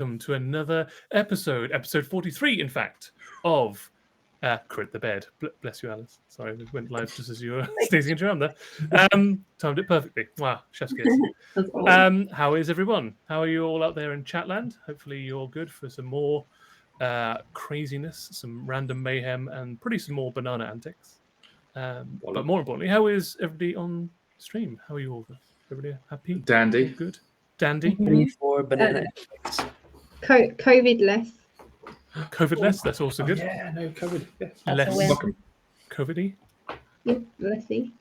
welcome to another episode 43, in fact, of Crit the Bed. Bless you, Alice. Sorry, we went live just as you were sneezing into your arm there. Timed it perfectly. Wow, chef's kiss. How is everyone? How are you all out there in Chatland? Hopefully you're good for some more craziness, some random mayhem, and pretty some more banana antics. But more importantly, how is everybody on stream? How are you all? Everybody happy? Dandy. All good? Dandy? Ready for banana antics. COVID less. COVID less, that's also good. Yeah, no COVID. Yeah. Less Welcome. COVID-y. Yep, lessy.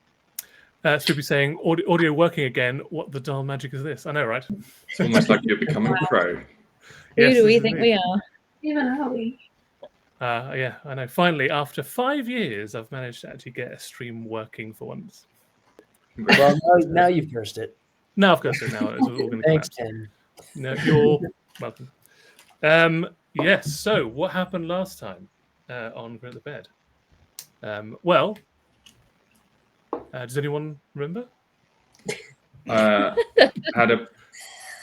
Swoopy saying, audio working again. What the darn magic is this? I know, right? It's almost like you're becoming a pro. Who Yes, do we this is think me. we are? Even are we? Yeah, I know. Finally, after 5 years, I've managed to actually get a stream working for once. Well, now you've cursed it. Now, of course, now it's all going to Thanks, collapse. Tim. No, you're welcome. Yes, so what happened last time on Grit the Bed? Well, does anyone remember? Had a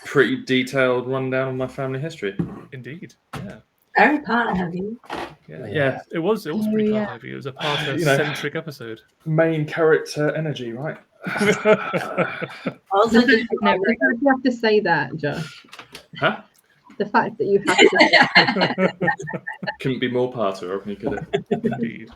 pretty detailed rundown of my family history. Indeed, yeah. Very part of you. Yeah. It was pretty Yeah. heavy. It was a Parter-centric episode. Main character energy, right? Also, Never. you have to say that, Josh. Huh? The fact that you have to. Couldn't be more parter of me, could it? Indeed.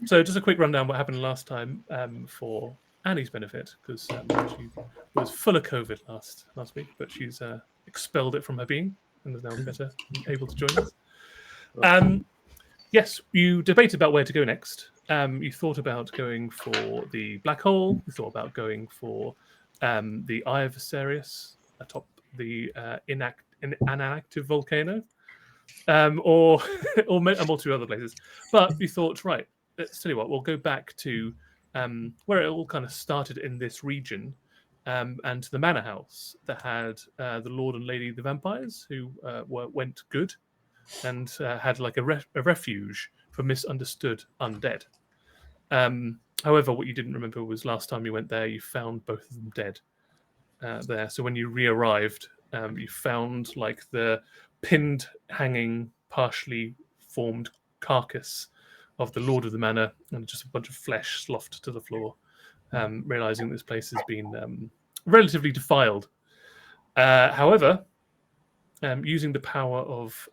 So just a quick rundown what happened last time for Annie's benefit, because she was full of COVID last week, but she's expelled it from her being and is now better able to join us. Yes, you debated about where to go next. You thought about going for the black hole. You thought about going for the Eye of Asterius atop the inactive volcano, or multiple other places. But you thought, right, let's tell you what, we'll go back to where it all kind of started in this region, and to the manor house that had the Lord and Lady the vampires who went good and had like a refuge for misunderstood undead. However, what you didn't remember was last time you went there, you found both of them dead there. So when you re-arrived, you found like the pinned, hanging, partially formed carcass of the Lord of the Manor and just a bunch of flesh sloughed to the floor, realizing this place has been relatively defiled. However, using the power of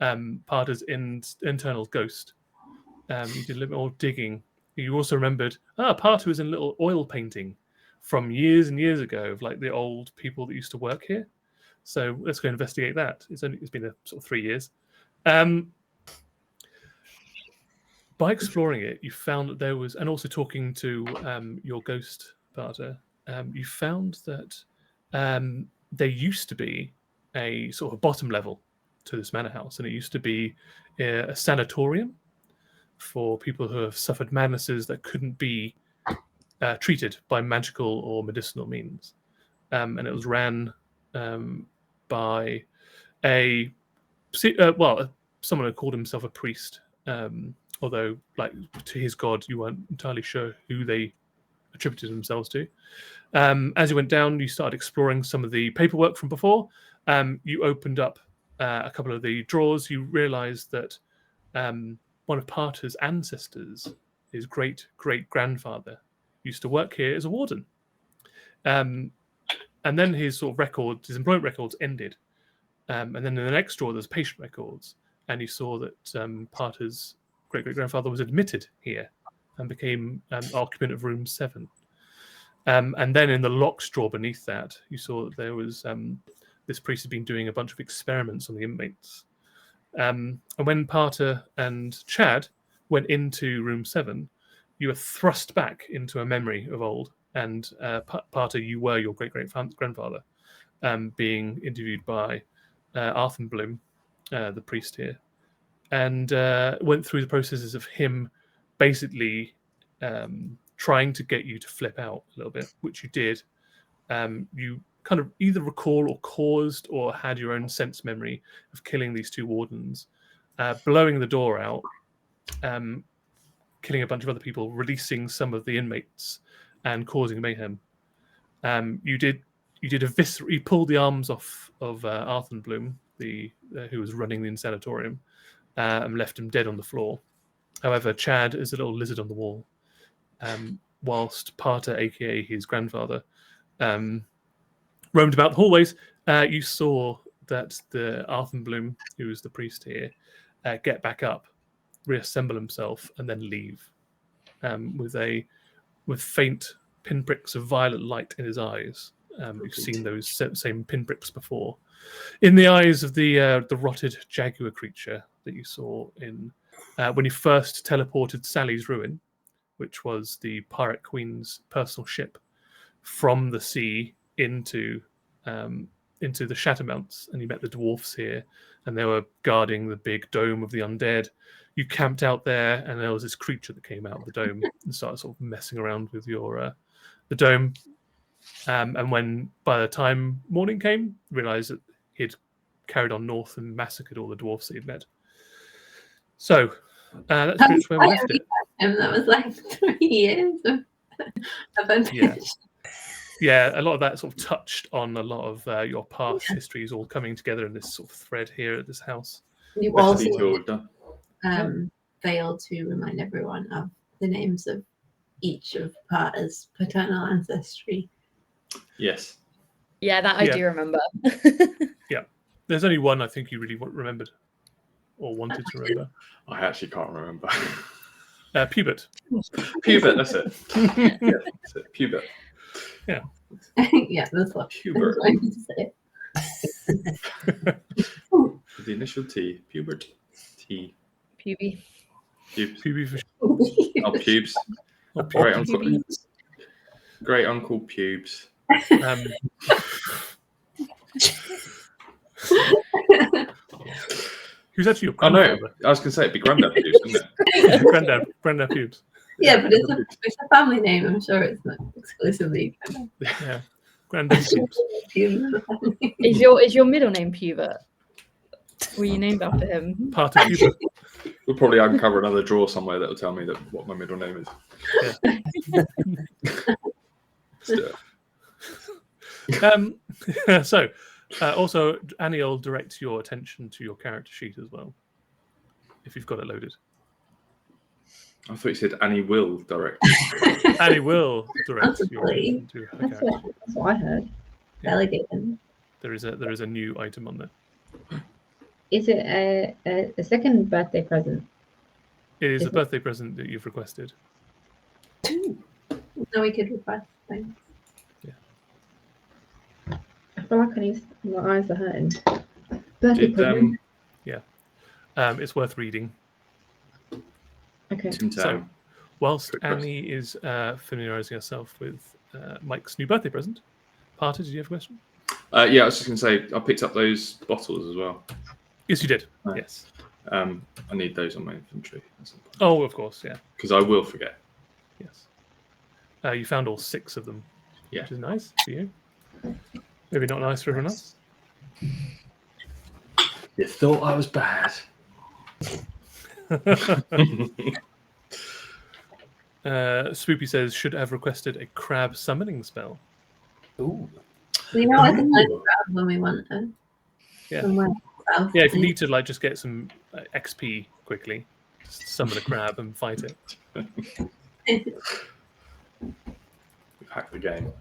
Parter's internal ghost, you did a little bit more digging. You also remembered, Parter was in a little oil painting from years and years ago of like the old people that used to work here. So let's go investigate that. It's been a sort of 3 years. By exploring it, you found that there was, and also talking to your ghost, Parter, you found that there used to be a sort of bottom level to this manor house, and it used to be a sanatorium for people who have suffered madnesses that couldn't be treated by magical or medicinal means. And it was ran by someone who called himself a priest, although, like, to his god, you weren't entirely sure who they attributed themselves to. As you went down, you started exploring some of the paperwork from before. You opened up a couple of the drawers. You realized that one of Parter's ancestors, his great-great-grandfather, used to work here as a warden. And then his sort of his employment records ended. And then in the next drawer, there's patient records. And you saw that Parter's great-great-grandfather was admitted here and became occupant of room 7. And then in the locked drawer beneath that, you saw that there was this priest had been doing a bunch of experiments on the inmates. And when Parter and Chad went into room 7, you were thrust back into a memory of old. And Parter, you were your great-great-grandfather, being interviewed by Arthur Bloom, the priest here, and went through the processes of him basically trying to get you to flip out a little bit, which you did. You kind of either recall or caused or had your own sense memory of killing these 2 wardens, blowing the door out, killing a bunch of other people, releasing some of the inmates, and causing mayhem. You did you pulled the arms off of Arthenbloom, who was running the insanatorium, and left him dead on the floor. However, Chad is a little lizard on the wall, whilst Parter, aka his grandfather, roamed about the hallways. You saw that the Arthenbloom, who was the priest here, get back up, reassemble himself, and then leave with faint pinpricks of violet light in his eyes. You've seen those same pinpricks before. In the eyes of the rotted jaguar creature that you saw in when you first teleported Sally's Ruin, which was the Pirate Queen's personal ship, from the sea into the Shattermounts, and you met the dwarfs here, and they were guarding the big dome of the undead. You camped out there, and there was this creature that came out of the dome and started sort of messing around with your the dome. And when by the time morning came, realised that he'd carried on north and massacred all the dwarfs that he'd met. So that's pretty much where we left it. That was like 3 years of adventure. Yeah, a lot of that sort of touched on a lot of your past histories all coming together in this sort of thread here at this house. You also failed to remind everyone of the names of each of Parter's paternal ancestry. Yes. Yeah, that I do remember. Yeah. There's only one I think you really remembered or wanted to remember. I actually can't remember. Pubert. Pubert, that's it. Yeah, that's it. Pubert. Yeah. Yeah, that's what Pubert. I was going to say. The initial T. Pubert. T. Puby. Pubes. Puby for Oh, pubes. oh, Great Pubes. uncle. Great uncle Pubes. Who's actually your Oh no, grandfather? I was going to say it'd be Grandad Pubes, wouldn't it? Granddad Pubes. Yeah, but it's a family name. I'm sure it's not exclusively. Yeah. Granddad Pubes. Is your middle name Pubert? Were you named after him? Part of Pubert. We'll probably uncover another drawer somewhere that'll tell me what my middle name is. Yeah. Let's do it. So, also, Annie will direct your attention to your character sheet as well, if you've got it loaded. I thought you said Annie will direct. Annie will direct your Possibly. attention to her That's character. what I heard. Yeah. Delegating. There is a new item on there. Is it a second birthday present? It is a birthday present that you've requested. No, we could request things. Yeah. I feel like my eyes are hurting. Birthday present. It's worth reading. Okay. Tim So, Tam. whilst Quick question. Annie is familiarising herself with Mike's new birthday present, Parter, did you have a question? Yeah, I was just going to say I picked up those bottles as well. Yes, you did. Right. Yes. I need those on my inventory Oh, of course, yeah. because I will forget. Yes. You found all 6 of them, Yeah. which is nice for you. Maybe not nice for everyone else. You thought I was bad. Swoopy says, should have requested a crab summoning spell. Ooh. We know I can Ooh. find a crowd when we want to. Yeah. Somewhere south. Yeah, if you need to like just get some XP quickly, just summon a crab and fight it. We've hacked the game.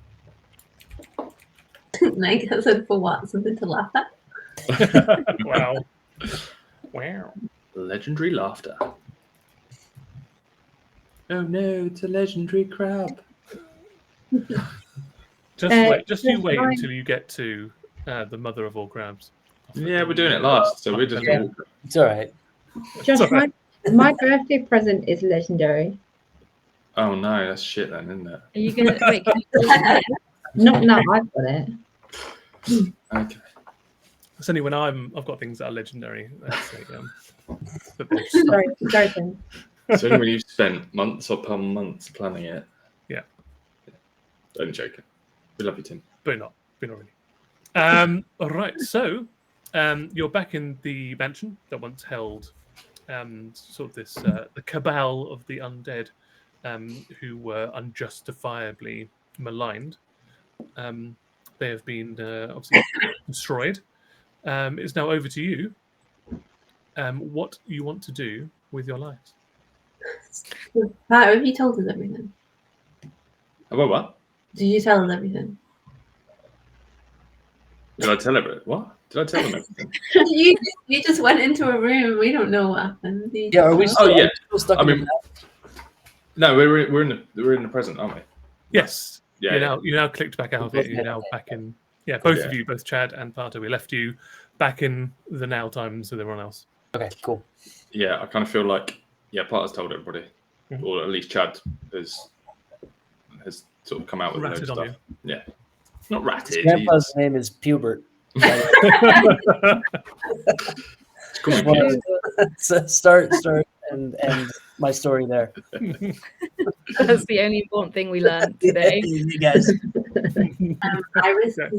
Like I said, for what? Something to laugh at? Wow. Wow. Legendary laughter. Oh no, it's a legendary crab. Just you yeah, wait fine. until you get to the mother of all crabs. Yeah, we're doing it last, so we're just Yeah. walking. It's all right. Josh, alright. my birthday present is legendary. Oh no, that's shit then, isn't it? Are you gonna wait? Can you Not now, I've got it. Okay. It's only when I've got things that are legendary. That's like, but Sorry, Tim. So only when you've spent months upon months planning it. Yeah. Only joking. We love you, Tim. but not really. All right, so you're back in the mansion that once held sort of this the cabal of the undead who were unjustifiably maligned. They have been obviously destroyed. It's now over to you. What you want to do with your lives? Pat, have you told us everything? About what? Did you tell us everything? Did I tell everyone? What? Did I tell them everything? you just went into a room. We don't know what happened. Yeah, are we tell us? still, Oh, yeah. are we still stuck I in the mean- past? No, we're in the present, aren't we? Yes. Yeah. You now clicked back out of it. You're now back in. Yeah, both of you, both Chad and Parter, we left you back in the now times with everyone else. Okay, cool. Yeah, I kind of feel like Parter's told everybody, Mhm. or at least Chad has sort of come out with loads Ratted of on stuff. Yeah, not ratted. His grandpa's name is Pubert. Come on, kids. So start and end my story there. That's the only important thing we learned today. You guys. Iris, Yeah.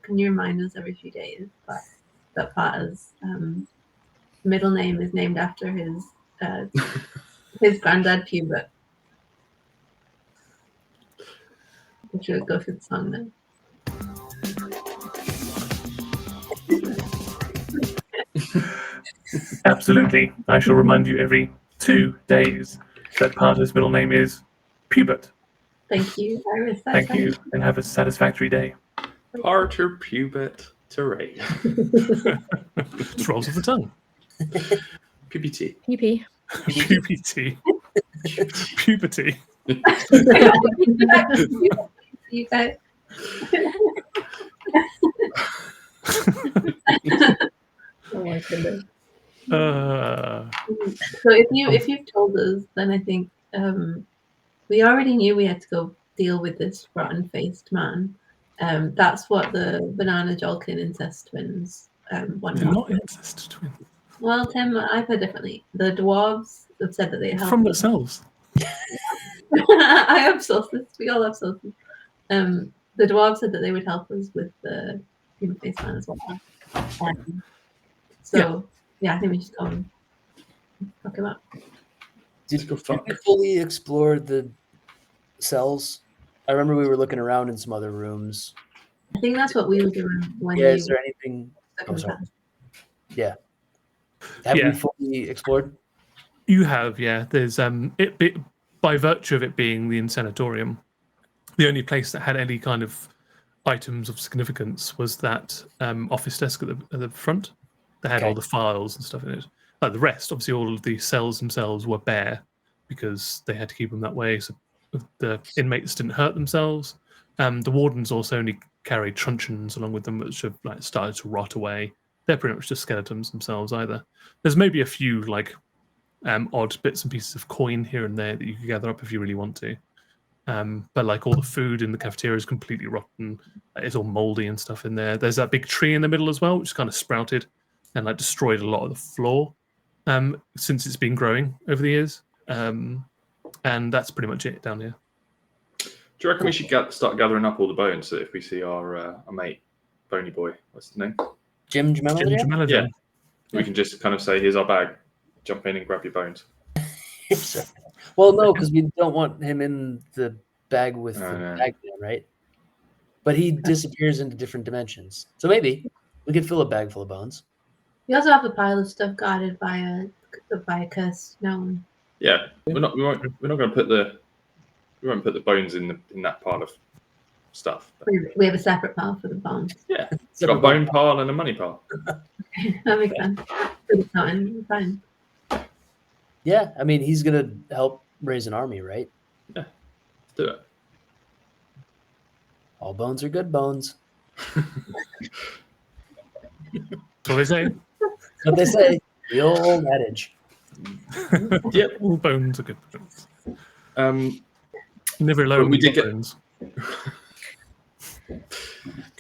can you remind us every few days that Pat's middle name is named after his granddad Pubert? We should go through the song then. Absolutely. I shall remind you every 2 days that Parter's middle name is Pubert. Thank you, Iris. Thank you, and have a satisfactory day. Parter Pubert Terrain. Just rolls off the tongue. PBT. PP. PPT. Puberty. You guys. Oh my goodness. So if you've told us, then I think we already knew we had to go deal with this rotten-faced man. That's what the banana Jolkin incest twins want. They're not incest twins. Well, Tim, I've heard differently. The dwarves have said that they help From us. themselves. I have sources. We all have sources. The dwarves said that they would help us with the human-faced man as well. Yeah, I think we just go and fuck him up. Did go fuck. we fully explore the cells? I remember we were looking around in some other rooms. I think that's what we were doing when Yeah, you is there anything? took Oh, him sorry. back. Yeah. Have Yeah. we fully explored? You have, yeah. There's by virtue of it being the insanatorium, the only place that had any kind of items of significance was that office desk at the front. They had Okay. all the files and stuff in it. Like the rest, obviously, all of the cells themselves were bare because they had to keep them that way so the inmates didn't hurt themselves. The wardens also only carried truncheons along with them, which have like started to rot away. They're pretty much just skeletons themselves either. There's maybe a few like odd bits and pieces of coin here and there that you can gather up if you really want to. But like all the food in the cafeteria is completely rotten. It's all moldy and stuff in there. There's that big tree in the middle as well, which kind of sprouted and like destroyed a lot of the floor since it's been growing over the years. And that's pretty much it down here. Do you reckon we should start gathering up all the bones so if we see our mate, Bony Boy, what's his name? Jim Jamel? Jamalajan. Yeah. We can just kind of say, here's our bag. Jump in and grab your bones. Well, no, because we don't want him in the bag with Oh, the no. bag man, right? But he disappears into different dimensions. So maybe we could fill a bag full of bones. We also have a pile of stuff guarded by a cursed gnome. Yeah, we're not going to put the bones in that pile of stuff. But We have a separate pile for the bones. yeah, it's got a bone pile and a money pile. That makes sense. But it's not in fine. Yeah, I mean, he's going to help raise an army, right? Let's do it. All bones are good bones. That's what they say. That's what they say. The old adage. Yep. All bones are good bones. Um, Never alone. But we did with get- bones.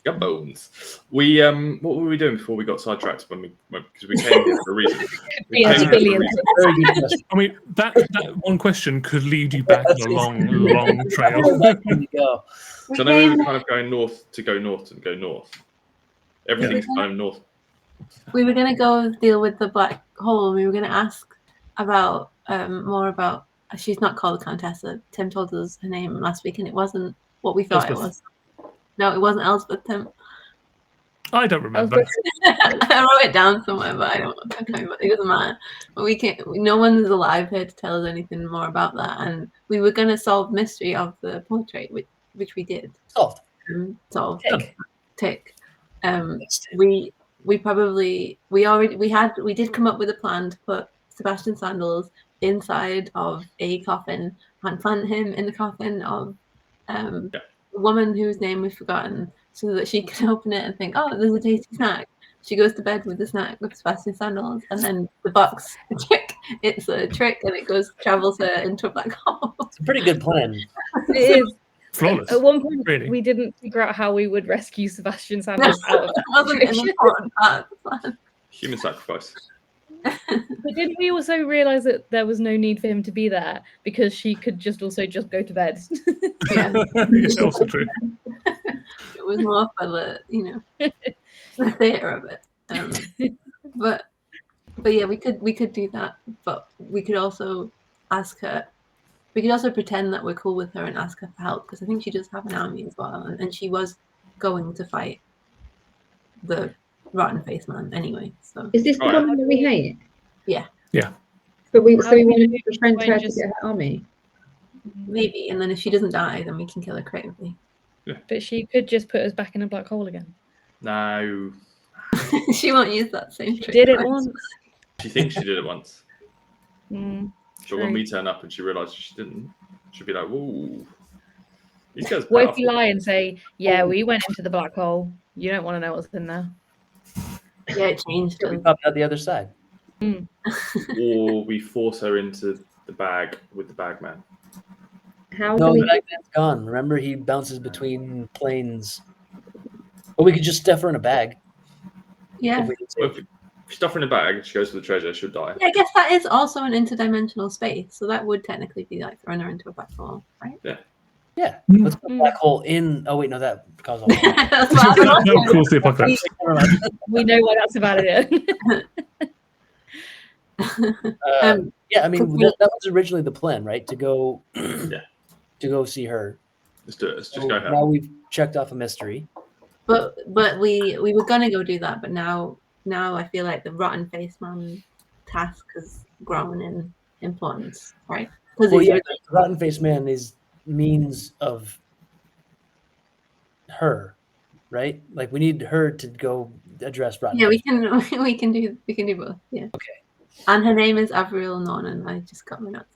got bones. We what were we doing before we got sidetracked? Because we came here for a reason. We Yeah, came here for a billions. reason. Very good question. I mean, that one question could lead you back on a long, long trail. There you go. We So I know we came- were kind of going north to go north and go north. Everything's kind of north. we were gonna go deal with the black hole. We were gonna ask about more about. She's not called Contessa. Tim told us her name last week, and it wasn't what we thought it was. No, it wasn't Elspeth, Tim. I don't remember. I wrote it down somewhere, but I can't remember. It doesn't matter. But we can't. No one is alive here to tell us anything more about that. And we were going to solve mystery of the portrait, which we did. Solved. Solved. Tick. Tick. We did come up with a plan to put Sebastian Sandals inside of a coffin and plant him in the coffin of a woman whose name we've forgotten, so that she can open it and think, oh, there's a tasty snack. She goes to bed with the snack with Sebastian Sandals, and then the box trick. It's a trick, and it travels her into a black hole. It's a pretty good plan. It is. Flawless. At one point, Really? we didn't figure out how we would rescue Sebastian Sanders out of That wasn't an important part of the plan. Human sacrifice. But didn't we also realise that there was no need for him to be there because she could just go to bed? Yeah, It's also true. it was more for the the theatre of it. But yeah, we could do that. But we could also ask her. We could also pretend that we're cool with her and ask her for help, because I think she does have an army as well, and she was going to fight the rotten face man anyway. So Is this the Right. woman that we hate? Yeah. Yeah. But we How want do to we befriend try her and to just- get her army. maybe, and then if she doesn't die, then we can kill her creatively. But she could just put us back in a black hole again. No. She won't use that same trick. Did it twice. once. She thinks she did it once. Mm. But when True. we turn up and she realises she didn't, she'll be like, whoa. These guys are What if powerful. we lie and say, yeah, we went into the black hole. You don't want to know what's in there. Yeah, it changed. We popped out the other side. Or we force her into the bag with the bag man. How No, do we? the Bagman's gone. Remember, he bounces between planes. But we could just stuff her in a bag. Yeah. If we can Well, save if you stuff her in a bag and she goes for the treasure, she'll die. Yeah, I guess that is also an interdimensional space, so that would technically be like throwing her into a black hole, right? Yeah, Mm. let's put a black hole in. Oh wait, no, that caused a whole. That's what I was That caused the apocalypse. Never mind. We know why that's a bad idea. Yeah, I mean that was originally the plan, right? To go, Yeah. to go see her. Let's do it. Let's just So go ahead. now we've checked off a mystery. But we were gonna go do that, but now I feel like the rotten face man task has grown in importance, right? Because Well, yeah, the rotten face man is means of her, right? Like we need her to go address rotten. yeah, Face. we can do both. Yeah. Okay. And her name is Avrielle Nornan. I just got my notes.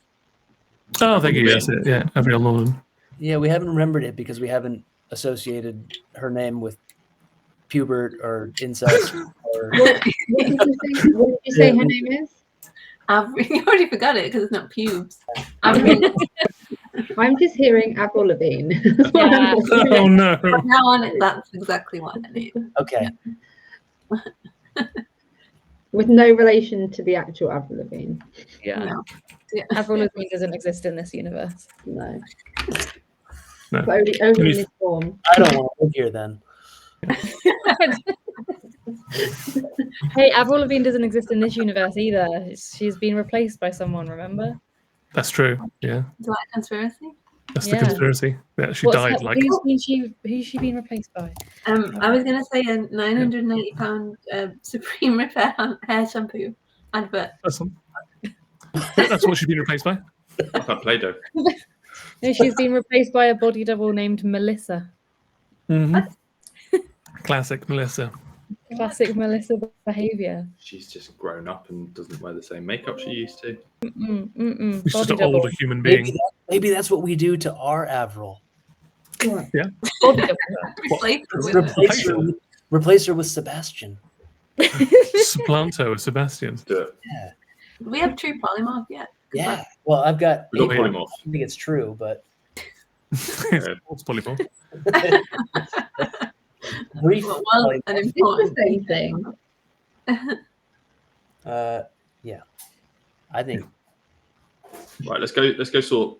Oh, thank you. That's it. Yeah, Avrielle Nornan. Yeah, we haven't remembered it because we haven't associated her name with pubert or incest or. What did you say her name is? You already forgot it because it's not pubes. Avrielle. I'm just hearing Avril Lavigne. Yeah. Oh no. From now on, that's exactly what her name is. Okay. With no relation to the actual Avril Lavigne. Yeah. No. Yeah. Avril Lavigne doesn't exist in this universe. No. No. But only in this form. I don't want to live here then. Hey, Avril Lavigne doesn't exist in this universe either. She's been replaced by someone, remember? That's true. Yeah, Is that a conspiracy? that's Yeah. the conspiracy. Yeah, she died like. Who's she been replaced by? I was gonna say a £980 Supreme Repair hair shampoo advert. That's what she's been replaced by. I've had Play-Doh. No, she's been replaced by a body double named Melissa. Mm-hmm. Classic Melissa. Classic Melissa behavior. She's just grown up and doesn't wear the same makeup she used to. She's just Body an double. older human being. Maybe that's what we do to our Avril. Body double. Replace it with- Replace her with Sebastian. Supplant her with Sebastian. Do it. Yeah. Do we have true polymorph yet? Yeah. Well, I've got. We got Yeah. polymorph. I think it's true, but It's polymorph. brief. Well, like, an It's the important same thing. yeah. I think. Right, let's go sort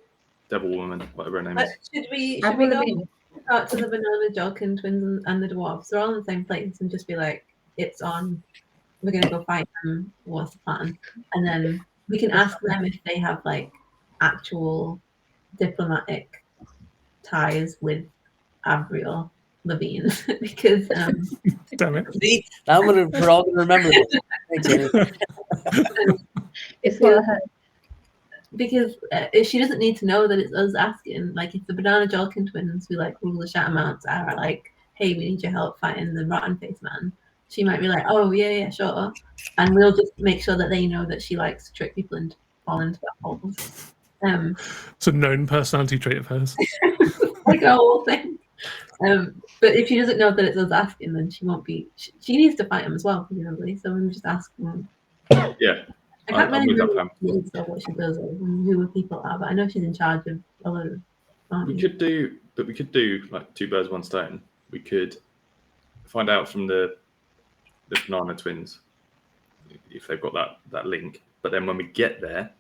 Devil Woman, whatever her name is. Should we Avril go Lavigne. out to the Terranolakin Twins and the dwarves? They're all in the same place, and just be like, "It's on. We're gonna go fight them. What's the plan?" And then we can ask them if they have like actual diplomatic ties with Avriel Levine because Damn it. See, now we're all gonna remember this. Thanks, Annie. It's got a head. because she doesn't need to know that it's us asking. Like if the Banana-Jolkin twins who like rule the Shatter Mounts are like, hey, we need your help fighting the rotten face man, she might be like, oh yeah, sure, and we'll just make sure that they know that she likes to trick people and fall into that hole. It's a known personality trait of hers. Like a whole thing. But if she doesn't know that it's us asking, then she won't be. She needs to fight him as well, presumably. So we just ask them. Yeah. I can't I'm with that remember plan. what she does or who the people are, but I know she's in charge of a lot of armies. We could do like 2 birds, 1 stone. We could find out from the Banana Twins if they've got that link. But then when we get there,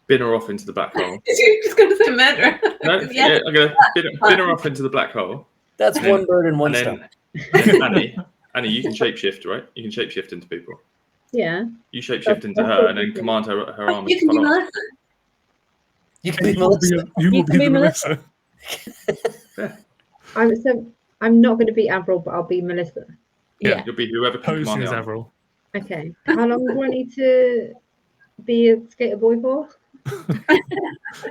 bin her off into the black hole. You're just going to say murderer. No, yeah, I'm gonna bin her off into the black hole. That's one bird and one stone. Then Annie, you can shapeshift, right? You can shapeshift into people. Yeah. You shapeshift into her and then command her army. You can be Melissa. You can be Melissa. You will be the Melissa. I'm not going to be Avrielle, but I'll be Melissa. Yeah. You'll be whoever can Posing command as the army. Avrielle. Okay. How long do I need to be a skater boy for?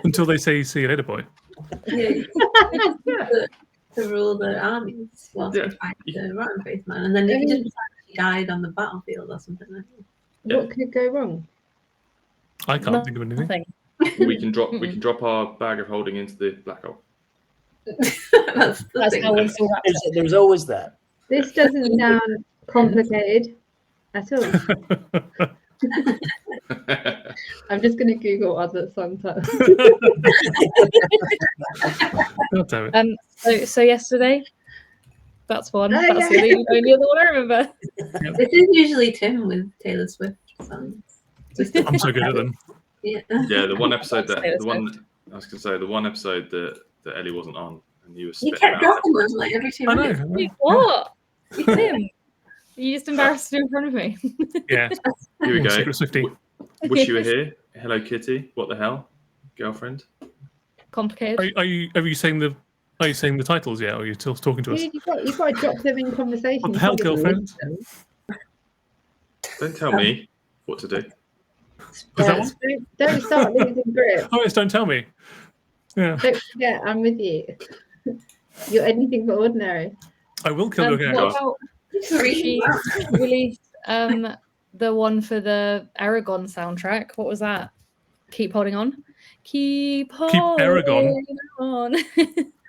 Until they say, see you later, boy. Yeah. To rule the armies whilst we fight the rotten face man. And then if you just decide she died on the battlefield or something like that. What could go wrong? I can't think of anything. Nothing. We can drop our bag of holding into the black hole. That's That's how we saw that. There's always that. This doesn't sound complicated at all. I'm just going to Google other song titles. God damn it. So yesterday, that's one. Oh, That's yeah. the only other one I remember. This is usually Tim with Taylor Swift songs. I'm so good at them. Yeah. Yeah, the one episode Taylor Swift. I was gonna say the one episode that Ellie wasn't on and you were You spitting kept out. dropping them like every 2 I minutes. know. Wait, what? Tim, you just embarrassed to do in front of me. Yeah. Here we go. Secret Swiftie. Wish you were here. Hello Kitty. What the hell? Girlfriend. Complicated. Are you saying the titles yet, or are you still talking to us? Dude, you've got to drop them in conversation. What the hell, Probably. girlfriend? Don't tell me what to do. Was that one? Don't start losing grip. Oh, yes, don't tell me. Yeah. Don't forget, I'm with you. You're anything but ordinary. I will kill your What gang. about Three. she released the one for the Aragon soundtrack? What was that? Keep holding on. Keep holding Aragon. on.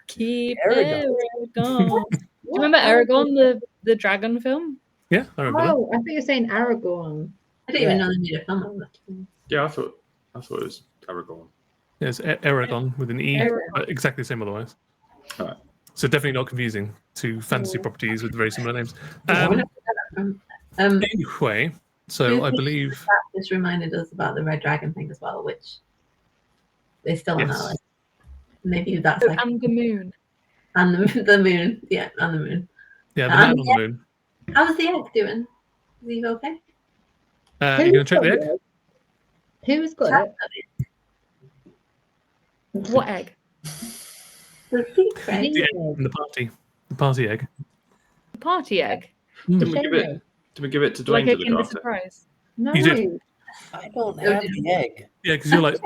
Keep Aragon. Aragon. Do you remember Aragon, the dragon film? Yeah, I remember that. Oh, I thought you were saying Aragorn. I didn't even know they made a film of that. Yeah, I thought it was Aragorn. Yeah, it's Aragon with an E, Aragon. but exactly the same otherwise. Alright. So definitely not confusing to fantasy properties with very similar names. Anyway, so I believe This reminded us about the Red Dragon thing as well, which they still on Yes. our list. Maybe that's Oh, like and the moon. and the moon. Yeah, and the moon. the man on the moon. How's the egg doing? Is he okay? You gonna check the egg? Who's got it? What egg? The secret. The egg from the party egg. Party egg. Didn't we give it to Like Dwayne a to look Kinder after? Surprise. No. You did. I don't have the egg. Yeah, because you're like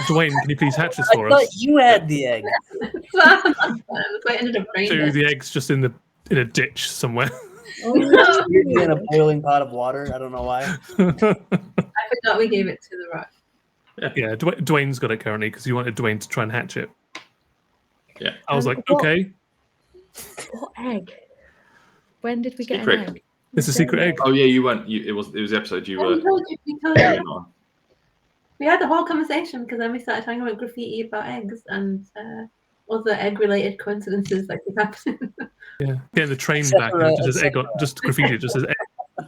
Dwayne. Can you please hatch this I for thought us? you had the egg. That's why I ended up brain So dead. the egg's just in a ditch somewhere. You're in a boiling pot of water. I don't know why. I forgot we gave it to the rock. Yeah, Dwayne's got it currently because you wanted Dwayne to try and hatch it. Yeah. I was like, What? okay, What egg? When did we get Secret. an egg? it's a secret egg. Oh yeah, you weren't. It was the episode you were. We told you. on. We had the whole conversation because then we started talking about graffiti about eggs and other egg-related coincidences that keep happening. Yeah, getting the train Except back for, and it just says egg, just graffiti. It just says egg.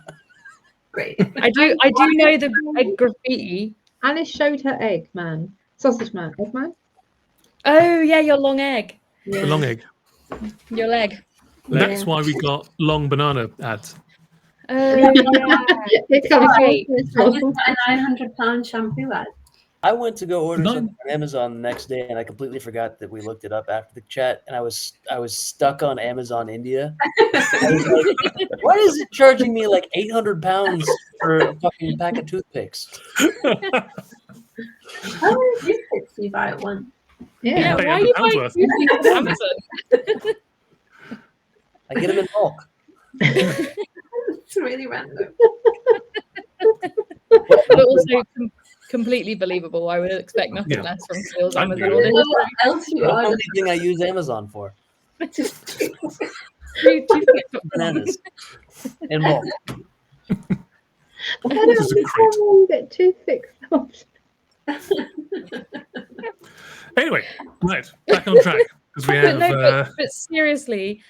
Great. I do know the egg graffiti. Alice showed her egg, man. Sausage man. Egg man? Oh yeah, your long egg. The long egg. Your leg. That's why we got long banana ads. Oh yeah. Here comes Right. I just got a £900 shampoo ad. I went to go order Nine. something on Amazon the next day, and I completely forgot that we looked it up after the chat, and I was stuck on Amazon India. I was like, why is it charging me like 800 pounds for a fucking pack of toothpicks? How many toothpicks do you buy at once? Yeah, Pay why are you £100 buying worth. toothpicks on Amazon? I get them in bulk. It's really random. But also completely believable. I would expect nothing Yeah. less from Kahlil's I Amazon knew I don't know order. what else you That's the order. only thing I use Amazon for. Toothpicks.com. Bananas. In bulk. I don't This is understand great. why you get toothpicks. Anyway, right, back on track because we have. But no, but seriously,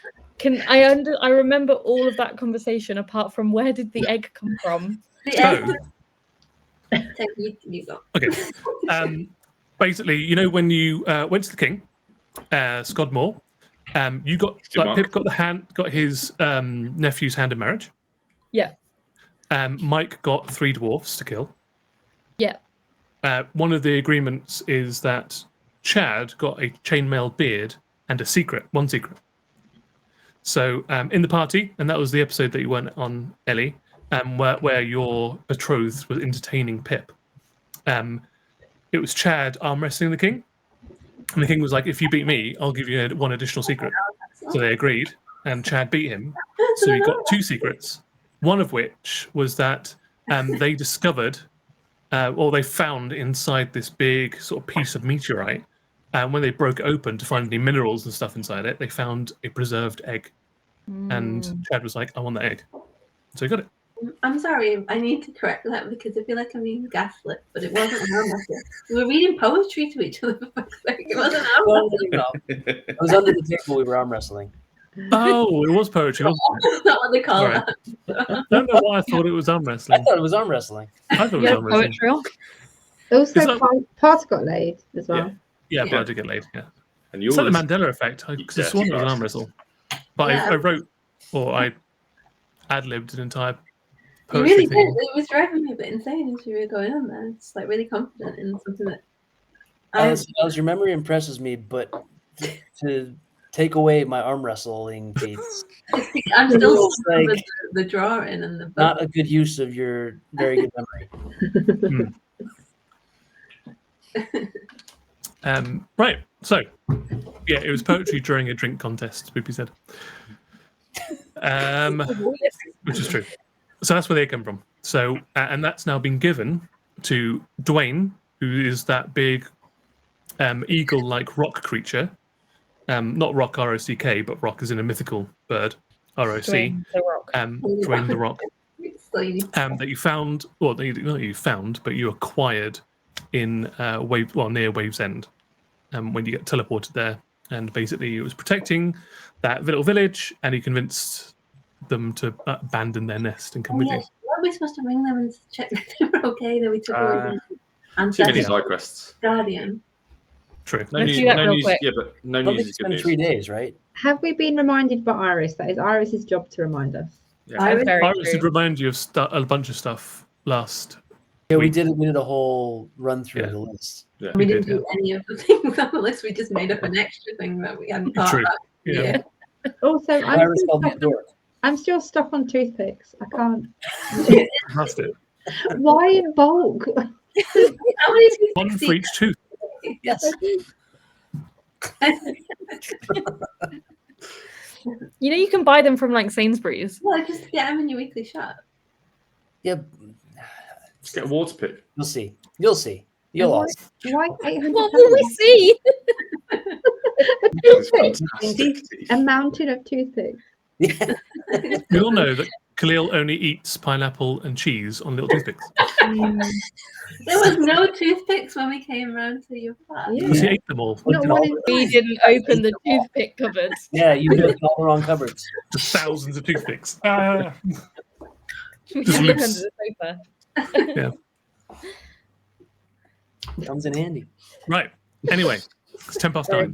I remember all of that conversation apart from where did the egg come from? The So- egg. Take you go. Okay. Basically, you know, when you went to the king, Scodmore, you got Mark. Pip got his nephew's hand in marriage. Yeah. Mike got 3 dwarfs to kill. Yeah. One of the agreements is that Chad got a chainmail beard and one secret. So in the party, and that was the episode that you went on, Ellie, where your betrothed was entertaining Pip. It was Chad arm wrestling the king, and the king was like, "If you beat me, I'll give you 1 additional secret." So they agreed, and Chad beat him. So he got 2 secrets. One of which was that they discovered, or they found inside this big sort of piece of meteorite. When they broke it open to find any minerals and stuff inside it, they found a preserved egg. And Chad was like, "I want that egg," so he got it. I'm sorry, I need to correct that because I feel like I'm being gaslit, but it wasn't arm wrestling. We were reading poetry to each other, for fuck's sake. It wasn't arm Well, wrestling. no. It was under the table. We were arm wrestling. Oh, it was poetry, wasn't it? That's not what they call Alright. that. I don't know why I thought it was arm I wrestling. thought it was arm wrestling. I thought it was Yeah, arm wrestling. poetry off. Also, Is that- Part got laid as well. Yeah, but Yeah. I did get laid. Yeah, And it's yours, like the Mandela effect. Because I sworn it was an arm wrestle, but Yeah. I wrote or I ad-libbed an entire You poetry really did. thing. It was driving me a bit insane as you were going on there. It's like really confident in something that. As your memory impresses me, but to take away my arm wrestling feats, I'm still feels stuck on like the drawing and the book. not a good use of your very good memory. Right. So, yeah, it was poetry during a drink contest. Spoopy said, which is true. So that's where they come from. So, and that's now been given to Dwayne, who is that big eagle-like rock creature. Not rock R-O-C-K, but rock is in a mythical bird. R-O-C. Dwayne the Rock. Dwayne the Rock. So you need to- That you found, well, not you found, but you acquired in near Wave's End, when you get teleported there. And basically, it was protecting that little village, and he convinced them to abandon their nest and come with yeah, you. weren't we supposed to ring them and check that they were okay? That we took away the too many ancestral side quests. guardian. True. No Let's news, do that no real news, quick. yeah, but no I don't news think is it's good been news. 3 days, right? Have we been reminded by Iris? That is Iris's job to remind us. Yeah. That's very Iris did true. remind you of a bunch of stuff last. Yeah, we Week. did a whole run through Yeah. of the list. Yeah. We We didn't did, do any of the things on the list. We just made up an extra thing that we hadn't thought True. about. Yeah. Also, Iris called me a dork. I'm still stuck on toothpicks. I can't. That's it. Why in bulk? How many toothpicks One do for you each tooth. Yes. You know, you can buy them from like Sainsbury's. Well, just get them in your weekly shop. Yeah. Just get a water pick. You'll see. You'll see. You'll all see. Why 800 What will we see? A It's toothpick. fantastic teeth. A mountain of toothpicks. Yeah. We all know that Kahlil only eats pineapple and cheese on little toothpicks There was no toothpicks when we came round to your flat. Yeah. because he ate them all. Not one in We didn't open the toothpick cupboard. Yeah, you built all the wrong cupboards. Thousands of toothpicks. We Just can look loose. under the sofa. Comes in handy. Right. Anyway, it's 9:10.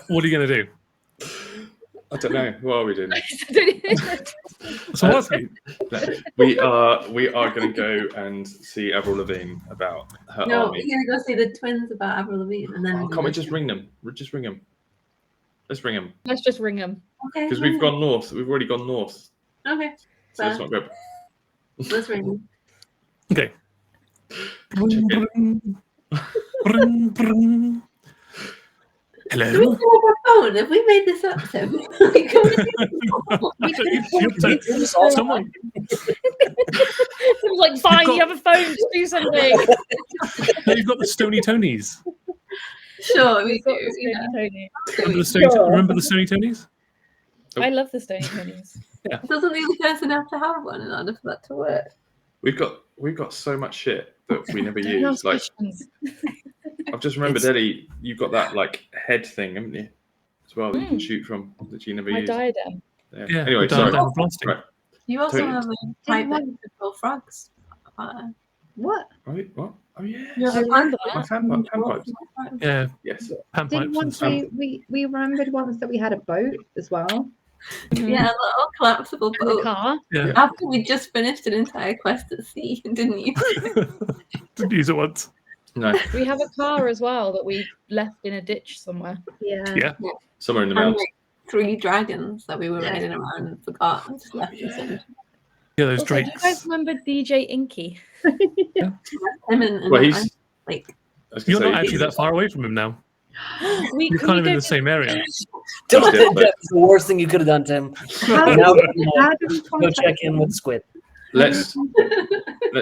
What are you going to do? I don't know. What are we doing? So what's it? We are going to go and see Avril Lavigne about her No, army. we're gonna go see the twins about Avril Lavigne, and then Oh, can't we just ring them? Just ring them. Let's ring them Let's just ring them. Okay. because we've gone north. We've already gone north, Okay. so let's not go. Let's ring them. Okay. Check in. Do we Hello. still have our phone? Have we made this up, Tim? Someone. It was like, fine, you have a phone, just do something. No, you've got the Stony Tonys. Sure, we We've got do. the Stony Yeah. Tony. Remember the Stony, remember the Stony Tonys? I love the Stony Tonys. Doesn't the other person have to have one in order for that to work? We've got so much shit that we never Don't ask use. Like questions. I've just remembered, It's- Ellie, you've got that like head thing, haven't you? As well that you can shoot from that you never My use. diadem. Yeah. Anyway, down, sorry. down blasting. Right. You also Totally. have a pipe that can control frogs. What? Right. What? Oh yeah. You have I a remember pipe My that. panpipes. Yeah. Yes. Panpipes Didn't and once stuff. we remembered once that we had a boat as well. Yeah, a little collapsible And the boat. car. Yeah. After we just finished an entire quest at sea, didn't you? Didn't use it once. No. We have a car as well that we left in a ditch somewhere. Yeah. Yeah. Somewhere in the And mountains. like 3 dragons that we were riding around and forgot and just left us in. Yeah, those Also, do you drakes. guys remember DJ Inky? Him and Well, I, he's. like, I was gonna You're say, not actually that far away from him now. We, You're can kind we of go in the to- same area. Don't That's do it, but- that. It's the worst thing you could have done, Tim. How do Now we, how do we go contact check in with Squid. Let's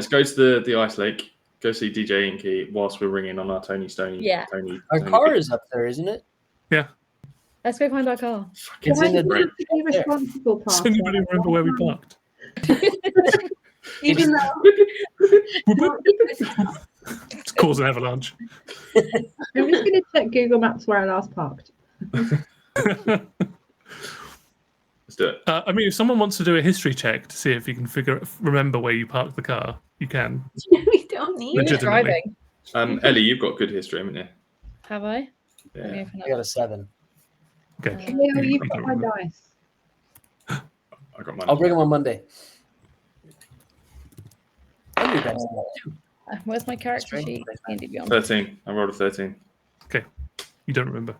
go to the ice lake. Go see DJ Inky whilst we're ringing on our Tony Stoney. Yeah. Tony. Our Tony car Big- is up there, isn't it? Let's go find our car. Fucking It's in the right. be responsible part? Does anybody remember where we parked? even though It's caused an avalanche. I'm just going to check Google Maps where I last parked. Let's do it. I mean, if someone wants to do a history check to see if you can remember where you parked the car, you can. we don't need Who's it. Legitimately. driving? Ellie, you've got good history, haven't you? Have I? Let me Yeah. open I got up. a 7. Okay. Kahlil, You you've don't got my remember. dice. I got mine. I'll bring them on Monday. I'll do that. Where's my character Strange. sheet? Candy Beyond. 13. I rolled a 13. You don't remember.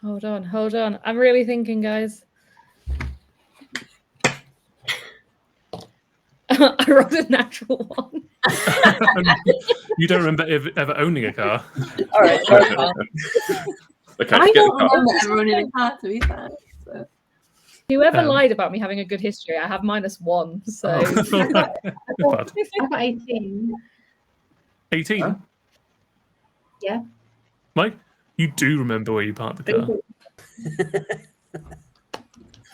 Hold on. I'm really thinking, guys. I rolled a natural one. You don't remember ever owning a car. All right. Okay, I get the don't car. remember ever running a car, to be fair. So. Whoever Um, lied about me having a good history, I have -1. So Bad. I got 18. 18? Huh? Yeah. Mike, you do remember where you parked the car.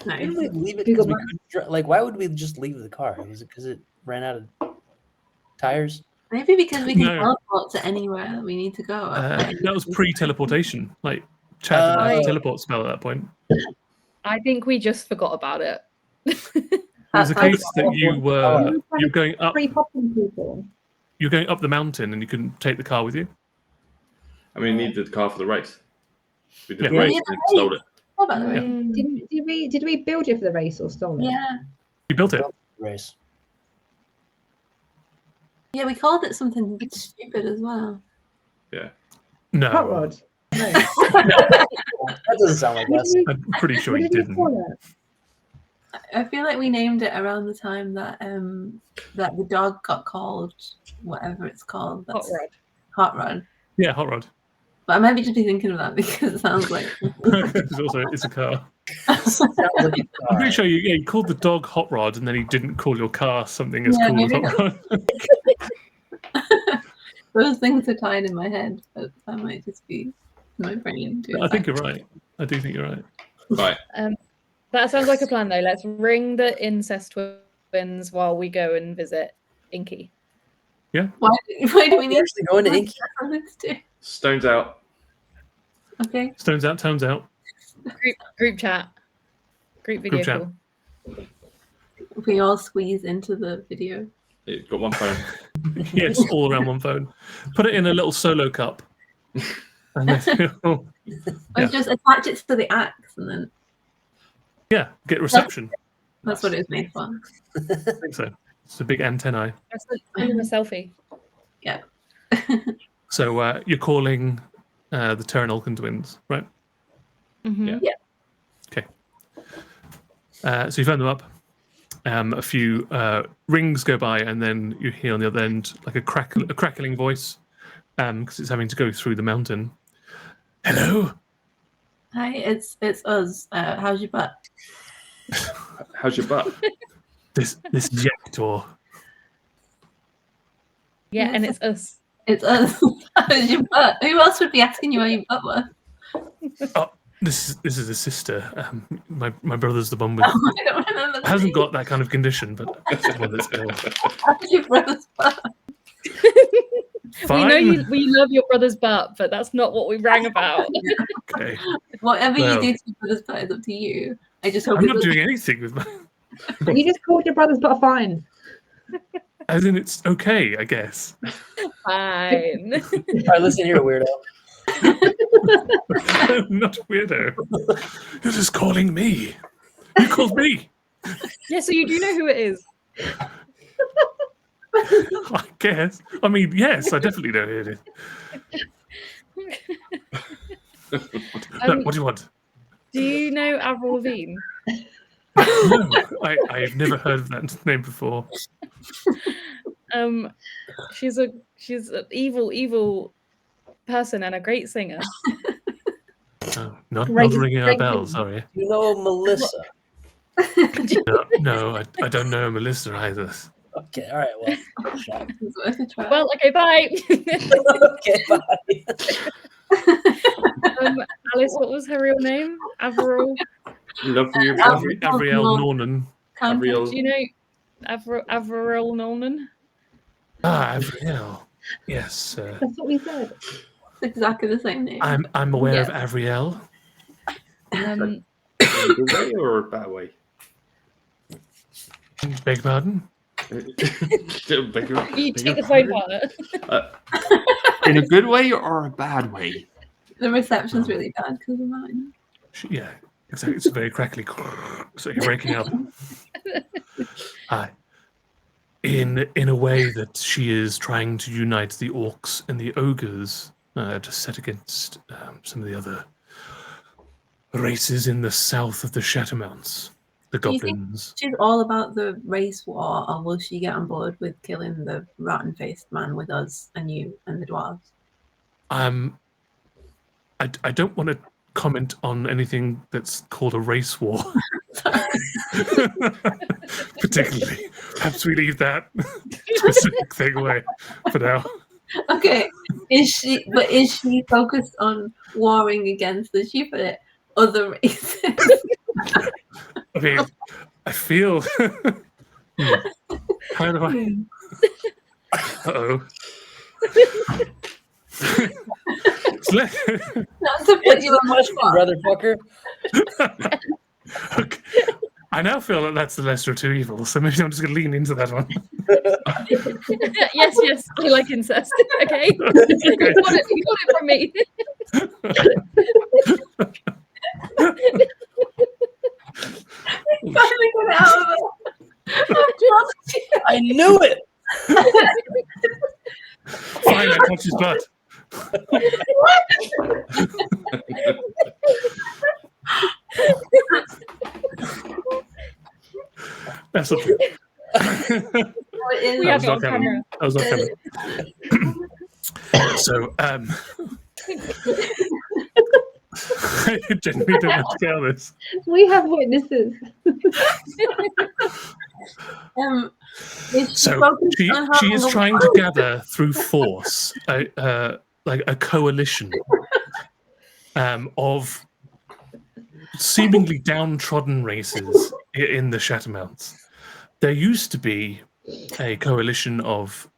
Why Nice. did we leave it? 'Cause we couldn't like, why would we just leave the car? Is it because it ran out of tires? Maybe because we can No. teleport to anywhere that we need to go. That was pre-teleportation. Like, Chad didn't have a Right. teleport spell at that point. I think we just forgot about it. It was a case that you're going up Free popping people. the mountain and you couldn't take the car with you. I mean, we needed the car for the race. We did the Yeah. race Yeah, and then stole it. Oh, by the way. Did we build it for the race or stole it? Yeah. You built it. Race. Yeah, we called it something stupid as well. No, Hot rod. No. That doesn't sound like What us. did we- I'm pretty sure what you did we didn't. call it? I feel like we named it around the time that that the dog got called whatever it's called. Hot That's rod. Hot Rod. Yeah, hot rod. But I might be just be thinking of that because it sounds like It's a car. Sounds like a I'm car. pretty sure you called the dog hot rod and then he didn't call your car something as Yeah, cool as maybe hot rod. those things are tied in my head, but that might just be my brain. I think you're right. I do think you're right. Right. That sounds like a plan, though. Let's ring the incest twins while we go and visit Inky. Why do we need Actually going to Inky. to? Stones out. Okay. Stones out, tones out. Group chat. Group video Group chat. call. We all squeeze into the video. It's got one phone. Yes, all around one phone. Put it in a little solo cup. And then Or Yeah. just attach it to the axe and then Yeah, get reception. That's what it was made for. I think so. It's a big antennae. Send him a selfie. Yeah. So you're calling the Terranolakin Twins, right? Mhm. Yeah. Okay. So you phone them up. A few rings go by, and then you hear on the other end like a crackling voice, because it's having to go through the mountain. Hello. Hi, it's us. How's your butt? How's your butt? This is Yektor. Yeah, and it's us. It's us. How's your butt? Who else would be asking you how your butt was? Oh, this is a sister. My brother's the one with Oh, I don't remember. hasn't got that kind of condition, but it's the one that's ill. How's your brother's butt? Fine. We love your brother's butt, but that's not what we rang about. Okay. Whatever Well, you do to your brother's butt is up to you. I just hope I'm it not doesn't- doing anything with my. You just called your brother's butt fine. As in, it's okay, I guess. Fine. All right, listen here, weirdo. I'm not a weirdo. You're just calling me. You called me. Yeah, so you do know who it is. I guess. I mean, yes, I definitely know who it is. What do you want? Do you know Avril Lavigne? No, I've never heard of that name before. She's an evil person and a great singer. Oh, not Great- ringing our great bell, name. sorry. You know Melissa. No, I don't know Melissa either. Okay, all right, well, shot. It's worth a try. Well, okay, bye. Okay, bye. Alice, what was her real name? Avril. Love for you, Avrielle Nornan. Avrielle. Do you know Avrielle Nornan? Ah, Avrielle. Yes, That's what we said. Exactly the same name. I'm aware Yeah. of Avrielle. In a good way or a bad way? Beg pardon? You take the phone part. In a good way or a bad way? The reception's really bad because of mine. Yeah, exactly. It's very crackly. So you're breaking up. In a way that she is trying to unite the orcs and the ogres to set against some of the other races in the south of the Shadowmounts, the Do you think goblins. she's all about the race war, or will she get on board with killing the rotten-faced man with us and you and the dwarves? I don't want to comment on anything that's called a race war. Particularly. Perhaps we leave that specific thing away for now. Okay, is she focused on warring against the sheep other races? I mean, I feel. How do I? Uh-oh. Not to put you on my spot. Brother fucker. Okay. I now feel that that's the lesser of two evils, so maybe I'm just going to lean into that one. Yes, I like incest. Okay. You got it from me. Finally got out of it. I knew it. Fine, I touch his butt. That's not true. We That have was it not on coming. camera. That was not coming. So, I genuinely don't want to get out of this. We have witnesses. Is she So focused she on having is a- trying to gather through force like a coalition of seemingly downtrodden races in the Shadowmounts. There used to be a coalition of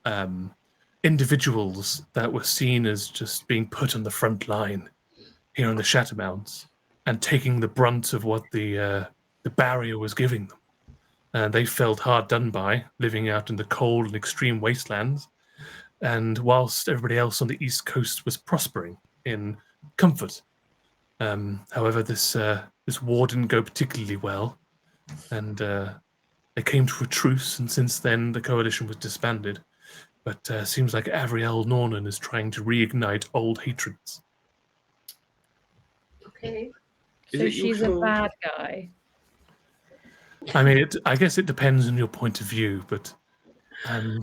individuals that were seen as just being put on the front line here in the Shadowmounts and taking the brunt of what the barrier was giving them. And they felt hard done by, living out in the cold and extreme wastelands. And whilst everybody else on the East Coast was prospering in comfort, However, this war didn't go particularly well, and they came to a truce, and since then the coalition was disbanded. But seems like Avrielle Nornan is trying to reignite old hatreds. Okay. So she's a bad guy. I mean, I guess it depends on your point of view, but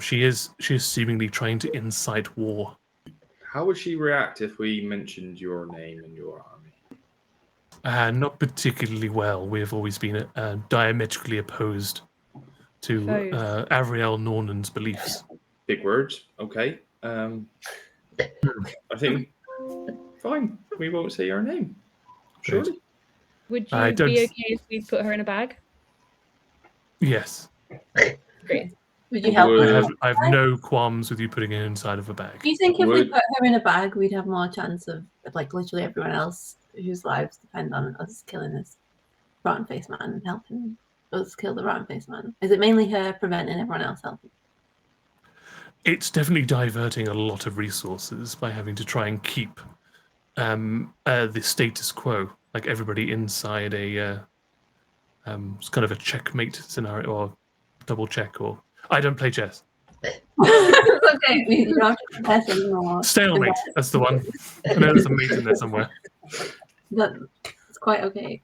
she is seemingly trying to incite war. How would she react if we mentioned your name and your army? Not particularly well. We have always been diametrically opposed to Avrielle Nornan's beliefs. Big words. Okay. I think fine. We won't say your name. Surely. Would you be okay if we put her in a bag? Yes. Great. Would you help? I have no qualms with you putting it inside of a bag. Do you think if we put her in a bag, we'd have more chance of like literally everyone else whose lives depend on us killing this rotten-faced man and helping us kill the rotten-faced man? Is it mainly her preventing everyone else helping? It's definitely diverting a lot of resources by having to try and keep the status quo, like everybody inside a it's kind of a checkmate scenario or double check. Or I don't play chess. Okay, we don't have to press anymore. Stalemate. That's the one. I know there's a mate in there somewhere. That's quite okay.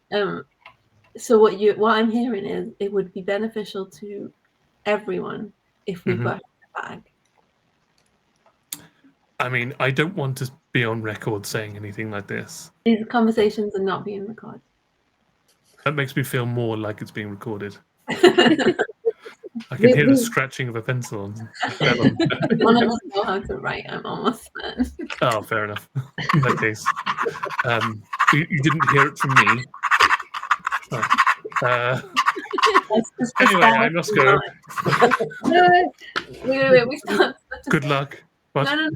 So what I'm hearing is it would be beneficial to everyone if we put her in a bag. I mean, I don't want to be on record saying anything like this. These conversations are not being recorded. That makes me feel more like it's being recorded. I can hear the scratching of a pencil. One of us know how to write. I'm almost there. Oh, fair enough. In that case, you didn't hear it from me. Anyway, I must go. Wait. We start. Good luck. What? No.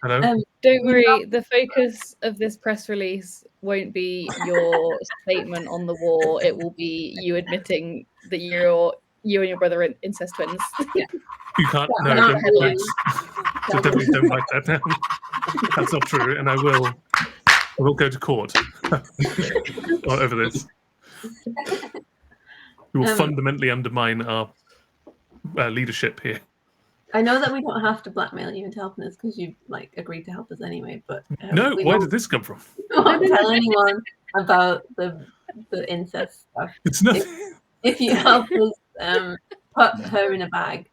Hello? Don't worry. The focus of this press release won't be your statement on the war. It will be you admitting that you and your brother are incest twins. Yeah. You can't. No, definitely don't write that down. That's not true, and I will go to court over this. We will fundamentally undermine our leadership here. I know that we don't have to blackmail you into helping us because you agreed to help us anyway. But no, where did this come from? We won't tell anyone about the incest stuff. It's nothing. If you help us put her in a bag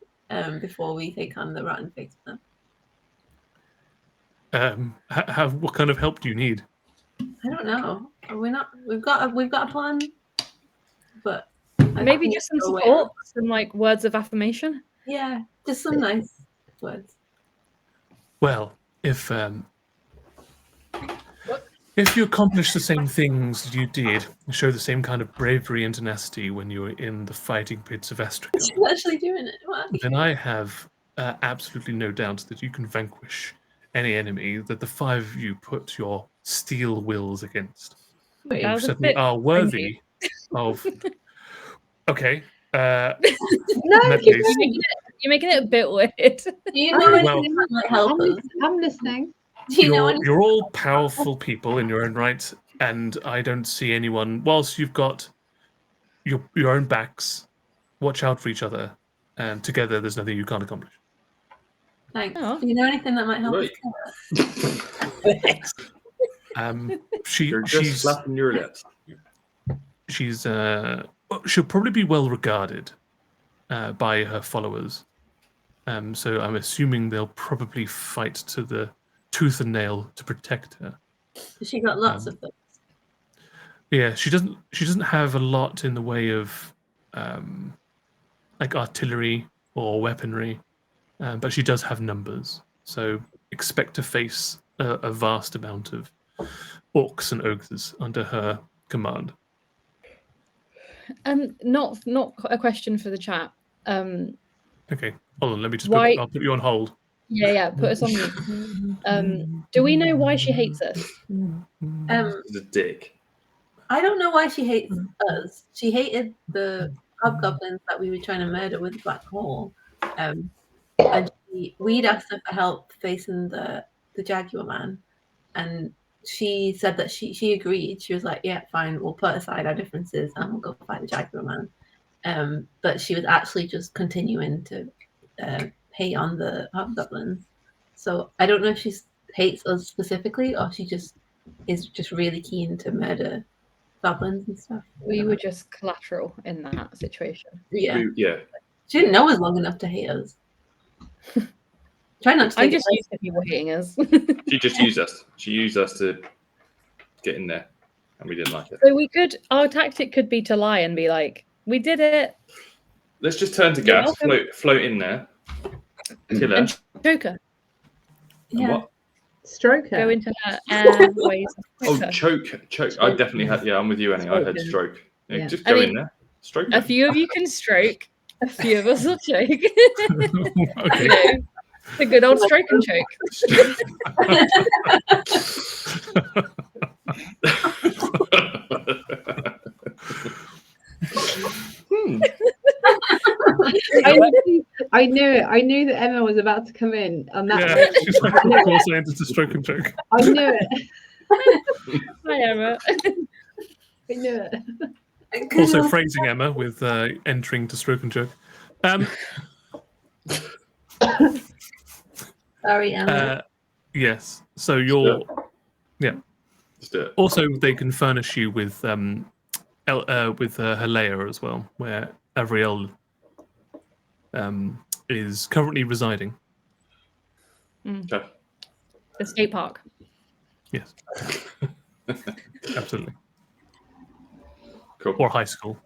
before we take on the rotten face man. What kind of help do you need? I don't know. We've got a plan, but maybe just some support, some words of affirmation. Yeah, just some nice words. Well, if you accomplish the same things that you did, show the same kind of bravery and tenacity when you were in the fighting pits of Aastrakhan, She's actually doing it. Wow. then I have absolutely no doubt that you can vanquish any enemy that the five of you put your steel wills against. Wait, You certainly are worthy of. Okay. No, you're making it a bit weird. Do you know anything that might help us? I'm listening. Do you know anything? You're all powerful people in your own right, and I don't see anyone. Whilst you've got your own backs, watch out for each other, and together there's nothing you can't accomplish. Thanks. Oh. Do you know anything that might help us? You're just slapping your lips. She'll probably be well regarded by her followers. So I'm assuming they'll probably fight to the tooth and nail to protect her. She got lots of things. Yeah, she doesn't have a lot in the way of artillery or weaponry, but she does have numbers. So expect to face a vast amount of orcs and ogres under her command. Not a question for the chat. Okay, hold on. Let me just. I'll put you on hold. Yeah. Put us on mute. Do we know why she hates us? The dick. I don't know why she hates us. She hated the hobgoblins that we were trying to murder with the black hole. And we'd asked her for help facing the Jaguar man, and she said that she agreed. She was like, yeah, fine, we'll put aside our differences and we'll go fight the Jaguar Man. But she was actually just continuing to hate on the hobgoblins. So I don't know if she hates us specifically or she just is just really keen to murder goblins and stuff. We were just collateral in that situation. Yeah. Yeah. She didn't know us long enough to hate us. Try not to I'm take just it used to people hating us. She just used us. She used us to get in there, and we didn't like it. So we could, our tactic could be to lie and be like, we did it. Let's just turn to You're gas, welcome. float in there, kill her. And Joker, And Yeah. what? Stroke her. go into her airways. Oh, choke. I definitely had. Yeah, I'm with you, Annie. I had stroke. Yeah, Yeah. just I go mean, in there. Stroke. A her. few of you can stroke, a few of us will choke. Okay. You know, the good old stroke and choke. I knew it. I knew that Emma was about to come in on that. Yeah, moment. she's like, of course I entered the stroke and joke. I knew it. Hi, Emma. I knew it. Also phrasing Emma with entering to stroke and joke. Sorry, Emma. Yes. So you're Just do it. also they can furnish you with her lair as well, where Avrielle is currently residing. Okay. The skate park. Yes. Absolutely. Cool. Or high school.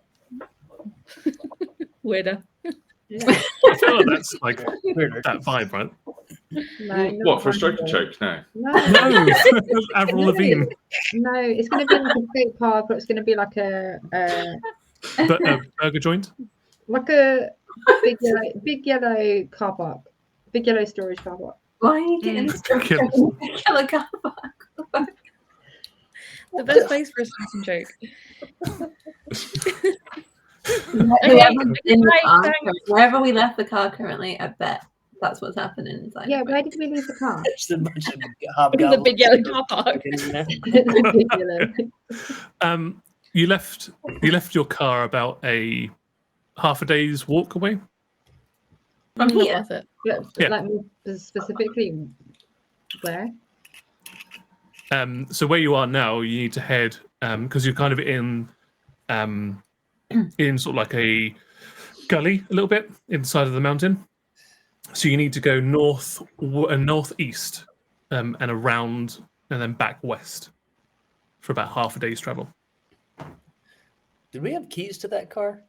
Weirder. I feel like that's like that vibe, right? No, What, for a stroke and choke? No. No, No, Avril Lavigne. no, it's going to be like a skate park, or it's going to be like a Burger joint. like a big yellow car park, big yellow storage car park. Why are you getting Okay. killer car park? The best place for a stroke and joke. Whoever's in the car, thanks. wherever we left the car currently, I bet that's what's happening. It's like, Yeah, where did we leave the car? Just a bunch of The hobgoblins. big yellow car park. Big yellow. You left your car about a half a day's walk away. from Not here. worth it. But, Yeah. like more specifically, where? So where you are now, you need to head because you're kind of in sort of like a gully a little bit inside of the mountain. So you need to go north and northeast and around and then back west for about half a day's travel. Did we have keys to that car?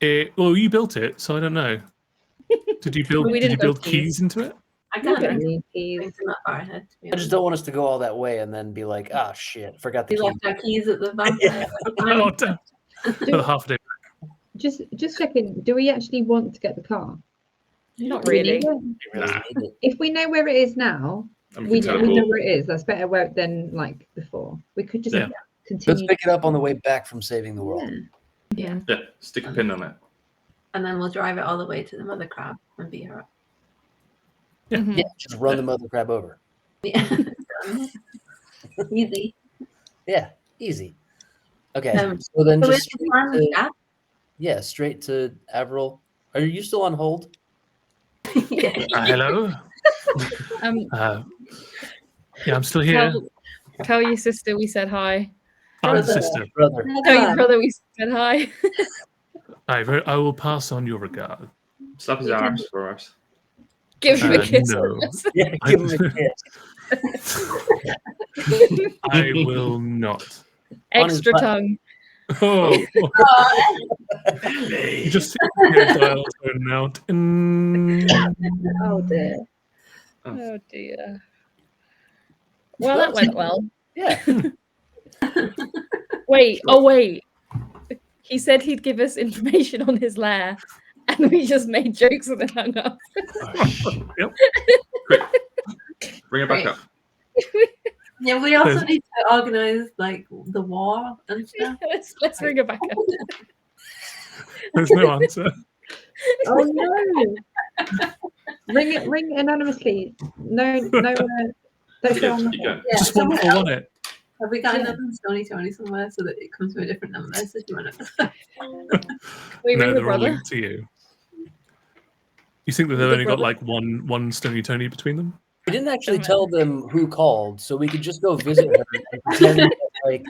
Well, you built it, so I don't know. Did you build? We Did you didn't build build keys into it? I can't Okay. think Keys. that far ahead. To be I just honest. don't want us to go all that way and then be like, ah, shit, forgot the We key. left our keys at the van. Yeah. Oh, damn. For half a day. Just checking. Do we actually want to get the car? Not Do we really. need it? You really Nah. need it. If we know where it is now, And we can know teleport. where it is. That's better than like before. We could just Yeah. continue. Let's pick it up on the way back from saving the world. Yeah. Yeah, stick a pin on it. And then we'll drive it all the way to the mother crab and beat her up. Mhm. Yeah, just run the mother crab over. Yeah. Easy. Yeah, easy. Okay, Um, so then So just is the plan with that? straight to Avrielle. Are you still on hold? Yeah. Hello. Um, Yeah, I'm still here. tell your sister we said hi. I'm the Brother. sister. Brother. Tell your brother we said hi. I will pass on your regard. Slap his You can- arms for us. Give him a kiss. No. Yeah, give him a kiss. I will not. Extra butt. tongue. Oh, you just hear a dial tone now. Oh dear. Oh dear. Well, that went well. Yeah. Wait. Oh wait. He said he'd give us information on his lair, and we just made jokes and then hung up. Yep. Quick, bring it back Right. up. Yeah, we also There's- need to organize like the war and stuff. let's bring it back up. There's no answer. Oh no. Ring anonymously. No, Let's go Yeah, on just with keep it. going. Yeah, Just one someone for else. one it. Have we got Yeah. another Stony Tony somewhere so that it comes to a different number? So if you want to... We No, ring the they're all brother. linked to you. You think that The they've only got brother? like one Stony Tony between them? We didn't actually Damn it. tell them who called, so we could just go visit her and pretend that, like,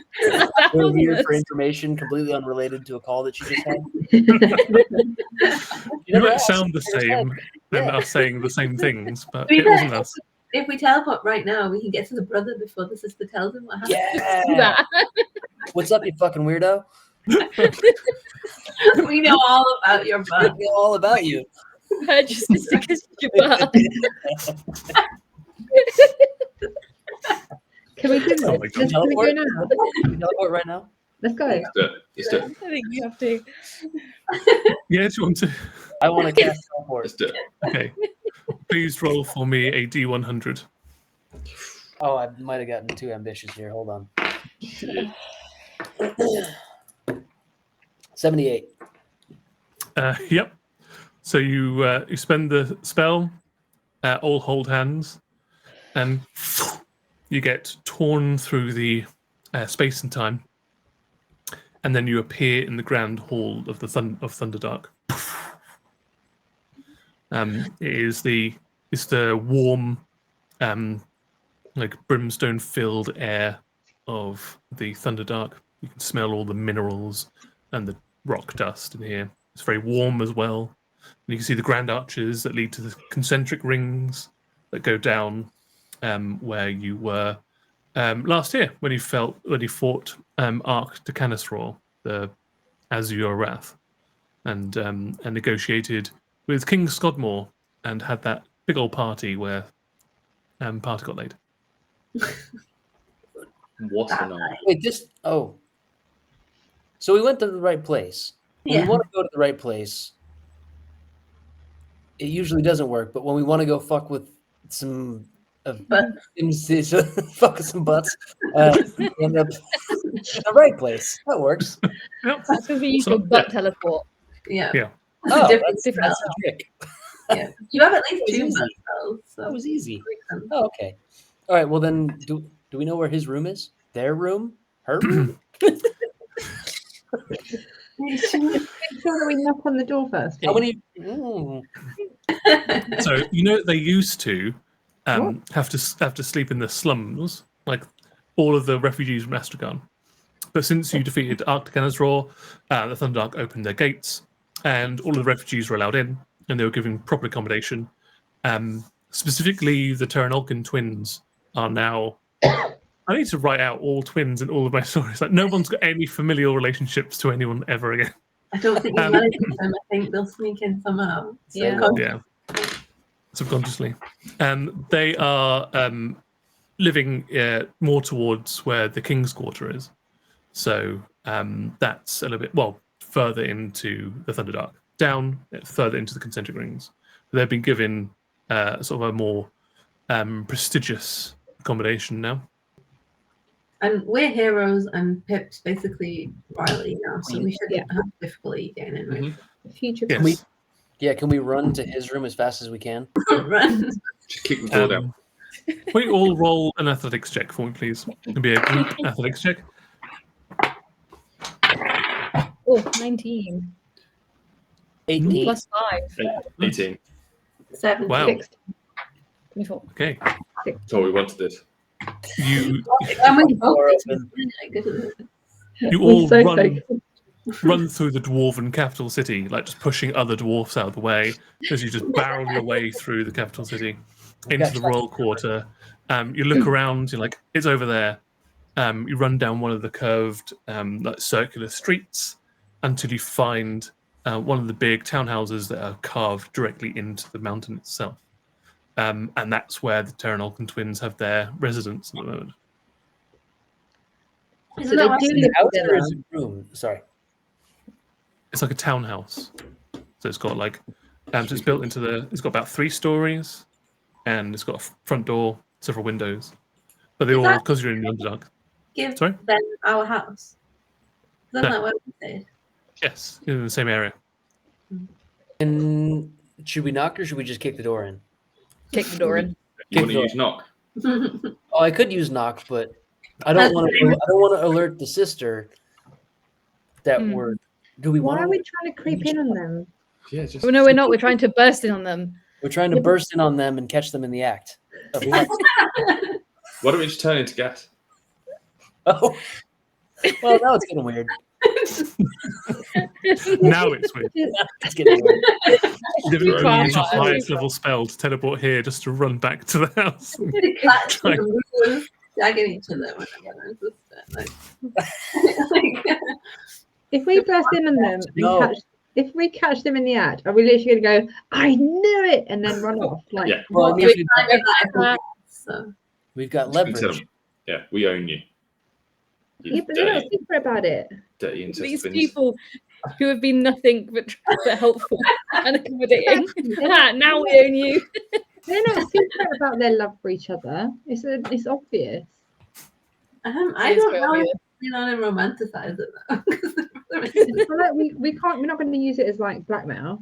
we're here for Thousands. information completely unrelated to a call that she just had. You never might asked. sound the Never said. same and Yeah. us saying the same things, but We it wasn't bet. us. If we teleport right now, we can get to the brother before the sister tells him what happened. Yeah. What's up, you fucking weirdo? We know all about your butt. We know all about you. Heard your sister kissed your butt. Can we do Oh this? my God. Can we go now? Can we teleport right now? Let's go. Let's do it. Let's do it. I think you have to. Yeah, do you want to? I want to cast teleport. Let's do it. Okay. Please roll for me a D100. Oh, I might have gotten too ambitious here. Hold on. Shit. 78. Yep. So you spend the spell, all hold hands, and you get torn through the space and time, and then you appear in the grand hall of the Thunderdark. It's the warm, like brimstone-filled air of the Thunderdark. You can smell all the minerals and the rock dust in here. It's very warm as well. And you can see the grand arches that lead to the concentric rings that go down where you were last year when you fought Arkhanasror, the Azure Wrath, and negotiated with King Skodmore and had that big old party where party got laid. What a night. Wait, this. Oh. So we went to the right place. When Yeah. we want to go to the right place, it usually doesn't work. But when we want to go fuck with some fuck with some butts, we end up in the right place. That works. Yep. That's because we use So- your butt teleport. Yeah. Yeah. Oh, Different that's spell. a trick. Yeah. You have at least That was two easy. butt spells. So That was easy. makes sense. Oh, okay. All right. Well, then, do we know where his room is? Their room? Her room? Should we make sure that we knock on the door first? How many? So you know they used to have to sleep in the slums, like all of the refugees from Aastrakhan. But since you defeated Arkhanasror, the Thunderdark opened their gates, and all of the refugees were allowed in, and they were given proper accommodation. Specifically, the Terranolakin Twins are now. I need to write out all twins in all of my stories. Like no one's got any familial relationships to anyone ever again. I don't think you manage them. I think they'll sneak in somehow. So Yeah. Yeah, subconsciously. They are living more towards where the King's Quarter is. So that's a little bit, further into the Thunderdark, down further into the concentric rings. They've been given sort of a more prestigious accommodation now. And we're heroes, and Pip's basically Riley now, so we shouldn't have difficulty getting in. Right? Future. Yes. Can we run to his room as fast as we can? Run. Just kick the door down. We all roll an athletics check for me, please. It'll be a group athletics check. Oh, 19. 18. Plus 5. 18. 7. Wow. 24. Okay. That's all we wanted this. You And we both Door get open. you We're all so run through the dwarven capital city, like just pushing other dwarfs out of the way as you just barrel your way through the capital city into the royal quarter. You look around, you're like, it's over there. You run down one of the curved, like circular streets until you find one of the big townhouses that are carved directly into the mountain itself. And that's where the Terranolakin Twins have their residence at the moment. Isn't that they do Is it live a house or together. is it a room? Sorry. It's like a townhouse. So it's got like, so it's built into it's got about 3 stories, and it's got a front door, several windows. But they Is all, that- because you're in the Underdark. give Sorry? them our house? Isn't No. that what we said? Yes, in the same area. And should we knock or should we just kick the door in? Kick the door in. You Kick want to door. use knock? Oh, I could use knock, but I don't want to alert the sister that we're. Do we Why want? are we trying to creep in on them? Yeah, just. Oh, no, we're not. We're trying to burst in on them. We're trying to burst in on them and catch them in the act. Why don't we just turn into gas? Oh, well, now it's getting weird. Now it's weird. It's getting weird. Giving Right. me your highest level spell to teleport here just to run back to the house. Try- Dagging each other when I get resistant. If we burst in on them, and No. if we catch them in the act, are we literally going to go, I knew it, and then run off? Like, Yeah. Well, it We means can't get that if we- so. we've got Just gonna tell leverage. them, yeah, we own you. yeah, but they're not dirty, secret about it. dirty incest These twins. people who have been nothing but helpful and accommodating. Now we own you. They're not secret about their love for each other. It's obvious. I It's don't very know obvious. if you want to romanticize it though. But, like, we can't. We're not going to use it as like blackmail.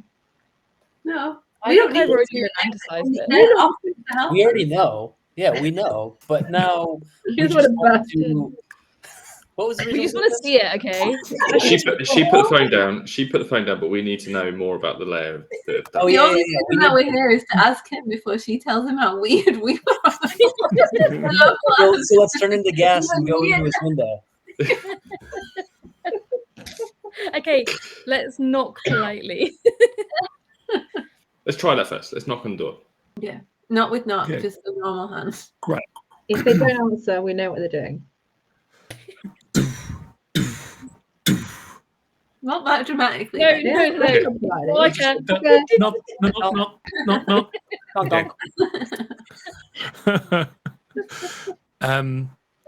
No, I we don't think I've need already to. romanticized it. They're offering to help We already us. know. Yeah, we know. But now we Here's just what a want burst to. What was the We reason? just want to see it, okay? She put the phone down. She put the phone down, but we need to know more about the layer of the. Oh, The yeah, only yeah, thing that we're here is to ask him before she tells him how weird we are. So let's turn into gas and go into his window. Okay, let's knock politely. Let's try that first. Let's knock on the door. Not with knock, Okay. just a normal hand. If they don't answer, we know what they're doing. Not that dramatically. No, like, no, no. Okay. More like a Knock, knock, knock, knock, knock. Okay.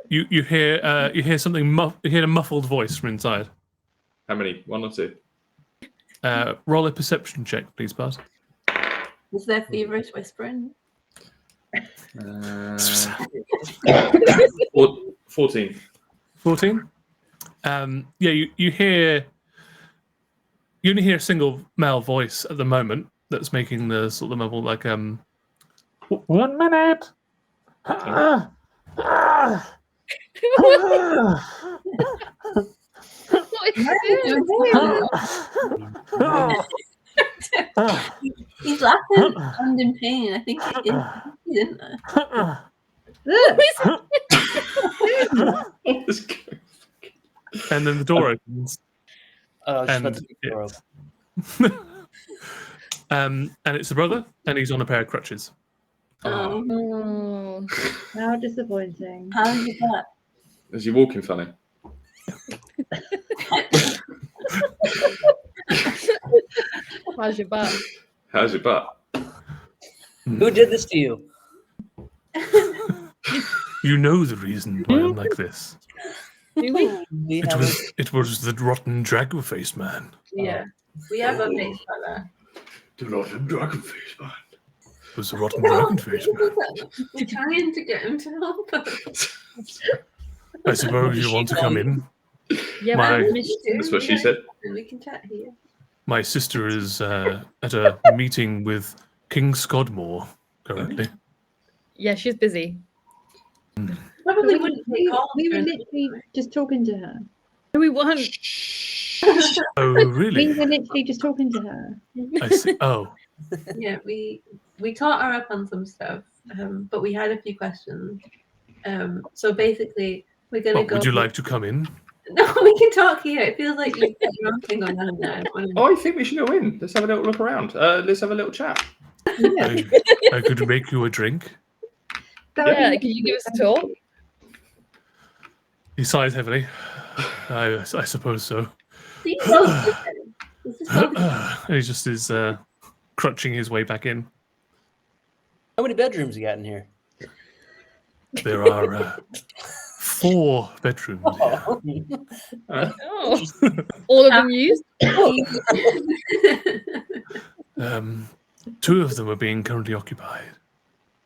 You hear something. You hear a muffled voice from inside. How many? One or two? Roll a perception check, please, Bart. Is there feverish whispering? 14. 14. Yeah, you hear. You only hear a single male voice at the moment that's making the sort of muffled like 1 minute. What is this? He's laughing and in pain. I think he didn't there. And then the door opens. Oh, I was just about And to pick the door it's, open. and it's the brother, and he's on a pair of crutches. Oh, Oh, How disappointing. how is that? Is he walking funny? how's your butt? How's your butt? Who did this to you? You know the reason why I'm like this. Do we? We It haven't- was the rotten dragon-faced man. Yeah, we have a base brother. The rotten dragon face, man. It was the rotten dragon-faced man. We're trying to get him to help us. I suppose you want to come in. Yeah, My- but I missed you. That's what she said. And we can chat here. My sister is at a meeting with King Scodmore currently. Yeah, she's busy. Probably wouldn't take calls. We were during- literally just talking to her. No, we weren't. Oh, We really? were literally just talking to her. I see. Oh, Yeah, we caught her up on some stuff, but we had a few questions. So basically, we're gonna what, go. would you like to come in? No, we can talk here. It feels like you've got your own thing going on in there. I don't wanna- Oh, I think we should go in. Let's have a little look around. Let's have a little chat. I could make you a drink. Yeah, can you give us a tour? He sighs heavily. I suppose so. See, focus. This is focus. And he just is crutching his way back in. How many bedrooms you got in here? There are 4 bedrooms here. Oh, all of them used? 2 of them are being currently occupied.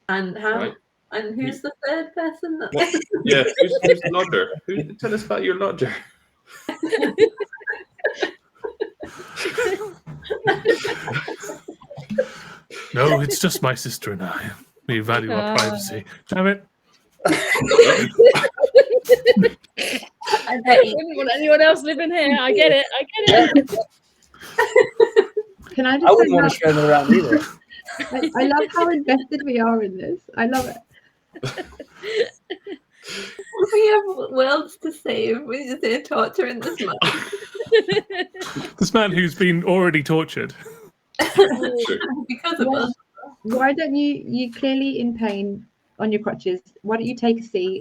And how? Right. And who's the third person? That... What? Yeah, who's the lodger? Tell us about your lodger. No, it's just my sister and I. We value our privacy. Damn it. wouldn't want anyone else living here. I get it. Can I I just wouldn't say want to share them around either. I love how invested we are in this. I love it. We have worlds to save. We just here torturing this man. This man who's been already tortured. Because of us. Why don't you clearly in pain on your crutches? Why don't you take a seat?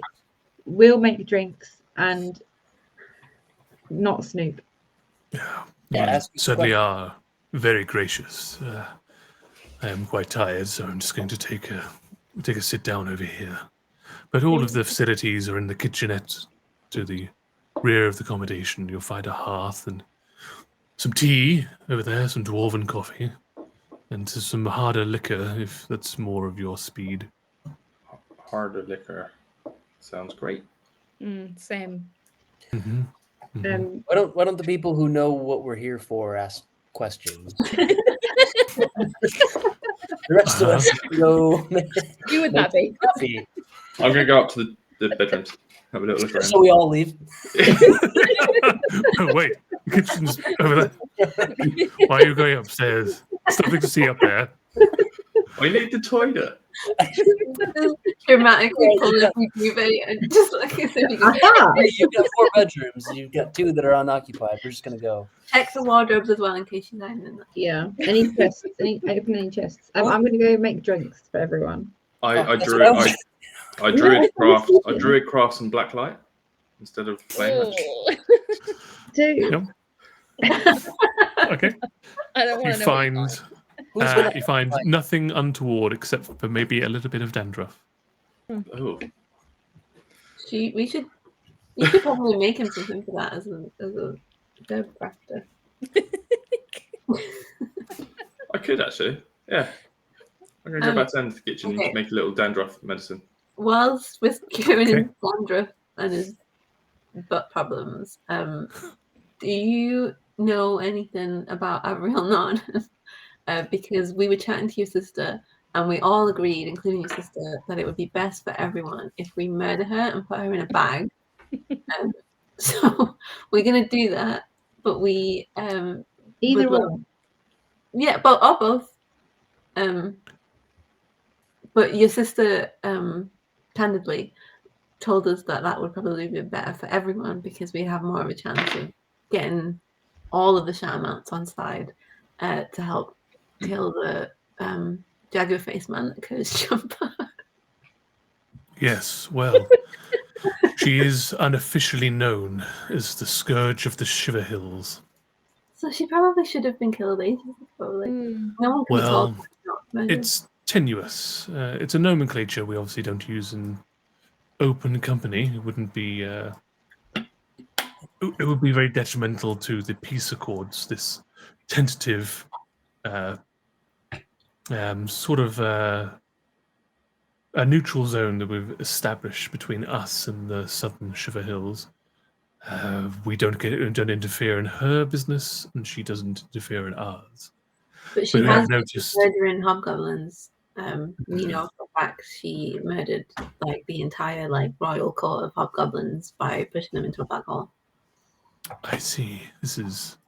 We'll make drinks and not Snoop. Yeah, Yeah, you ask me certainly questions. are very gracious. I am quite tired, so I'm just going to take a sit down over here. But all of the facilities are in the kitchenette to the rear of the accommodation. You'll find a hearth and some tea over there, some dwarven coffee, and some harder liquor if that's more of your speed. Harder liquor. Sounds great. Same. Mm-hmm. Mm-hmm. Why don't the people who know what we're here for ask questions? The rest of us go. Who would that be? Coffee. I'm going to go up to the bedrooms, have a little look around. So we all leave. Oh, wait, the kitchen's over there. Why are you going upstairs? There's nothing to see up there. I need the toilet. Dramatically pull up your duvet and just like I said, You've got 4 bedrooms. You've got 2 that are unoccupied. We're just gonna go. check the wardrobes as well in case she's hiding in them. Yeah. Any chests? Open any chests? I'm going to go make drinks for everyone. I That's drew what I was- I drew a cross and black light instead of flame. Two. Okay. I don't You want to know. find Who's gonna you find find- nothing untoward except for maybe a little bit of dandruff. Oh, We should probably make him something for that as a herb crafter. I could actually. Yeah. I'm going to go back down to the kitchen okay. and make a little dandruff medicine. Whilst we're curing Okay. his dandruff and his butt problems, do you know anything about Avrielle Nornan? Because we were chatting to your sister and we all agreed, including your sister, that it would be best for everyone if we murder her and put her in a bag. So we're going to do that, but we Either would one. yeah, both. But your sister candidly told us that would probably be better for everyone because we have more of a chance of getting all of the Shadowmounts on side to help kill the jaguar face man that cursed Jumper. Yes, well, she is unofficially known as the Scourge of the Shiver Hills. So she probably should have been killed ages ago. Like, no one can be Well, told not murdered. it's tenuous. It's a nomenclature we obviously don't use in open company. It wouldn't be. It would be very detrimental to the peace accords. This tentative, sort of a neutral zone that we've established between us and the southern Shiver Hills. We don't interfere in her business, and she doesn't interfere in ours. But she we has have been noticed. murdering hobgoblins. We know for a fact she murdered like the entire like royal court of hobgoblins by pushing them into a black hole. I see. This is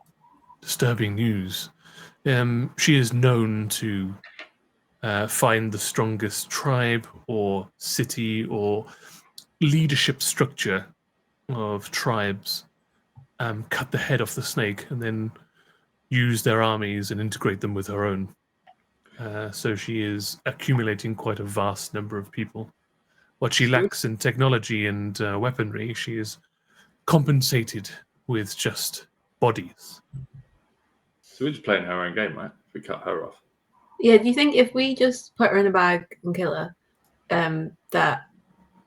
disturbing news. She is known to find the strongest tribe or city or leadership structure of tribes, cut the head off the snake, and then use their armies and integrate them with her own. So she is accumulating quite a vast number of people. What she lacks in technology and weaponry, she is compensated with just bodies. So we're just playing her own game, right? If we cut her off. Yeah, do you think if we just put her in a bag and kill her, that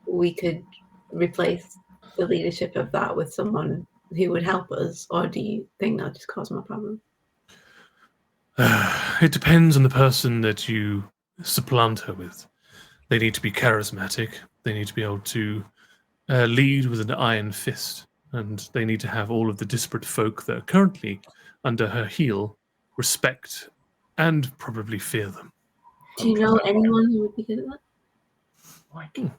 we could replace the leadership of that with someone who would help us, or do you think that'll just cause more problems? It depends on the person that you supplant her with. They need to be charismatic. They need to be able to lead with an iron fist. And they need to have all of the disparate folk that are currently under her heel respect and probably fear them. Do you know anyone who would be good at that?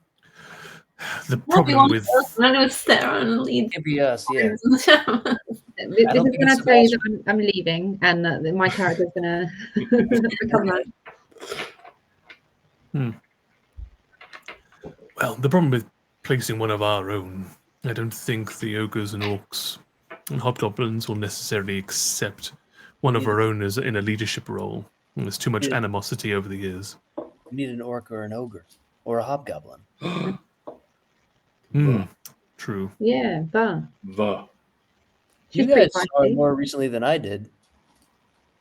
The What we problem want with us to do is sit around and lead. Maybe us, yeah. This I is don't when I think tell you it's that I'm leaving and that my character's gonna become that. Well, the problem with placing one of our own, I don't think the ogres and orcs and hobgoblins will necessarily accept one of our own as in a leadership role. There's too much animosity over the years. You need an orc or an ogre or a hobgoblin. True. Yeah, but Va. she's You pretty guys saw it feisty. more recently than I did.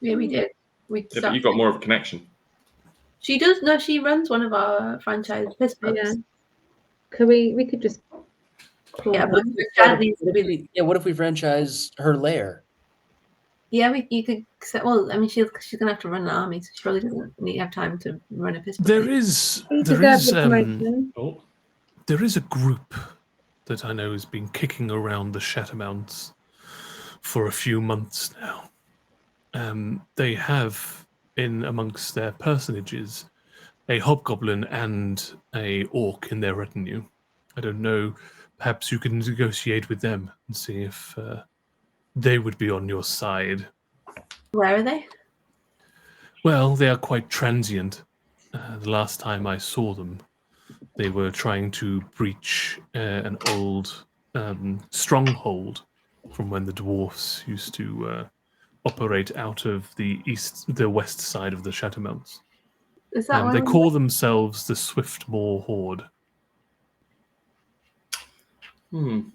Yeah, we did. Yeah, but you got more of a connection. She does. No, she runs one of our franchise piss pubs. Yeah. Could we could just Yeah, but What needs to be. what if we franchise her lair? Yeah, you could. Well, I mean, she's gonna have to run an army, so she probably doesn't have time to run a piss pub. There is a group that I know has been kicking around the Shadowmounts for a few months now. They have in amongst their personages a hobgoblin and a orc in their retinue. I don't know. Perhaps you can negotiate with them and see if they would be on your side. Where are they? Well, they are quite transient. The last time I saw them, they were trying to breach an old stronghold from when the dwarfs used to operate out of the west side of the Shadowmounts. Is that They call themselves the Swiftmoor Horde. Maybe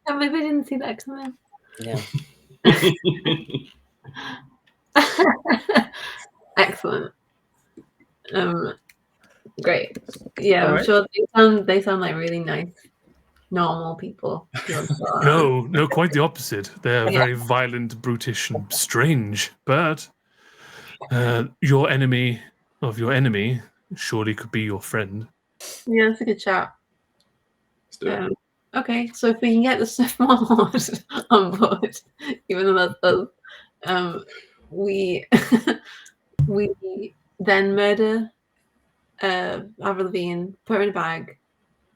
we didn't see that coming. Yeah. Excellent. Great. Yeah, All I'm right. sure they sound like really nice, normal people. No, quite the opposite. They're very violent, brutish, and strange. But your enemy of your enemy surely could be your friend. Yeah, that's a good shout. Let's do it. Okay, so if we can get the Swiftmoor on board, even though that's us, we then murder Avrielle, put her in a bag,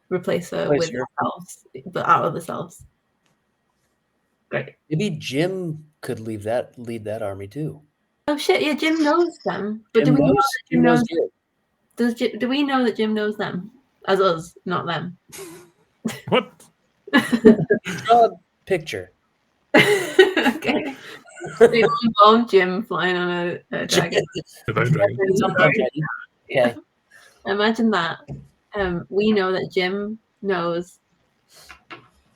replace her with ourselves, but our other selves. Great. Maybe Jim could lead that army too. Oh shit! Yeah, Jim knows them. But Jim do we know knows, that Jim knows good. do we know that Jim knows them as us, not them? What? Draw a picture. Okay. The involved Jim flying on a dragon. The bone dragon. Okay. Imagine that. We know that Jim knows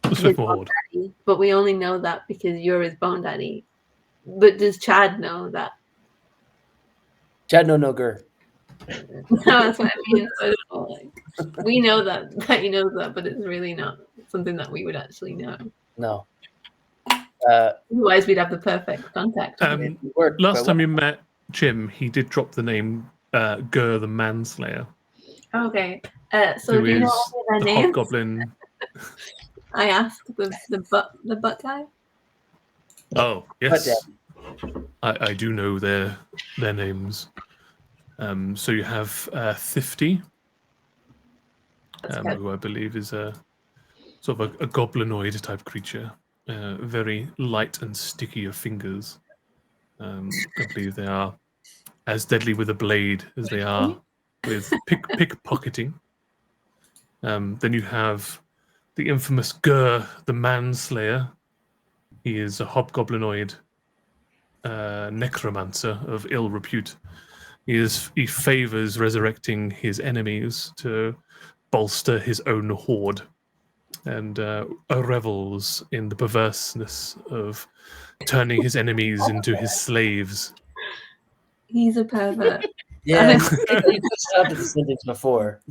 The his Swiftmoor bone Horde. daddy, but we only know that because you're his bone daddy. But does Chad know that? Chad no gur. No, that's what I mean. So I don't know, like, we know that he knows that, but it's really not something that we would actually know. No. Otherwise, we'd have the perfect contact. Last time you met Jim, he ddid drop the name Gur the Manslayer. Okay. So Who do you know is all their the names? hobgoblin? I asked the butt guy. Oh yes, I do know their names. So you have Thifty, who I believe is a sort of a goblinoid type creature, very light and sticky of fingers. I believe they are as deadly with a blade as they are with pickpocketing. Then you have the infamous Gur, the Manslayer. He is a hobgoblinoid necromancer of ill repute. He favors resurrecting his enemies to bolster his own horde, and revels in the perverseness of turning his enemies into his slaves. He's a pervert. Yeah, you could stop at the sentence before.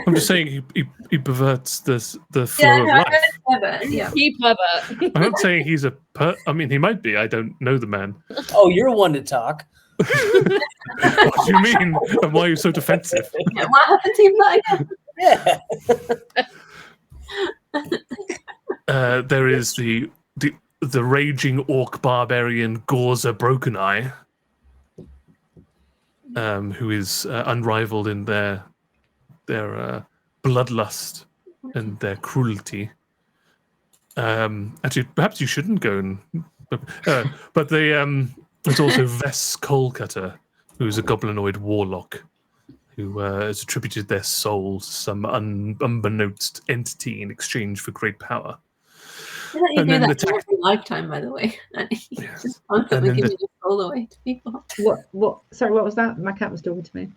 I'm just saying he perverts the flow of life. Pervert, yeah. He pervert. I'm not saying he's I mean, he might be. I don't know the man. Oh, you're one to talk. What do you mean? And why are you so defensive? Yeah, what happened to you, Mike? Yeah. There is the raging orc barbarian Gorza Broken Eye, who is unrivaled in their their bloodlust and their cruelty. Actually, perhaps you shouldn't go and. But there's also Vess Coalcutter, who's a goblinoid warlock, who has attributed their soul to some unbeknownst entity in exchange for great power. You do that in every lifetime, by the way. Yes. Just constantly And then giving your soul away to people. What? Sorry, what was that? My cat was talking to me.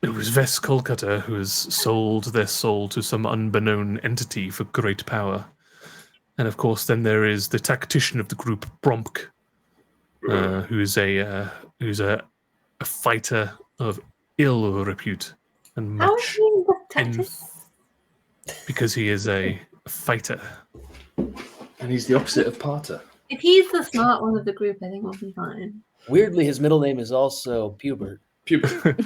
It was Vess Coalcutter who has sold their soul to some unbeknown entity for great power. And of course, then there is the tactician of the group, Bromk, who's a fighter of ill repute and How much is he the tactician? because he is a fighter. And he's the opposite of Parter. If he's the smart one of the group, I think we'll be fine. Weirdly, his middle name is also Pubert. Pubert.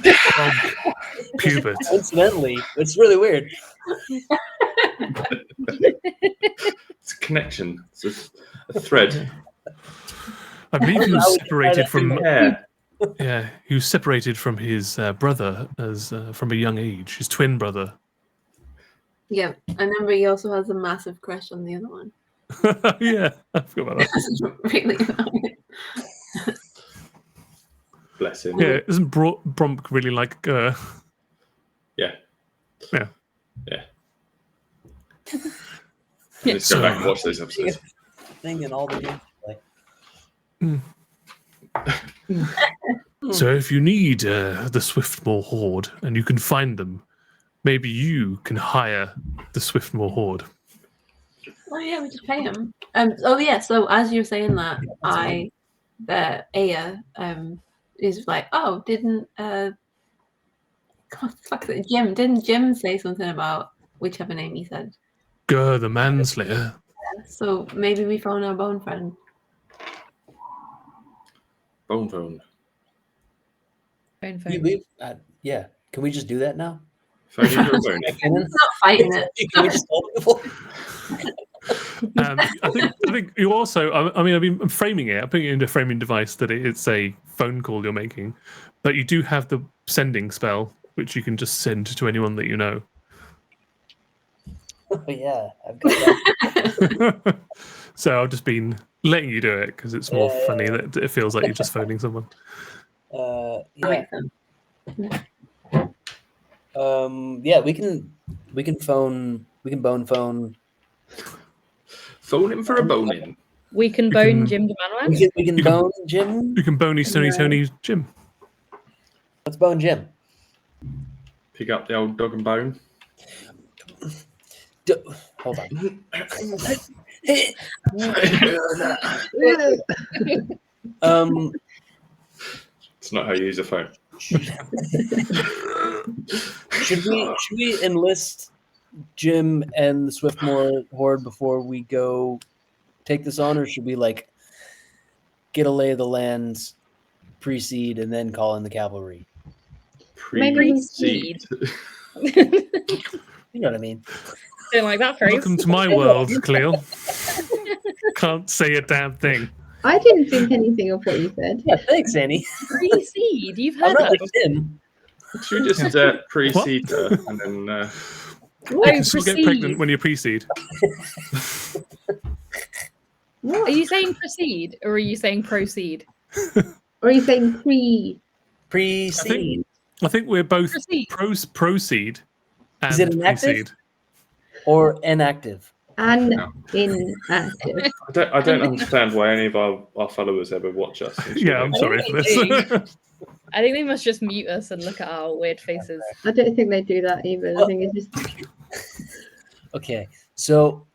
Coincidentally, it's really weird. It's a connection. It's a thread. I believe he was separated from. Yeah. Yeah, he was separated from his brother as from a young age. His twin brother. Yeah, I remember he also has a massive crush on the other one. Yeah, I forgot about that. That's really annoying. Bless him. Yeah, isn't Bromk really like? Yeah. Yeah. Yeah. Let's go back and watch those episodes. Thing in all the games. So if you need the Swiftmoor Horde and you can find them, maybe you can hire the Swiftmoor Horde. Oh yeah, we just pay him. Oh yeah. So as you're saying that, Aya is like, oh, didn't Jim? Didn't Jim say something about whichever name he said? Gur the Manslayer. So maybe we phone our bone friend. Bone. Phone. Yeah. Can we just do that now? Phone you for a bone. It's not fighting it. Can we just tell people? I think you also. I'm framing it. I'm putting it into a framing device that it's a phone call you're making, but you do have the sending spell, which you can just send to anyone that you know. Oh, yeah, I've got that. So I've just been letting you do it because it's more funny that it feels like you're just phoning someone. Yeah. Yeah, we can bone phone. Phone him for a bone in. We can bone Jim DeManoan. We can bone Jim. You can bony Tony Jim. Let's bone Jim. Pick up the old dog and bone. Hold on. It's not how you use a phone. Should we enlist Jim and the Swiftmoor Horde before we go take this on, or should we like get a lay of the land, pre-seed, and then call in the cavalry? Pre-seed. You know what I mean? Don't like that phrase. Welcome to my world, Kahlil. Can't say a damn thing. I didn't think anything of what you said. Yeah, thanks, Annie. Pre-seed. You've I'm heard not that. like Tim. Should we just pre-seed her and then... You can still get pregnant when you pre-seed. Are you saying proceed or are you saying proceed? Or are you saying Pre-seed. I think we're both Proceed. proceed and Is it inactive? pre-seed. Or inactive? and No. inactive? I don't understand why any of our followers ever watch us. Yeah, I'm sorry for this. I think they must just mute us and look at our weird faces. I don't think they do that either. I think it's just Okay, so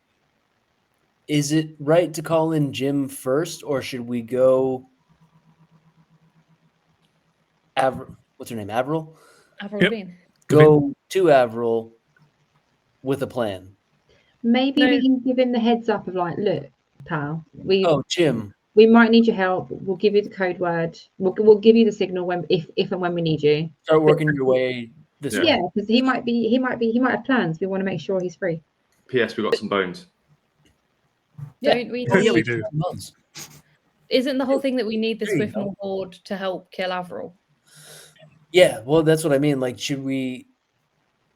is it right to call in Jim first, or should we go? What's her name? Avrielle? Avrielle Yep. Bean. Go to Avrielle with a plan. maybe No. we can give him the heads up of like, look, pal, we Jim. we might need your help. We'll give you the code word. We'll give you the signal when if and when we need you. Start working your way this way. Yeah, because he might have plans. We want to make sure he's free. P.S. We got some bones. Don't we? Oh, yeah, we Yes, we do. do. Months. Isn't the whole thing that we need the There you Swiftmoor Horde to help kill Avrielle? Yeah, well, that's what I mean. Like, should we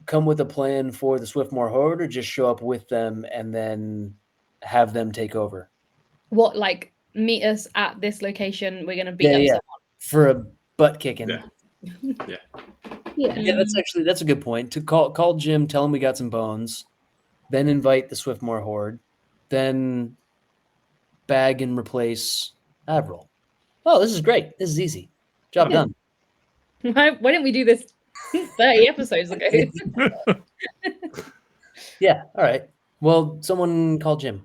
come with a plan for the Swiftmore Horde, or just show up with them and then have them take over? What, like, meet us at this location? We're going to beat up someone. For a butt kicking. Yeah. Yeah. That's a good point. To call Jim, tell him we got some bones, then invite the Swiftmore Horde, then bag and replace Avrielle. Oh, this is great. This is easy. Job done. Why didn't we do this 30 episodes ago? Yeah. All right. Well, someone call Jim.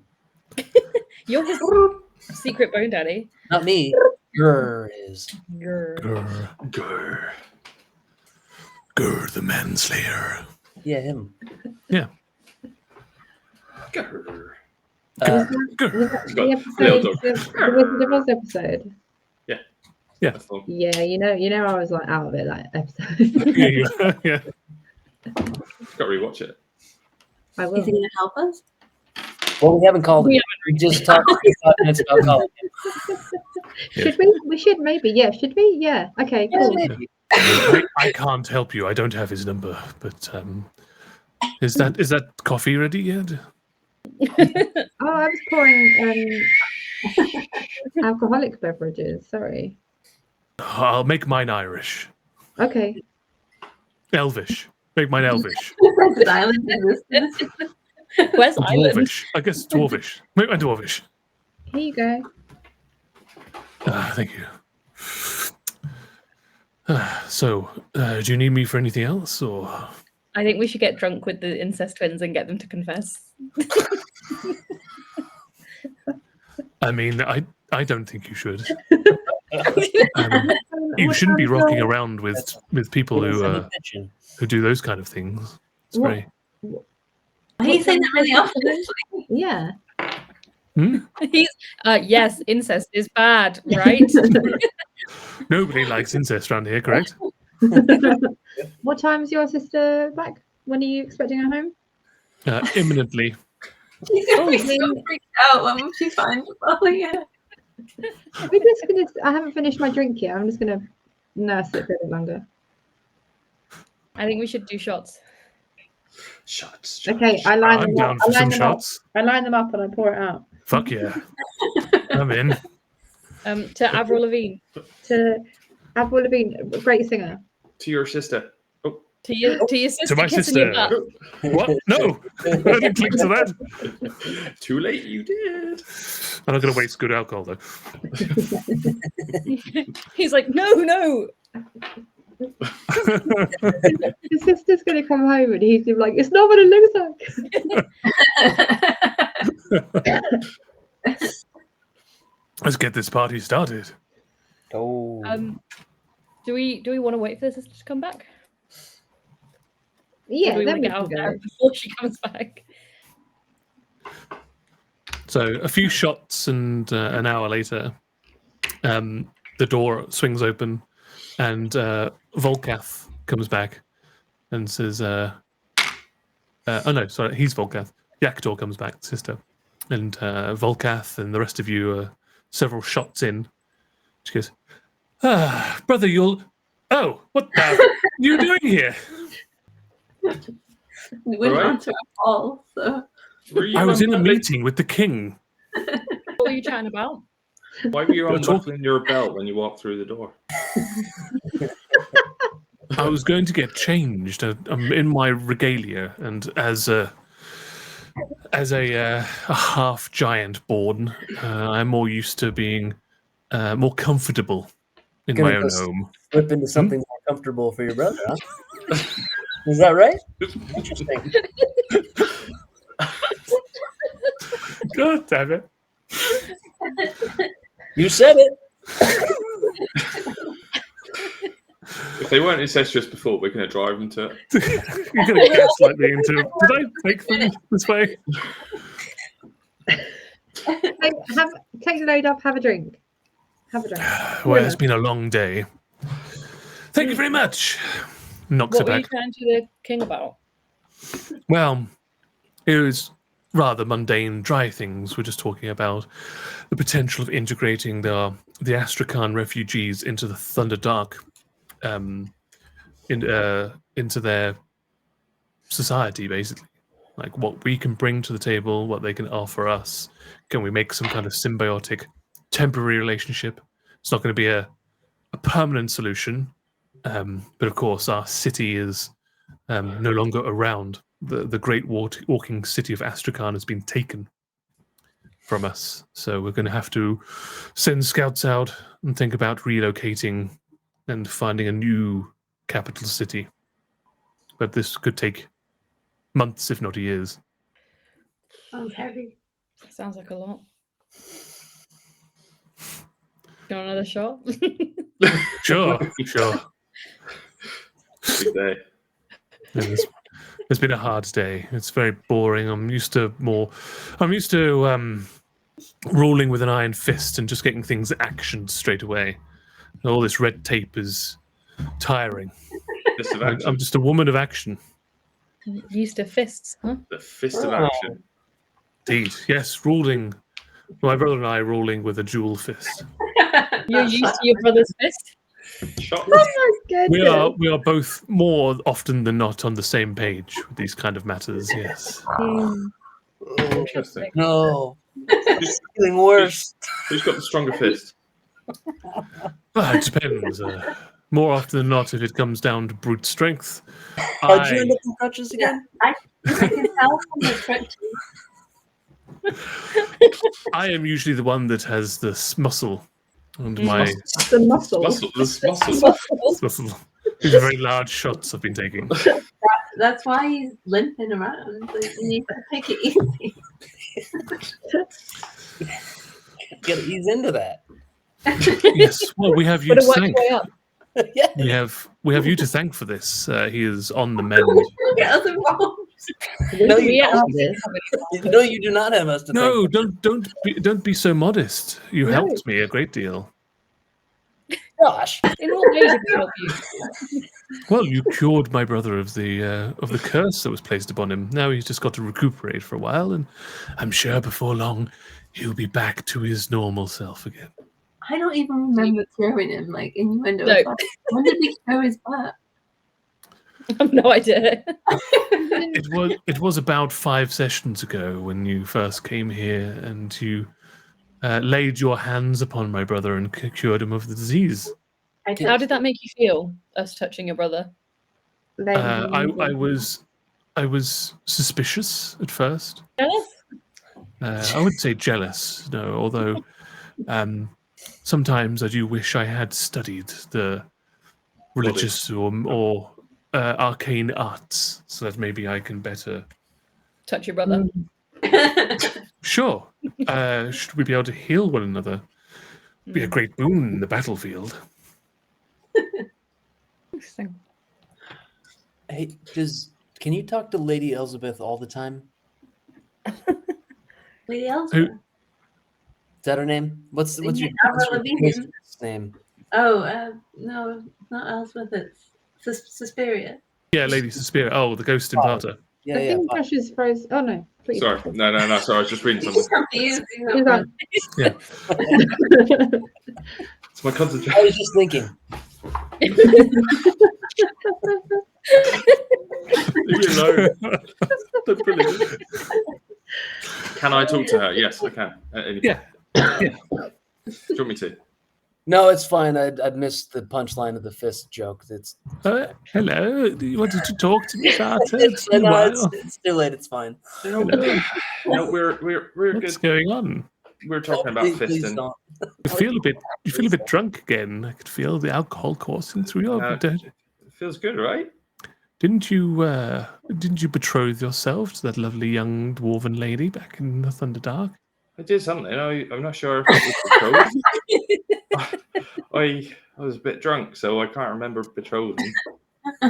You're his secret bone daddy. Not me. Grr is. Grr. Gur the manslayer. Yeah, him. Yeah. Grr. The Wizard of Oz episode. Yeah. That's all. Yeah, you know, I was like out of it that episode. Yeah. Got to rewatch it. I Is will. he going to help us? Well, we haven't called him. We just talked 5 minutes about calling him. Should we? We should maybe. Yeah. Should we? Yeah. Okay. Cool. Maybe. I can't help you. I don't have his number. But is that coffee ready yet? Oh, I was pouring alcoholic beverages. Sorry. I'll make mine Irish. Okay. Elvish. Make mine Elvish. Desert Island existence. Where's Island? Dwarvish. I guess Dwarvish. Make mine Dwarvish. Here you go. Thank you. So, do you need me for anything else, or? I think we should get drunk with the incest twins and get them to confess. I mean, I don't think you should. You shouldn't be rocking around with people who do those kind of things. It's What- very. Why are you saying that really often? Yeah. He's yes, incest is bad, right? Nobody likes incest around here, correct? What time's your sister back? When are you expecting her home? Imminently. She's going to be so freaked out when she finds us. Oh, yeah. We're just gonna. I haven't finished my drink yet. I'm just gonna nurse it for a bit longer. I think we should do shots. Shots. Okay, I line I'm them down up. for some shots. I line them up and I pour it out. Fuck yeah. I'm in. To Avril Lavigne. To Avrielle Nornan, great singer. To your sister. To your sister. To my kissing your sister. butt. What? No. I didn't click to that. Too late, you did. I'm not going to waste good alcohol, though. He's like, no. His sister's gonna come home and he's like, it's not what it looks like. Let's get this party started. Oh. Do we want to wait for the sister to come back? Yeah, Or do we then want to we get out can there go. before she comes back? So a few shots and an hour later, the door swings open and Volkath comes back and says, oh no, sorry, he's Volkath. Yaktor comes back, sister. And Volkath and the rest of you are several shots in. She goes, brother, Oh, what the you doing here? We went Alright. on to a call, so. I was in a meeting with the king. What were you chatting about? Why were you You're unbuckling your belt when you walked through the door? I was going to get changed. I'm in my regalia, and as a half giant born, I'm more used to being more comfortable in my own home. Flip into something more comfortable for your brother, huh? Is that right? Interesting. God damn it! You said it. If they weren't incestuous before, we're going to drive them to it. You're going to gaslight me into. Did I make them this way? Take the load up, have a drink. Have a drink. Well, it's been a long day. Thank you very much. Knocks What it were you back. chatting to the king about? Well, it was rather mundane, dry things. We're just talking about the potential of integrating the Aastrakhan refugees into the Thunderdark, into their society, basically. Like what we can bring to the table, what they can offer us. Can we make some kind of symbiotic, temporary relationship? It's not going to be a permanent solution, but of course, our city is no longer around. The great walking city of Aastrakhan has been taken from us, so we're going to have to send scouts out and think about relocating and finding a new capital city. But this could take months, if not years. Sounds heavy. Sounds like a lot. You want another shot? Sure. Big day. It's been a hard day. It's very boring. I'm used to ruling with an iron fist and just getting things actioned straight away. All this red tape is tiring. Fist of action. I'm just a woman of action. Used to fists, huh? The fist of action. Indeed. Yes, ruling. My brother and I ruling with a dual fist. You're used to your brother's fist? Shot. We are both more often than not on the same page with these kind of matters, yes. Interesting. No. It's feeling worse. Who's got the stronger fist? It depends. More often than not, if it comes down to brute strength, How'd you end up in crutches again? I can tell from the crutches. I am usually the one that has this muscle. And my The muscle. This muscle. muscle. These are very large shots I've been taking. That's why he's limping around. Like, you need to take it easy. Gotta ease into that. Yes, well, we have you to Gotta work thank. your way up. Yeah. We have you to thank for this. He is on the mend. Don't get us involved. No, you We don't. have this. No, you do not have us to No, thank. don't be so modest. You No. helped me a great deal. Gosh. In what way did we help you? Well, you cured my brother of the curse that was placed upon him. Now he's just got to recuperate for a while, and I'm sure before long he'll be back to his normal self again. I don't even remember curing him, like innuendo. No. When did we cure his back? I have no idea. It was about 5 sessions ago when you first came here, and you laid your hands upon my brother and cured him of the disease. How did that make you feel, us touching your brother? I was suspicious at first. Jealous? I wouldn't say jealous, no. Although sometimes I do wish I had studied the religious or arcane arts, so that maybe I can better. Touch your brother? Sure. Should we be able to heal one another? Be a great boon in the battlefield. Interesting. Hey, can you talk to Lady Elizabeth all the time? Lady Elsa. Is that her name? What's your Avrielle Nornan. name? Oh, no, not Elspeth. It's Suspiria. Yeah, Lady Suspiria. Oh, the ghost imparter. Yeah, I yeah. think Precious froze. Oh no, please. Sorry. No. Sorry, I was just reading He's something. confused. He's not He's on. Yeah. It's my I concentration. was just thinking. Leave me alone. Don't bully me. Can I talk to her? Yes, I can. At any point. Yeah. Do you want me to? No, it's fine. I'd missed the punchline of the fist joke. It's Hello. You wanted to talk to me about it? it's too late. It's fine. Hello. No, we're What's good. going on? We're talking about Please fisting. don't. You feel a bit drunk again. I could feel the alcohol coursing through your No. blood. It feels good, right? Didn't you betroth yourself to that lovely young dwarven lady back in the Thunderdark? I did something. I'm not sure if it was betrothed. I was a bit drunk, so I can't remember betrothing.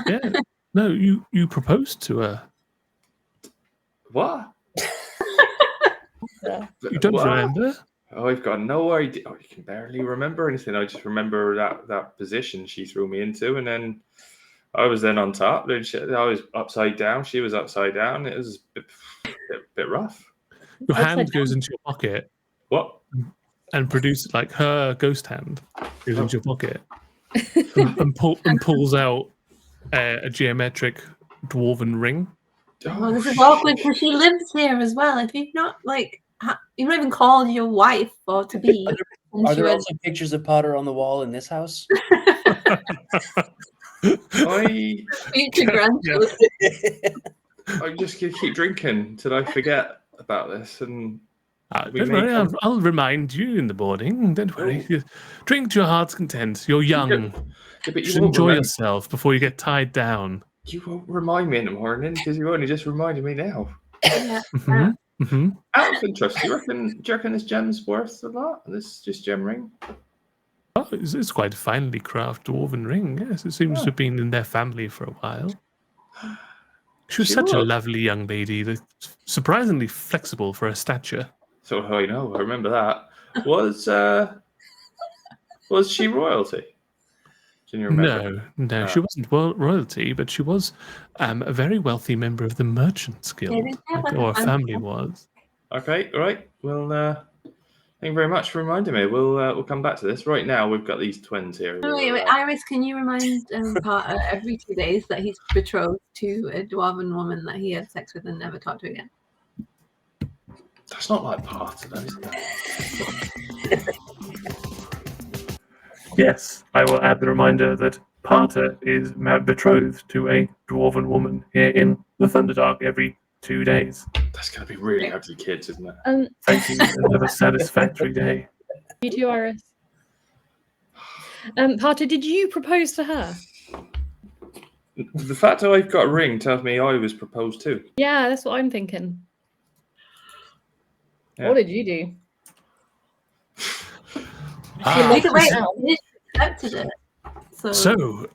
Yeah. No, you proposed to her. What? You don't What? remember? Oh, I've got no idea. Oh, I can barely remember anything. I just remember that position she threw me into, and then I was then on top. Then I was upside down. She was upside down. It was a bit rough. Your Upside hand goes down. into your pocket What? and produces like her ghost hand goes into your pocket and pulls out a geometric dwarven ring Oh, this is awkward because she lives here as well. If you've not you've not even called your wife or to be. Are there also pictures of Potter on the wall in this house? Future grandchildren. I'm just gonna keep drinking till I forget about this, and don't worry, I'll remind you in the morning. Don't worry. Drink to your heart's content. You're young. Yeah, but you should enjoy yourself before you get tied down. You won't remind me in the morning because you only just reminded me now. Yeah. Out of interest, do you reckon this gem's worth a lot? This just gem ring? Oh, it's quite a finely crafted dwarven ring. Yes, it seems to have been in their family for a while. She was such a lovely young lady, surprisingly flexible for her stature. So I know, I remember that. Was she royalty? Can you remember? No, she wasn't royalty, but she was a very wealthy member of the Merchants Guild, or her family was. Okay, all right. Well, thank you very much for reminding me. We'll come back to this. Right now, we've got these twins here. Oh, wait, Iris, can you remind Potter every 2 days that he's betrothed to a dwarven woman that he had sex with and never talked to again? That's not like Potter, though, is it? Yes, I will add the reminder that Potter is betrothed to a dwarven woman here in the Thunderdark every 2 days. That's going to be really ugly kids, isn't it? Thank you, and have a satisfactory day. You too, Iris. Potter, did you propose to her? The fact that I've got a ring tells me I was proposed to. Yeah, that's what I'm thinking. Yeah. What did you do? So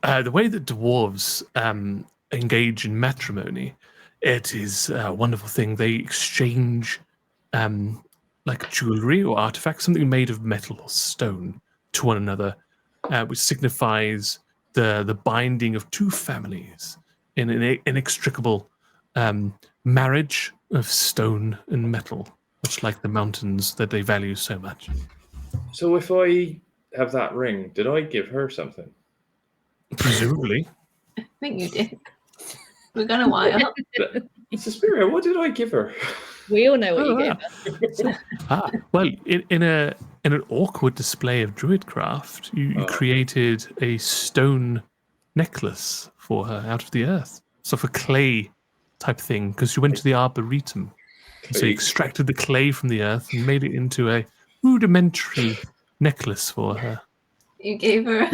the way that dwarves engage in matrimony, it is a wonderful thing. They exchange like jewelry or artifacts, something made of metal or stone, to one another, which signifies the binding of two families in an inextricable marriage of stone and metal, much like the mountains that they value so much. So if I have that ring, did I give her something? Presumably. I think you did. We've gone a while. Suspiria, what did I give her? We all know what you gave her. Well, in an awkward display of druidcraft, you created a stone necklace for her out of the earth. Sort of a clay type thing, because you went to the Arboretum. So you extracted the clay from the earth and made it into a rudimentary necklace for her. You gave her a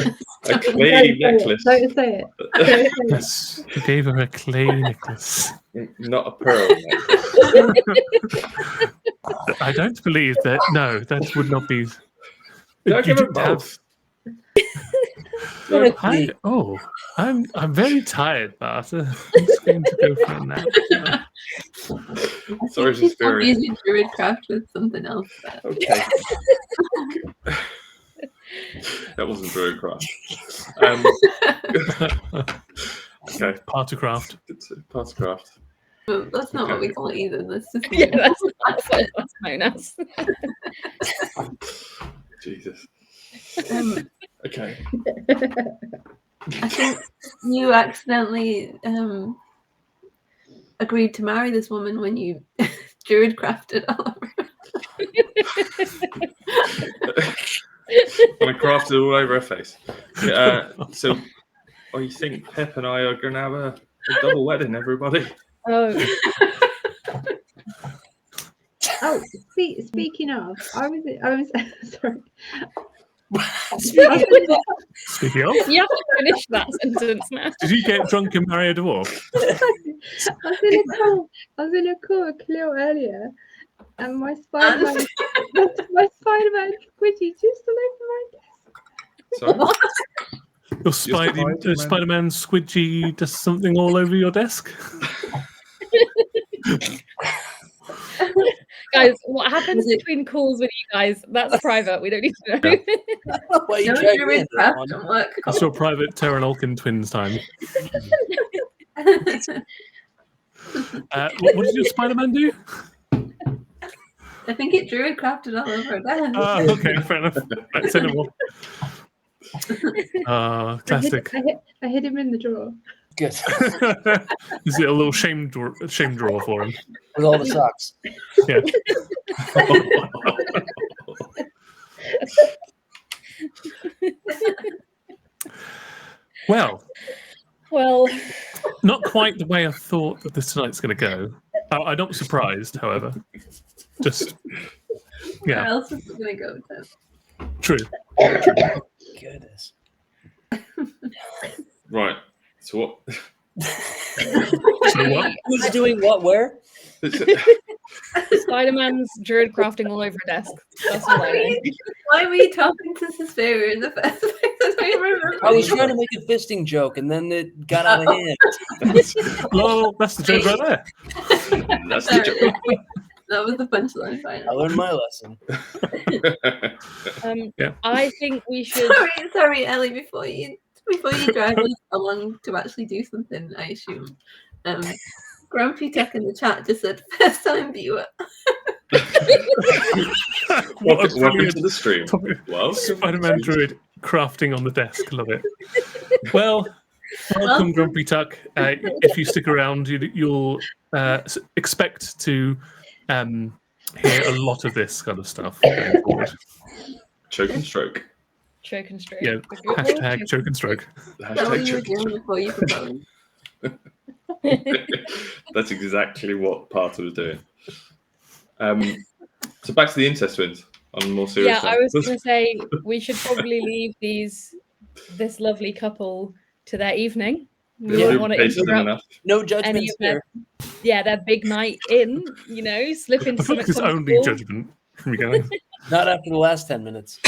clay necklace. Don't say it. Don't say it. Yes, you gave her a clay necklace. Not a pearl necklace. I don't believe that. No, that would not be. Did I give her both? I'm very tired, Martha. I'm just going to go for a nap. Sorry, she's confusing druidcraft with something else. Okay. That wasn't druidcraft. Okay, Partycraft. Partycraft. Well, that's not what we call it either. That's just that's known as. Jesus. Okay. I think you accidentally agreed to marry this woman when you druidcrafted all over. When I crafted all over her face. So I think Pep and I are going to have a double wedding, everybody. Oh. Speaking of, I was sorry. Speaking of, you have to finish that sentence now. Did you get drunk and marry a dwarf? I was in a call with Kahlil earlier, and my Spider-Man squidgy just all over my desk. Sorry? What? Your Spider-Man squidgy does something all over your desk? Guys, what happens between calls with you guys? That's private. We don't need to know. Why you No dragging me into that druidcraft one? don't work. That's your private Terranolakin Twins time. What did your Spider-Man do? I think it druidcrafted all over that. Okay, fair enough. Right, send him off. Classic. I hid him in the drawer. Good. Is it a little shame drawer for him? With all the socks. Yeah. Well, not quite the way I thought that this tonight's going to go. I'm not surprised, however. Just, Where yeah, else is it going to go, Tim? true. Goodness. Right. So what? So what? Who's doing what where? Spider-Man's druid crafting all over a desk. That's all I know. Why were you talking to Suspiria in the first place? I don't remember. I was trying to make a fisting joke and then it got out of hand. Well, that's the joke right there. That's the joke. That was the punchline. I Finally. learned my lesson. Yeah. I think we should. Sorry, Ellie. Before you drive us along to actually do something, I assume. Grumpy Tech in the chat just said first time viewer. Welcome to the stream. Well, Spider-Man druid crafting on the desk. Love it. Well, welcome, Grumpy Tuck. If you stick around, you'll expect to hear a lot of this kind of stuff going forward. choke and stroke. Choke and stroke. Yeah. Hashtag choke and stroke. That's what Hashtag you were choke and doing before you proposed. That's exactly what Parter was doing. So back to the incest twins on a more serious Yeah, note. I was going to say we should probably leave this lovely couple to their evening. We We've don't want to patient them interrupt enough. No any judgments of their, here. their big night in. Slip I into feel something like it's only comfortable. judgment from you guys. Not after the last 10 minutes.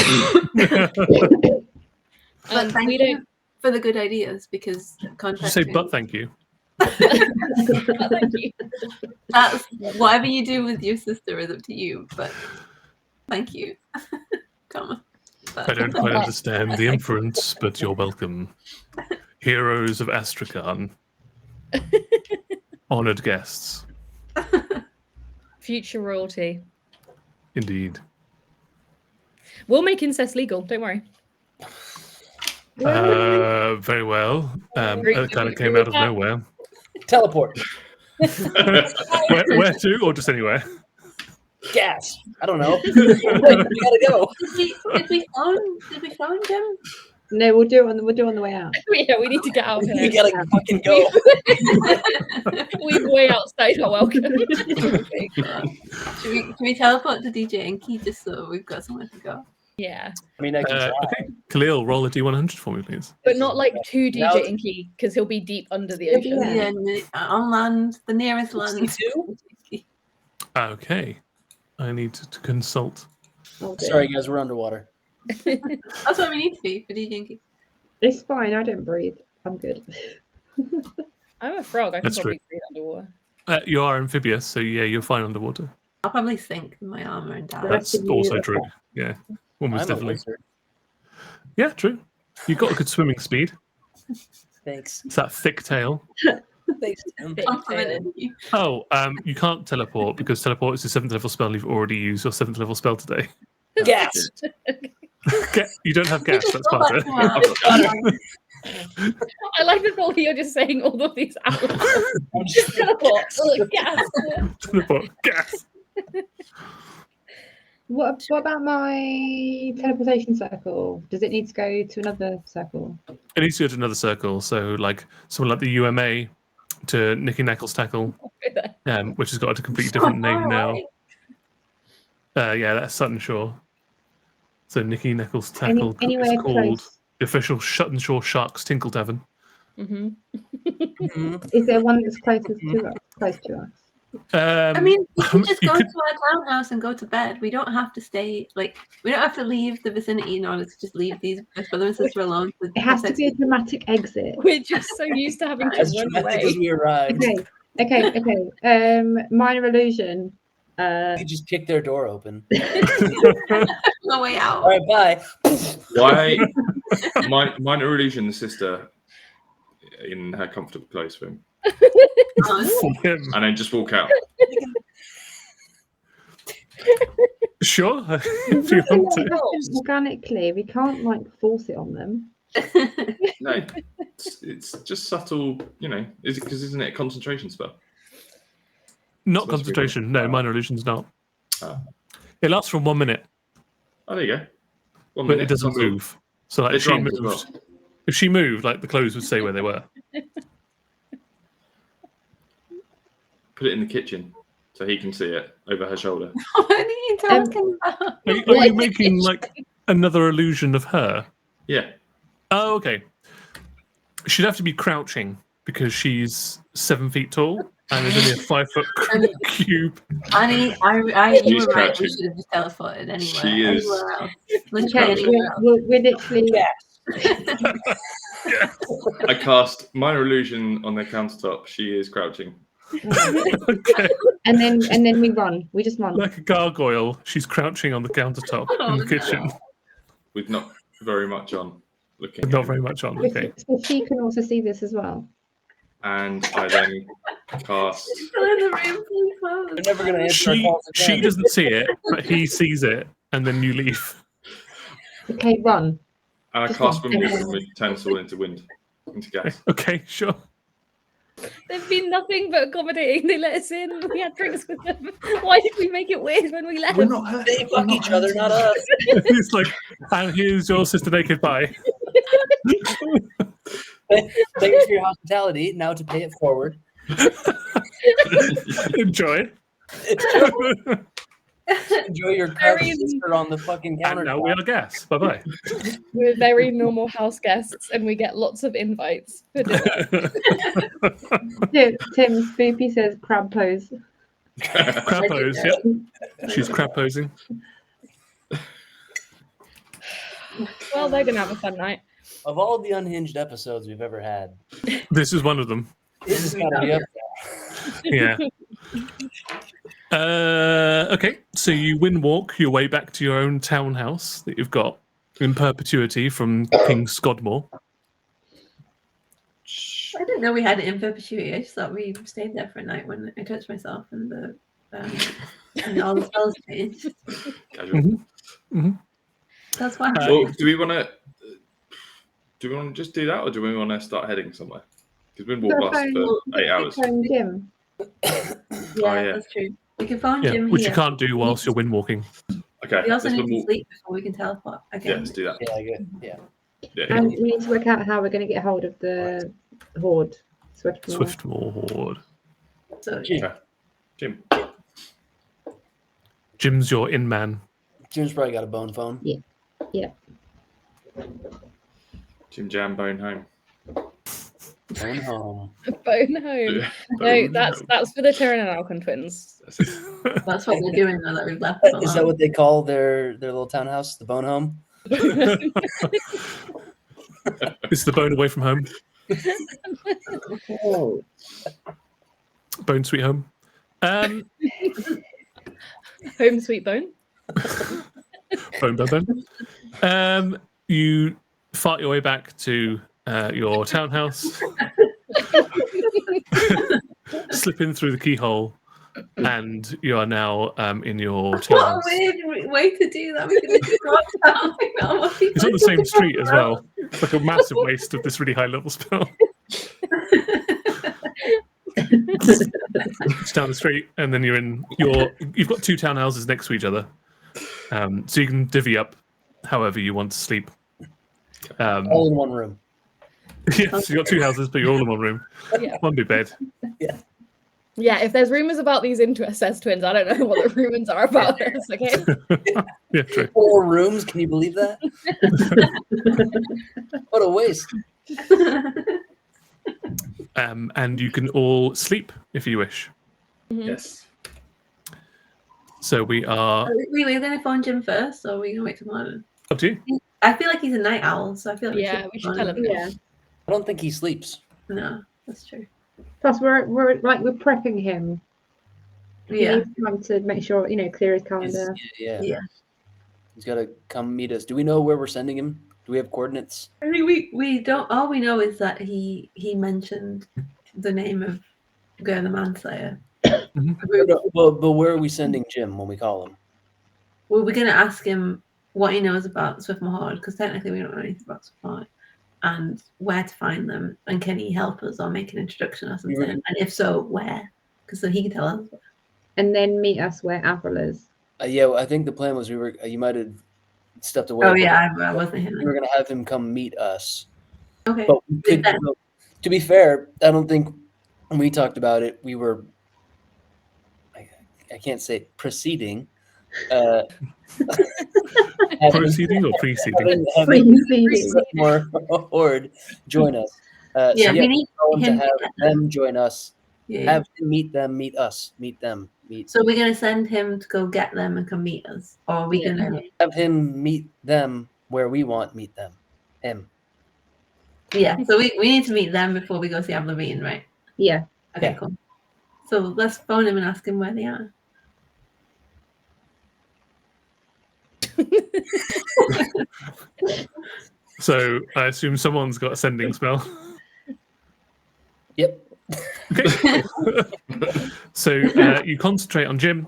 But thank We you don't. for the good ideas because Just say, but thank you. Thank you. that's whatever you do with your sister is up to you. But thank you. Come on. I don't quite understand the inference, but you're welcome. Heroes of Aastrakhan. Honoured guests. Future royalty. Indeed. We'll make incest legal. Don't worry. Very well. That kind of came out of nowhere. Teleport. Where to, or just anywhere? Gas. I don't know. We gotta go. Did we phone Jim? No, we'll do it on the way out. Yeah, we need to get out of We here. gotta fucking go. We're way outside our welcome. Should we teleport to DJ Inky just so we've got somewhere to go? Yeah, I mean, I can try. Okay, Kahlil, roll a D100 for me, please. but not like to Now- DJ Inky because he'll be deep under the ocean. Yeah. Yeah, on land, the nearest land. 62? Okay. I need to consult. Oh, dear. Sorry, guys, we're underwater. That's what we need to be for DJ Inky. It's fine. I don't breathe. I'm good. I'm a frog. I can That's probably breathe underwater. You are amphibious, so yeah, you're fine underwater. I'll probably sink in my armor and die. That's Reckon you- also true. Yeah, almost I'm a definitely. wizard. Yeah, true. You've got a good swimming speed. Thanks. It's that thick tail. Thanks, Tim. Complimented you. Oh, you can't teleport because teleport is a 7th level spell and you've already used your 7th level spell today. Gas. You don't have gas, that's Go part back of to it. our- I like the thought you're just saying all of these out loud. Just teleport. Ugh, gas. Teleport, gas. What about my teleportation circle? Does it need to go to another circle? It needs to go to another circle, so like someone like the UMA to Nicky Knackles Tackle, which has got a completely different name now. Yeah, that's Sutton Shore. So Nicky Knackles Tackle Anywhere is called close? the official Sutton Shore Sharks Tinkle Tavern. Mm-hmm. Mhm. Is there one that's closest to us? Close to us? I mean, we can just you go could- to our townhouse and go to bed. We don't have to stay, we don't have to leave the vicinity in order to just leave these brother and sister alone. It has to be a dramatic exit. We're just so used to having to As run dramatic away. as we arrived, Okay. Minor illusion. we could just kick their door open. No way out. All right, bye. Why? Minor illusion, the sister in her comfortable place room, For him. and then just walk out. Sure, if you want to. Organically, we can't force it on them. No, It's just subtle, Is it because isn't it a concentration spell? Not Supposed to be concentration. No, minor illusion's not. Ah. It lasts for 1 minute, Oh, there you go. 1 but minute. it doesn't subtle. move. So like They're if she drunk as moved, well. if she moved, like the clothes would stay where they were. Put it in the kitchen so he can see it over her shoulder. What are you talking about? Are you making like another illusion of her? Yeah. Oh, okay. She'd have to be crouching because she's 7 feet tall and there's only a 5 foot cube. Annie, you She's were right. We crouching. should have just teleported anywhere. She is. Anywhere else. Literally crouching. anywhere else. We're literally I cast minor illusion on their countertop. She is crouching. Okay. and then we run. We just run. Like a gargoyle, she's crouching on the countertop in the kitchen. With not very much on. Looking. Not very much on. Okay. So she can also see this as well. And I then cast. Go in the room, please, close. They're never going to answer our calls She again. doesn't see it, but he sees it, and then you leave. Okay, run. And I cast wind movement, which turns all into wind, into gas. Okay, sure. They've been nothing but accommodating. They let us in. We had drinks with them. Why did we make it weird when we left? We're not hurt. They fuck each other, not us. It's like, and here's your sister naked. Bye. Thanks for your hospitality. Now to pay it forward. Enjoy. Enjoy your Very- carved sister on the fucking And now we countertop. are guests. Bye bye. We're very normal house guests, and we get lots of invites for dinner. Tim Spoopy says crab pose. Crab pose, yep. She's crab posing. Well, they're gonna have a fun night. Of all the unhinged episodes we've ever had, This is one of them. this has got to be up Yeah. Okay, so you windwalk your way back to your own townhouse that you've got in perpetuity from King Skodmore. I didn't know we had it in perpetuity. I just thought we stayed there for a night when I touched myself and the and all the spells changed. Casual. Mm-hmm. That's why. Well, do we want to just do that, or do we want to start heading somewhere? Because wind walk lasts for 8 hours. Jim. yeah. That's true. We can phone Yeah, Jim which here. you can't do whilst you're windwalking. Okay. We also let's need wind to walk. sleep before we can teleport Yeah, again. let's do that. Yeah, good. Yeah. Yeah. And we need to work out how we're going to get hold of the horde. Swiftmore Horde. So Jim. Jim's your in man. Jim's probably got a bone phone. Jim Jam Bone Home. Bone home. Bone home. No, that's for the Terranolakin Twins. that's what we're doing now that we've left. So Is that long. what they call their little townhouse? The bone home? It's the bone away from home. Oh. Bone sweet home. Home sweet bone. Bone. You fart your way back to your townhouse, slip in through the keyhole, and you are now in your What a townhouse. weird way to do that. We can just go down. It's on the same street as well. It's like a massive waste of this really high level spell. It's down the street, and then you've got 2 townhouses next to each other, so you can divvy up however you want to sleep. All in one room. Yes, you've got 2 houses, but you're all in one room. Yeah. One big bed. Yeah, if there's rumors about these incest twins, I don't know what the rumors are about this. Okay. Yeah, true. 4 rooms. Can you believe that? What a waste. And you can all sleep if you wish. Yes. So we are We're going to phone Jim first, or are we going to wait till morning? up to you. I feel like he's a night owl, so I feel like Yeah, we should tell him. Yeah. I don't think he sleeps. No, that's true. Plus, we're prepping him. He Yeah. needs time to make sure clear his He's, calendar. yeah. Yeah. He's got to come meet us. Do we know where we're sending him? Do we have coordinates? I mean, we don't. All we know is that he mentioned the name of Gurn the Manslayer. But where are we sending Jim when we call him? Well, we're going to ask him what he knows about Swiftmore Horde, because technically we don't know anything about Swiftmore Horde. and where to find them, and can he help us or make an introduction or something? And if so, where? Because so he can tell us. And then meet us where Avrielle is. Yeah, well, I think the plan was you might have stepped away. Oh yeah, I wasn't here. We were going to have him come meet us. Okay. But we could, to be fair, I don't think when we talked about it, we were, I can't say proceeding. Proceeding or preceding? Having more horde join us. We need to have them join us. Yeah. Have him meet them, meet us, meet them, meet. So we're going to send him to go get them and come meet us, or are we going to have him meet them where we want meet them? Him. Yeah. So we need to meet them before we go see Avrielle, right? Yeah. Okay. Cool. So let's phone him and ask him where they are. So I assume someone's got a sending spell. Yep. Okay. So you concentrate on Jim,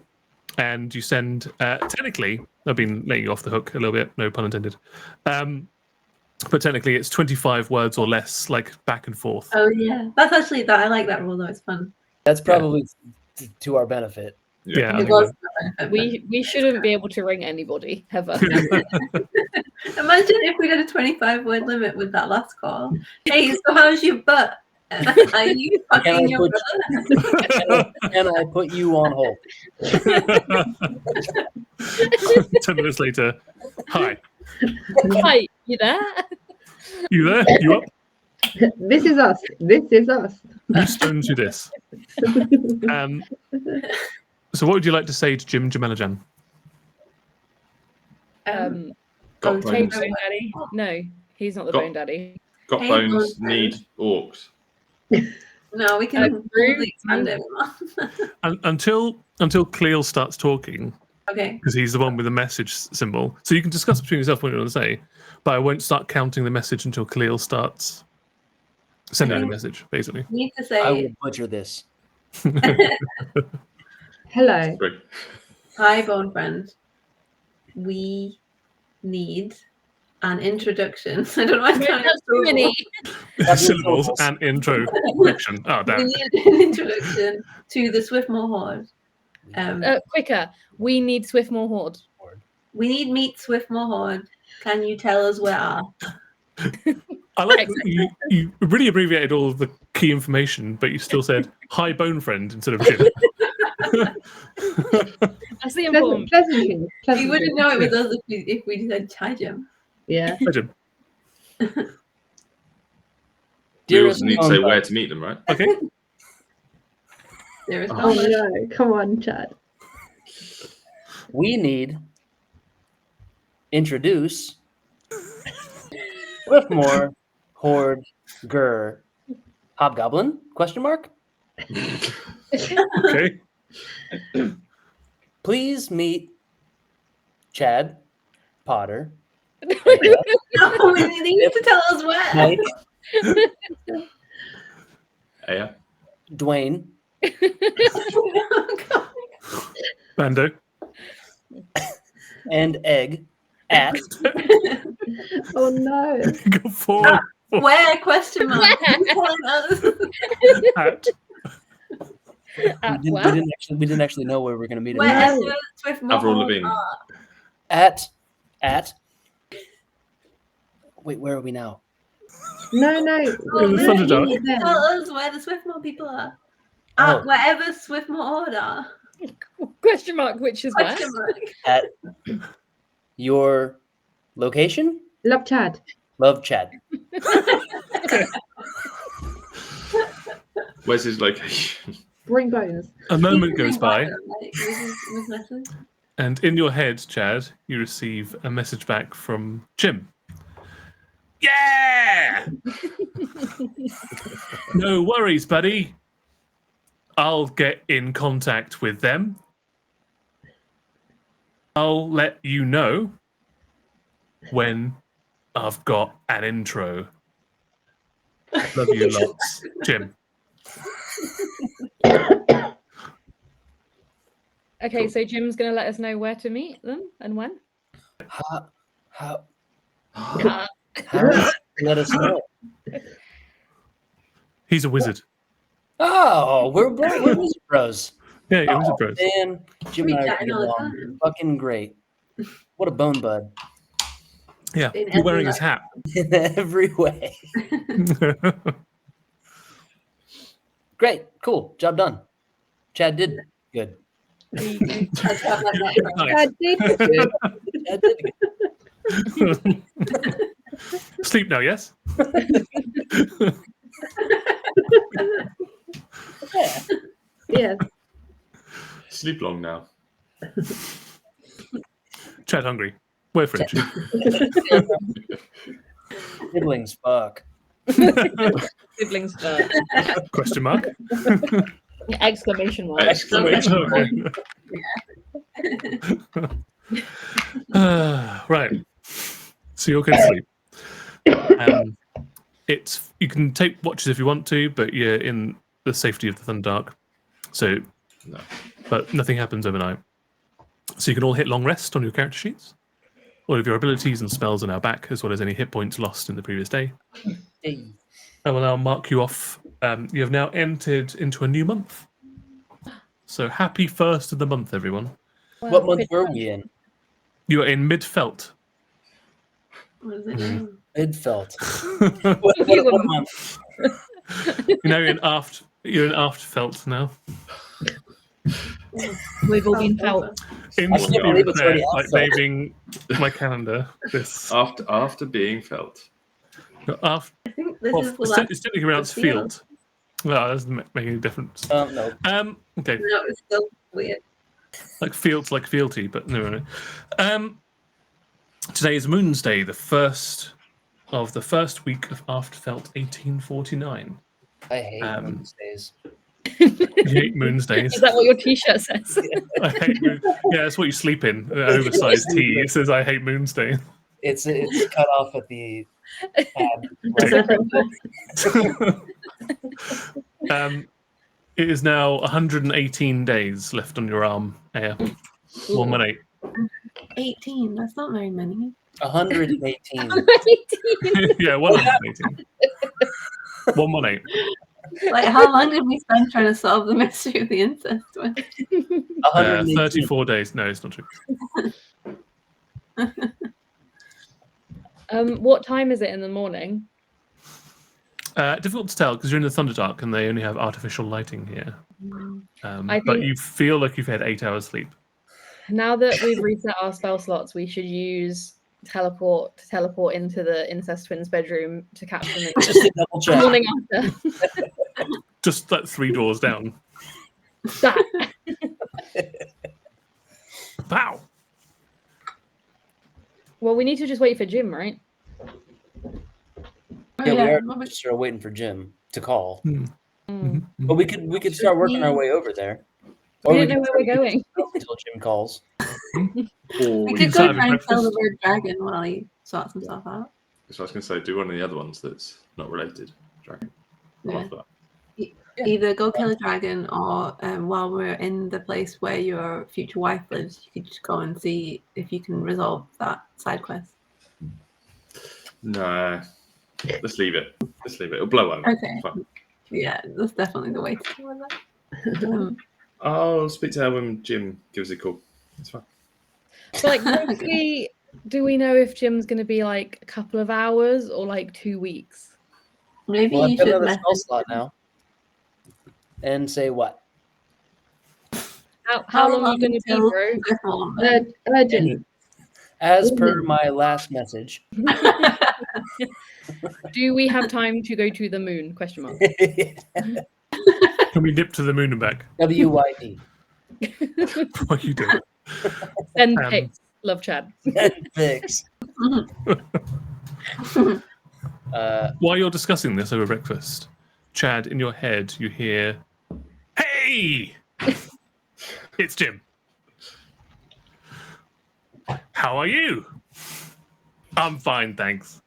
and you send. Technically, I've been letting you off the hook a little bit. No pun intended. But technically, it's 25 words or less, like back and forth. Oh yeah, that's actually that. I like that rule though. It's fun. That's probably to our benefit. Yeah. It was. We shouldn't be able to ring anybody ever. Imagine if we did a 25-word limit with that last call. Hey, so how's your butt? Are you fucking your brother? Can I put you on hold? 10 minutes later, hi. Hi, you there? You there? You up? This is us. This is us. Who stoned you this? So what would you like to say to Jim Jamelajan? Got Hey, bones. Bone Daddy. No, he's not the Got- Bone Daddy. Got Hey, bones. bones. Need orcs. No, we can Rude. probably expand it. Until Kahlil starts talking, Okay. because he's the one with the message symbol. So you can discuss between yourself what you want to say, but I won't start counting the message until Kahlil starts sending the message, basically. We need to I will say butcher this. Hello. Great. hi, bone friend. We need an introduction. I don't know why I can't That's too many. Syllables and introduction. Oh, We damn. need an introduction to the Swiftmore Horde. Quicker. We need Swiftmore Horde. We need meet Swiftmore Horde. Can you tell us where are? I like that you really abbreviated all of the key information, but you still said hi, bone friend, instead of Jim. That's the important. Pleasantry. We wouldn't know it was us if we said hi, Jim. Yeah. Hi, Jim. We Dearest also need to say where to meet them, right? Okay. There is Oh no. Come on, Chad. we need introduce Swiftmore Horde Gur Hobgoblin ? Okay. Please meet Chad Potter. No, we need to tell us where. Mike, Yeah. Dwayne, Bando. and Egg at Oh no. Go forward. Where? Question mark. Who's telling us? At. we didn't actually know where we were going to meet him. Where No. Swiftmore Avril Horde Lavigne. are. At wait, where are we now? No. In the we Thunderdog. need them. Tell us where the Swiftmore people are. Oh. Wherever Swiftmore Horde are. Question mark, which is where? Question mark. At your location? Love Chad. Love Chad. Where's his location? Bring bones. A moment goes by, Like, this message. and in your head, Chad, you receive a message back from Jim. Yeah! No worries, buddy. I'll get in contact with them. I'll let you know when I've got an intro. Love you lots, Jim. Okay, so Jim's going to let us know where to meet them and when. How Uh, Let us know. He's a wizard. Oh, we're wizard bros. Yeah, you're wizard bros. Man, Jim We and I are chatting getting all the along time. fucking great. What a bone bud Yeah, In you're wearing every his hat. in every way. Great, cool, job done. Chad did good. Nice. I did good. Chad did good. Sleep now, yes? Yeah. Yes. Sleep long now. Chad hungry. Wait for it. Siblings, fuck. Siblings first. Question mark. Exclamation mark. Exclamation mark. Right. So you're going to sleep. You can take watches if you want to, but you're in the safety of the Thunderdark. So, No. but nothing happens overnight. So you can all hit long rest on your character sheets. All of your abilities and spells are now back, as well as any hit points lost in the previous day. Hey. I will now mark you off. You have now entered into a new month. So happy first of the month, everyone. What month were we in? You are in mid-felt. What is it now? Midfelt. You What were- month? You're in Aftfelt now. We've all been felt. I can't Instantly believe it's already regret, like Aftfelt. naming my calendar. This After being felt. after I think this well, is the it's last. technically pronounced field. field. Well, that doesn't make any difference. No. Okay, No, it's still weird. like fields, like fealty, but no. Today is Moon's Day, the first of the first week of Aftfelt 1849. I hate Um, Wednesdays. You hate Moon's Days. Is that what your T-shirt says? I hate moon. Yeah, that's what you sleep in. An oversized tee. It says "I hate Moon's Day." It's cut off at the pad. It is now 118 days left on your arm, Aya. 118. 18. That's not very many. 118. Yeah, 118. 118. Like, how long did we spend trying to solve the mystery of the incest one? 118. 34 days. No, it's not true. What time is it in the morning? Difficult to tell because you're in the Thunderdark and they only have artificial lighting here. I But think- you feel like you've had 8 hours sleep. Now that we've reset our spell slots, we should use teleport to teleport into the incest twins' bedroom to catch them in Just to double the check. morning after. Just like 3 doors down. That. Pow! Well, we need to just wait for Jim, right? Yeah, we are well, just waiting for Jim to call. Mm. But we could start working our way over there. Or We don't know could where we're going. until Jim calls. Or we you could start go having try and kill the breakfast. weird dragon while he sorts himself out. So I was going to say, do one of the other ones that's not related. Dragon. I Yeah. love that. Either go kill a dragon, or while we're in the place where your future wife lives, you could just go and see if you can resolve that side quest. No. Let's leave it. It'll blow over. Okay. Fine. Yeah, that's definitely the way to deal with that. I'll speak to her when Jim gives a call. It's fine. But like, roughly, do we know if Jim's going to be like a couple of hours or like 2 weeks? Maybe Well, you I've got should another message spell slot now. And say what? How long are you going to be, until bro? before then? Urgent. As per my last message. Do we have time to go to the moon? Question mark. Can we dip to the moon and back? WYD. What are you doing? Send Um, pics. Love Chad. Fix. While you're discussing this over breakfast, Chad, in your head, you hear, "Hey! It's Jim. How are you? I'm fine, thanks.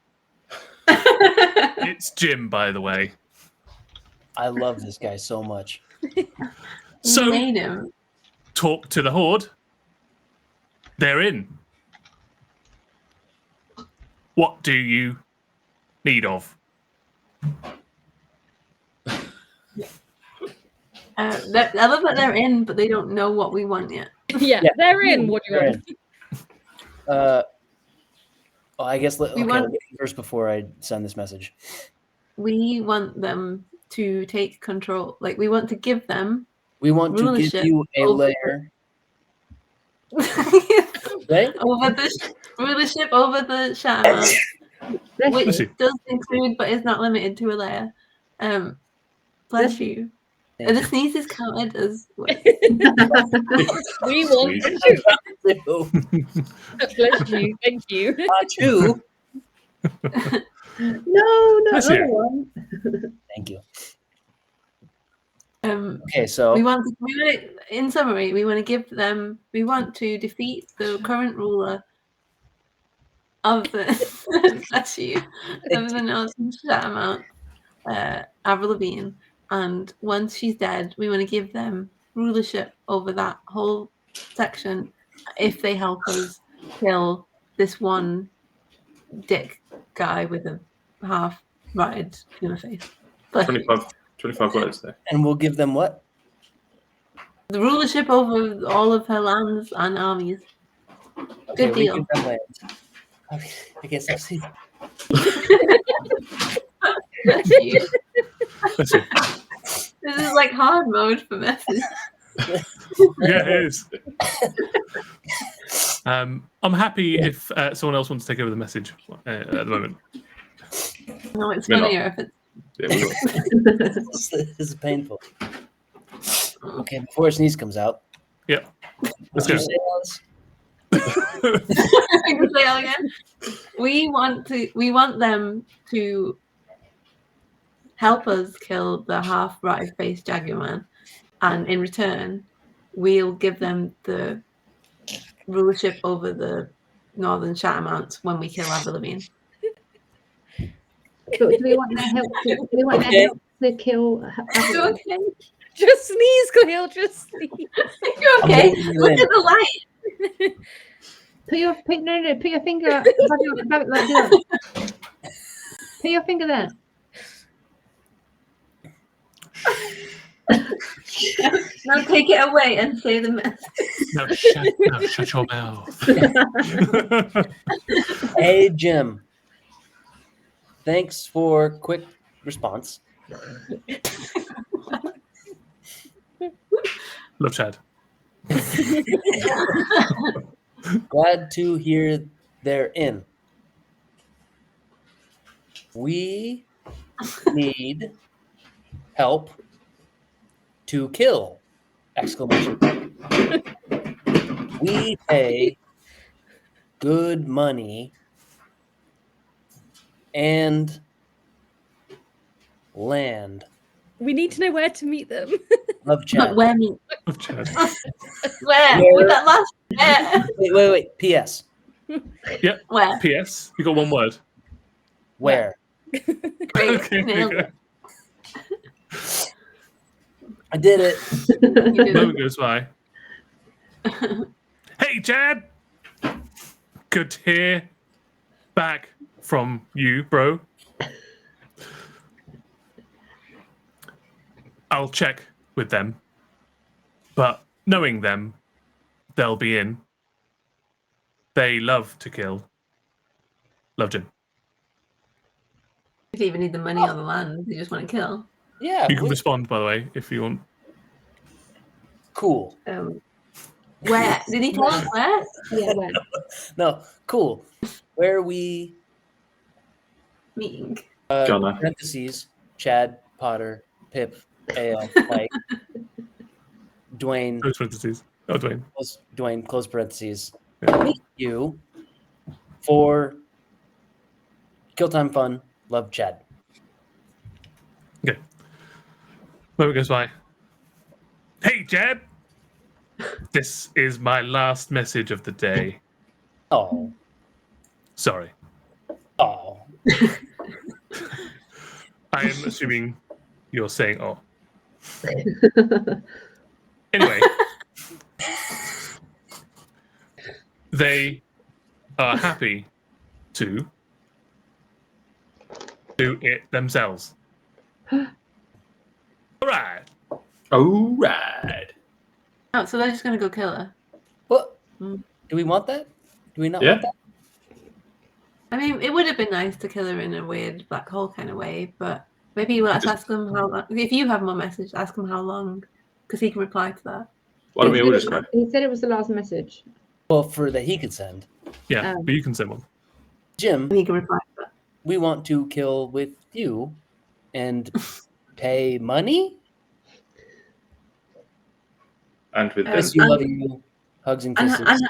It's Jim, by the way. I love this guy so much. So, You made him. talk to the Horde. They're in. What do you need of? I love that they're in, but they don't know what we want yet. Yeah, they're in. What do you They're want? Well, I guess let me want- first before I send this message. We want them to take control. Like, we want to give them. We want to give Rulership you a over- layer. Right? over the rulership over the Shatamount, which Bless you. does include but is not limited to a layer. Bless you. Thank The sneeze is counted as. We want to shoot. Bless you. Thank you. Two. No, not Bless the you. other one. Thank you. Um, Okay, so in summary, we want to give them. We want to defeat the current ruler of the. Bless you. Of the Northern Shatamount, Avrielle, and once she's dead, we want to give them rulership over that whole section if they help us kill this one dick guy with a half rotted human face. But 25 words there. and we'll give them what? the rulership over all of her lands and armies. Good we deal. give them land. Okay, I guess I'll see. Bless you. Bless you. This is like hard mode for message. Yeah, it is. I'm happy if someone else wants to take over the message at the moment. No, it's We're not. funnier if it's. Yeah, we will. This is painful. Okay, before a sneeze comes out. Yeah. Let's Let's go. just say Alice. I can say that again. We want them to help us kill the half rotted faced Jaguar Man, and in return, we'll give them the rulership over the Northern Shatamounts when we kill Avrielle. But do we want their help to? Do we want their help to kill? You okay? Just sneeze, Kahlil. Just sneeze. You okay? holding you Look in. at the light. Put your put your finger up. Above it like that. Put your finger there. Now take it away and say the message. No, shut your mouth. Hey, Jim. Thanks for quick response. Love Chad. Glad to hear they're in. We need help to kill! Exclamation. We pay good money and land. We need to know where to meet them. Love But chat. where me? Love Chad. Where? With that last where? Wait. P.S. Yep. Where? P.S. You got one word. Where? Great. Okay. Nailed it. I did it. You did Moment goes by. Hey, Chad. Good to hear back from you, bro. I'll check with them, but knowing them, they'll be in. They love to kill. Loved him. You don't even need the money or the land. You just want to kill. Yeah. You can respond, by the way, if you want. Cool. Where? Did he tell us where? Yeah, well, No, cool. Where we Meeting. Gunner. parentheses Chad, Potter, Pip, AL, Mike, Dwayne, Close parentheses. Oh, Dwayne. close parentheses. Yeah. Meet you for kill time fun. Love Chad. Okay. Moment goes by. Hey, Chad. This is my last message of the day. Oh, Sorry. oh. I am assuming you're saying, oh. Anyway. They are happy to do it themselves. All right. All right. Oh, so they're just gonna go kill her. What? Mm. Do we want that? Do we not Yeah. want that? I mean, it would have been nice to kill her in a weird black hole kind of way, but maybe let's ask him how long. If you have more message, ask him how long, because he can reply to that. Why don't we all just go? He said it was the last message. Well, for that he could send. Yeah, but you can send one. Jim, And he can reply to that. we want to kill with you and pay money. And with Um, them. You love you. Hugs and kisses.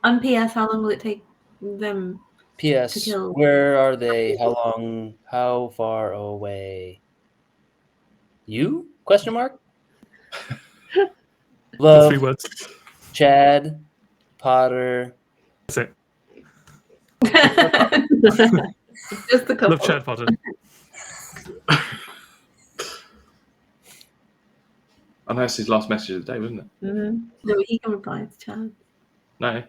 And P.S. How long will it take them? P.S. to kill. Where are they? How long? How far away? You? Question mark. Love, 3 words. Chad, Potter. That's it. Just a couple. Love Chad Potter. I know it's his last message of the day, wasn't it? Mm-hmm. No, he can reply to Chad. No.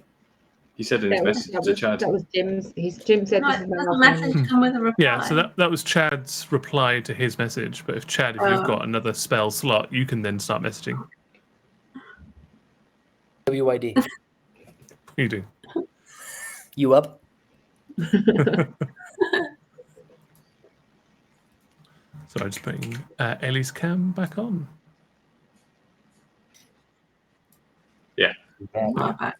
He said in his message to Chad. That was Jim's. Jim said No, this is my does last the message message. come with a reply? Yeah, so that was Chad's reply to his message. But if Chad, if you've got another spell slot, you can then start messaging. WYD. What are you doing? You up? So I'm just putting Ellie's cam back on. Yeah. Okay.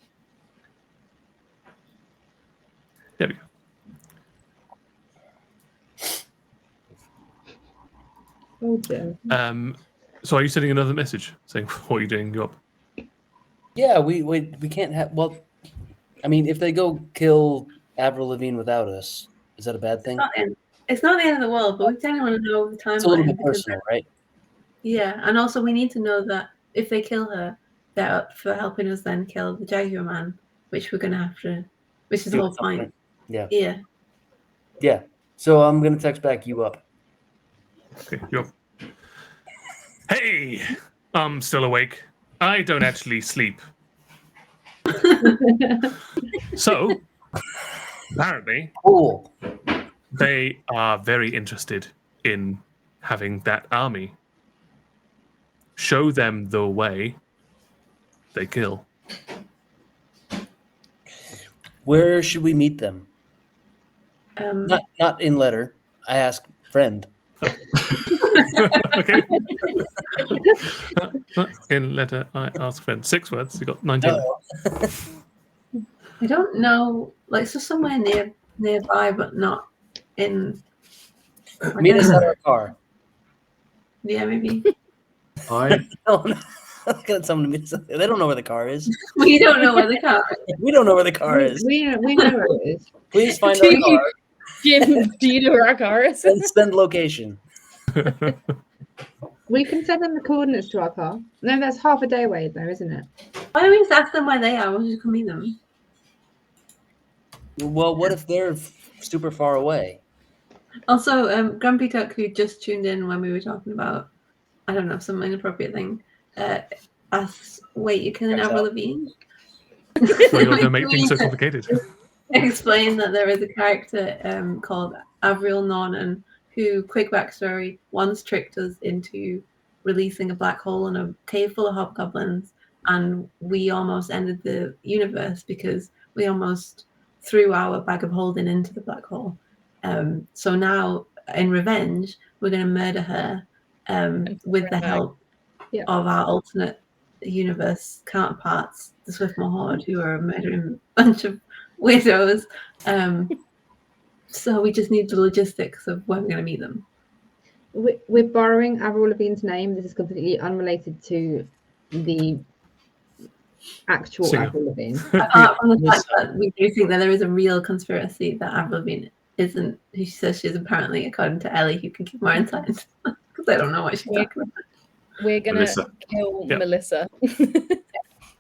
There we go. Oh, Jim. So are you sending another message saying what are you doing? You up? Yeah, we can't have. Well, I mean, if they go kill Avril Lavigne without us, is that a bad thing? It's not the end of the world, but we kind of want to know the timeline. It's a little bit because- personal, right? Yeah, and also we need to know that if they kill her, they're up for helping us then kill the Jaguar Man, which we're gonna have to. Which is the Do whole something. point. Yeah. Yeah. Yeah. So I'm gonna text back you up. Okay, you up? Hey, I'm still awake. I don't actually sleep. So, apparently, Cool. they are very interested in having that army. Show them the way. They kill. Where should we meet them? Not in letter. I ask friend. Okay. In letter, I ask friend. 6 words. You got 19. Oh. I don't know, like so somewhere nearby, but not in. Meet us at our car. Yeah, maybe. I Oh, no. Got someone to meet us. They don't know where the car is. We don't know where the car is. We don't know where the car is. We know where it is. Please find Do our you- car Jim, do you know where our car is? and send location. We can send them the coordinates to our car. No, that's half a day away, though, isn't it? Why don't we just ask them where they are? We'll just come meet them. Well, what if they're super far away? Also, Grumpy Duck, who just tuned in when we were talking about, I don't know, some inappropriate thing, asks, wait, you're killing Turns Avril out. Lavigne? Well, you're going to make things so complicated. Explain that there is a character called Avrielle Nornan who, quick backstory, once tricked us into releasing a black hole in a cave full of hobgoblins, and we almost ended the universe because we almost threw our bag of holding into the black hole. So now, in revenge, we're going to murder her with the help of our alternate universe counterparts, the Swiftmore Horde, who are a murdering bunch of weirdos. So we just need the logistics of where we're going to meet them. We're borrowing Avril Lavigne's name. This is completely unrelated to the actual Singer. Avril Lavigne. Apart from the fact that we do think that there is a real conspiracy that Avril Lavigne isn't who she says she is, apparently, according to Ellie, who can give more insight, because I don't know what she's talking about. We're going to Melissa. kill Yeah. Melissa.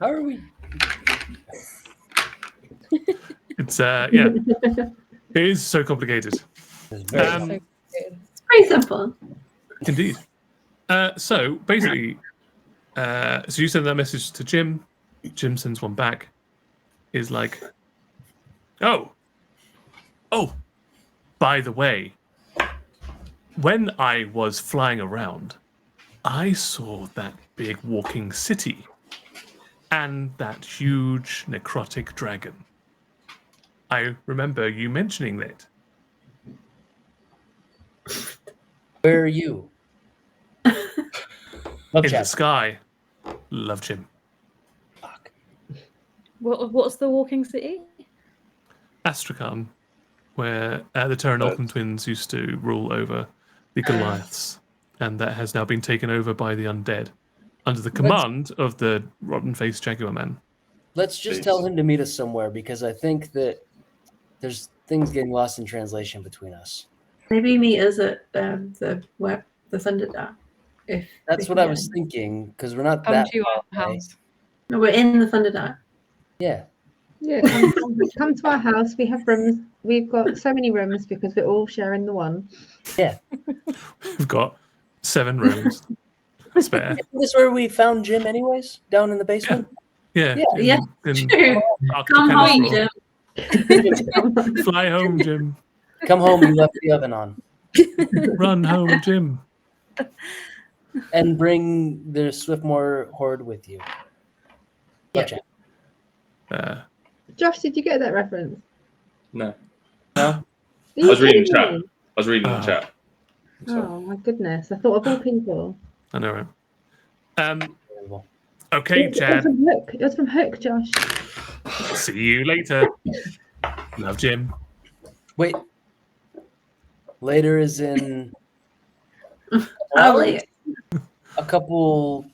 How are we? It's, yeah. It is so complicated. It's very Um, It's pretty simple. Indeed. So basically, so you send that message to Jim. Jim sends one back. Is like, oh, by the way, when I was flying around, I saw that big walking city and that huge necrotic dragon. I remember you mentioning that. Where are you? Love In the chat. sky. Love Jim. Fuck. What's the walking city? Aastrakhan, where the Terranolakin Twins used to rule over the Goliaths, and that has now been taken over by the undead under the command of the rotten-faced Jaguar Man. Let's just tell him to meet us somewhere because I think that there's things getting lost in translation between us. Maybe meet us at the Thunderdart. That's what I was thinking because we're not Come that to far our away. house. No, we're in the Thunderdart. Yeah. Yeah, come to our house. We have rooms. We've got so many rooms because we're all sharing the one. We've got 7 rooms spare. Isn't this where we found Jim anyways? Down in the basement? Yeah. Yeah, true. Come home, Jim. Fly home, Jim. Come home, you left the oven on. Run home, Jim. And bring the Swiftmore horde with you. Love chat. Josh, did you get that reference? No. No? I was reading chat. I was reading the chat. Oh my goodness! I thought of all people. I know, right? Okay, Chad. It was from Hook, Josh. See you later. Love, Jim. Wait. Later is in Probably. a couple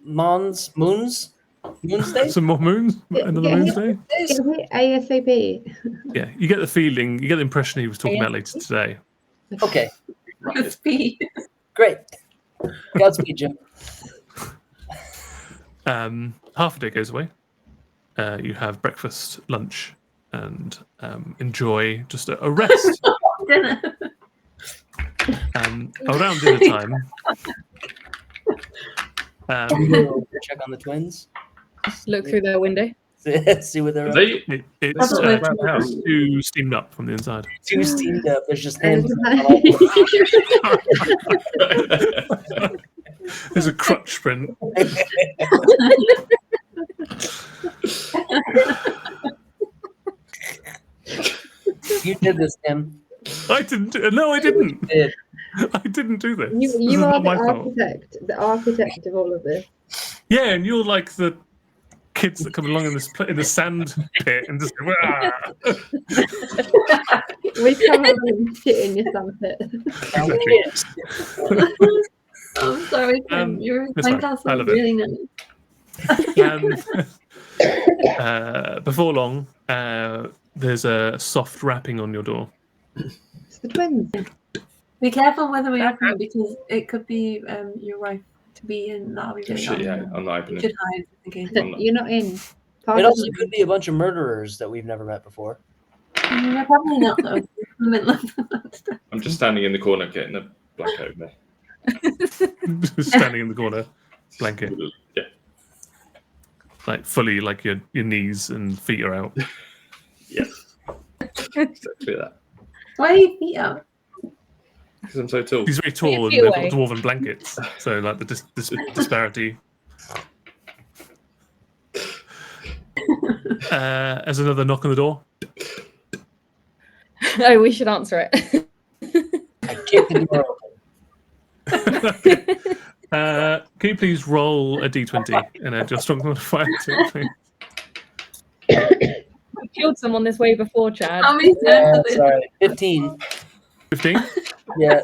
moons day? Some more moons? Another moon's day? ASAP. Yeah, you get the feeling, you get the impression he was talking about later today. Okay. Speed. Great. Godspeed, Jim. Half a day goes away. You have breakfast, lunch, and enjoy just a rest. Dinner. Around dinner time. Check on the twins. Just look through their window. See what they're up They, It's around the house. too steamed up from the inside. too steamed up. There's just hands. There's a crutch print. You did this, Tim. I didn't. No, I didn't. You did. I didn't do this. You This is are not the my fault. architect of all of this. Yeah, and you're like the kids that come along in the sand pit and just go, "Ah." We come over and shit in your sandpit. Exactly. I'm sorry, Tim. Your it's fine. sandcastle I is love it. really nice. Before long, there's a soft rapping on your door. It's the twins. Be careful whether we open it because it could be your wife to be in. That'll be really shit, yeah, annoying. I'm not You opening should it. hide. Okay. You're not in. It also could be a bunch of murderers that we've never met before. No, probably not though. In the middle of the I'm just standing in the corner getting a blanket over there. Just standing in the corner, blanket, Yeah. like fully, like your knees and feet are out. Yes. Exactly that. Why are your feet out? Because I'm so tall. He's very tall and feet they've got away. dwarven blankets, so like the disparity. As another knock on the door. No, we should answer it. I kicked the door open. Can you please roll a d20 and add your strong modifier to it, please? We killed someone this way before, Chad. How many Yeah, times? sorry. 15. 15? Yeah.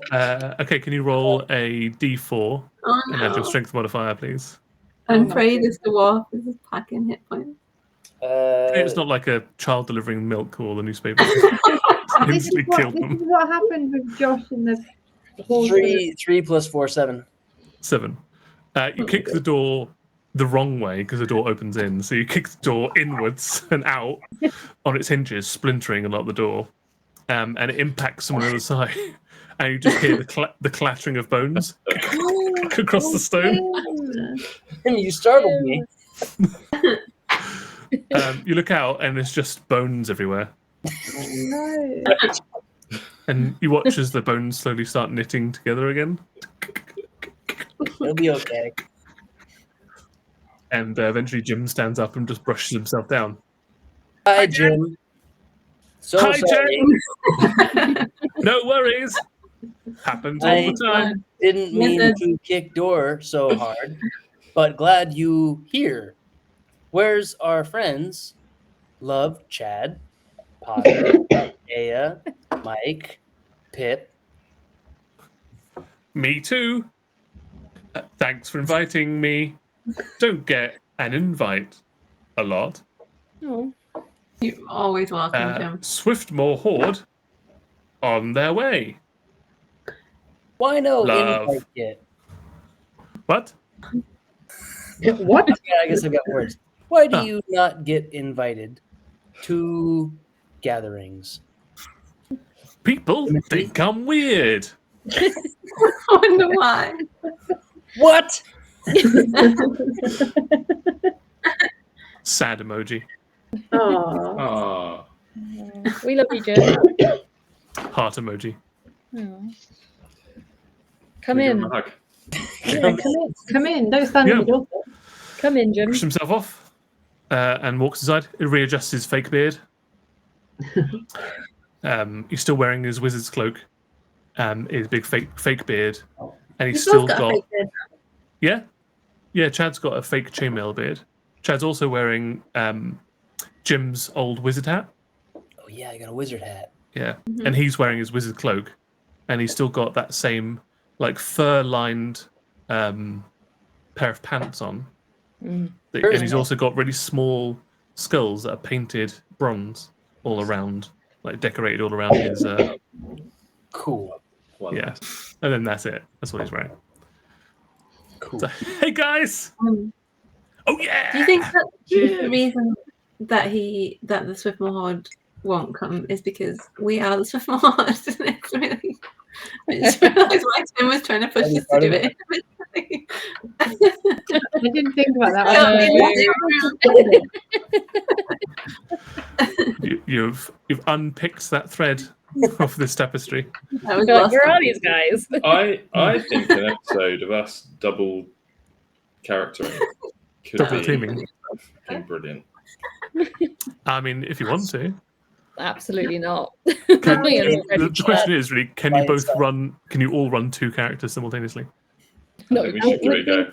Okay, can you roll a d4 Oh and add your no! strength modifier, please? I'm afraid this dwarf is just packing hit points. It's not like a child delivering milk or the newspaper. This is Instantly killed what them. happened with Josh and the horse. 3 plus 4, 7. 7. You kick the door the wrong way because the door opens in. So you kick the door inwards and out on its hinges, splintering a lot of the door. And it impacts someone on the other side. And you just hear the clattering of bones across the stone. You startled me. You look out and there's just bones everywhere. No. And you watch as the bones slowly start knitting together again. It'll be okay. And eventually Jim stands up and just brushes himself down. Hi, Jim. So Hi, sorry. Jim. No worries. Happens all the time. Didn't mean to kick door so hard, but glad you here. Where's our friends? Love, Chad, Potter, Aya, Mike, Pip. Me too. Thanks for inviting me. Don't get an invite a lot. Oh. You're always welcome, Jim. Swiftmore Horde on their way. Why no Love. invite yet? What? What? Yeah, I guess I've got words. Why do you not get invited to gatherings? People think I'm weird. I wonder why. What? Sad emoji. Oh, Ah, We love you, Jim. Heart emoji. Oh. Come can we give him in. a hug? yeah, come in. Don't stand Yeah. in the door. Come in, Jim. Brushes himself off and walks aside. He readjusts his fake beard. He's still wearing his wizard's cloak, his big fake beard, and he's still got yeah. Chad's got a fake chainmail beard. Chad's also wearing Jim's old wizard hat. Oh yeah, I got a wizard hat. Yeah, and he's wearing his wizard cloak, and he's still got that same like fur-lined pair of pants on. And he's also got really small skulls that are painted bronze all around, like decorated all around his. Cool. Well, Yeah, and then that's it. That's what he's wearing. Cool. So, hey guys! Oh yeah! Do you think that the reason that the Swiftmore Horde won't come is because we are the Swiftmore Horde? It's really. I just realised why Tim was trying to push us to do it. I didn't think about that. You've unpicked that thread of this tapestry. I was Like, lost. where are these guys? I think an episode of us double charactering could Double be teaming. fucking brilliant. I mean, if you want to. Absolutely not. Can, Me and the already question is really, can you By both itself. run? Can you all run two characters simultaneously? No, I think we should give it a go.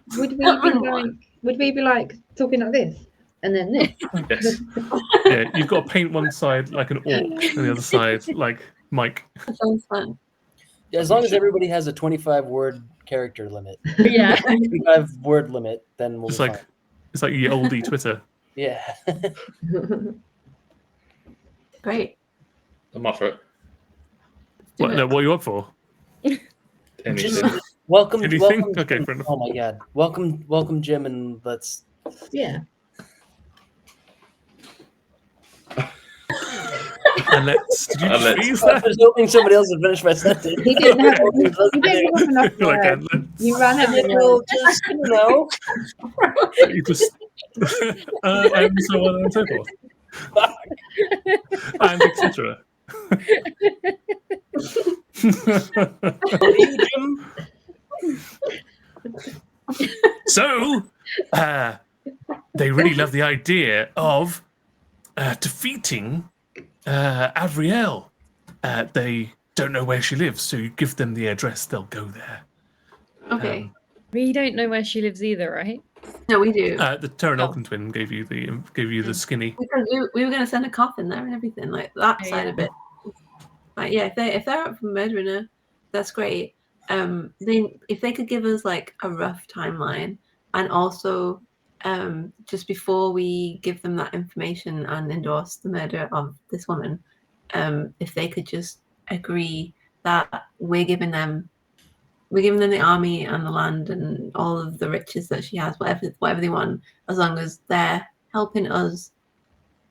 Would we be like talking like this and then this? Yes. Yeah, you've got to paint one side like an orc and the other side like Mike. That sounds fun. As long as everybody has a 25-word character limit, yeah. 25-word limit, then we'll It's be like fine. it's like ye oldie Twitter. Yeah. Great. I'm up for it. What are you up for? Anything. welcome. Anything? Welcome. Okay, fair enough. Oh my God. Welcome, Jim, and let's. Yeah. And let's. Did you And let's- freeze I that? was hoping somebody else would finish my sentence. He didn't have enough Like, words. let's- You ran out And of then we'll words. just, you just. And so on and so forth. And etc. Jim. So, they really love the idea of defeating Avrielle. They don't know where she lives, so you give them the address, they'll go there. Okay. We don't know where she lives either, right? No, we do. The Terranolakin Twin gave you the skinny. Because we were going to send a coffin there and everything, like that Oh, side yeah. of it. Like, yeah, if they're up for murdering her, that's great. If they could give us like a rough timeline, and also just before we give them that information and endorse the murder of this woman, if they could just agree that we're giving them the army and the land and all of the riches that she has, whatever they want, as long as they're helping us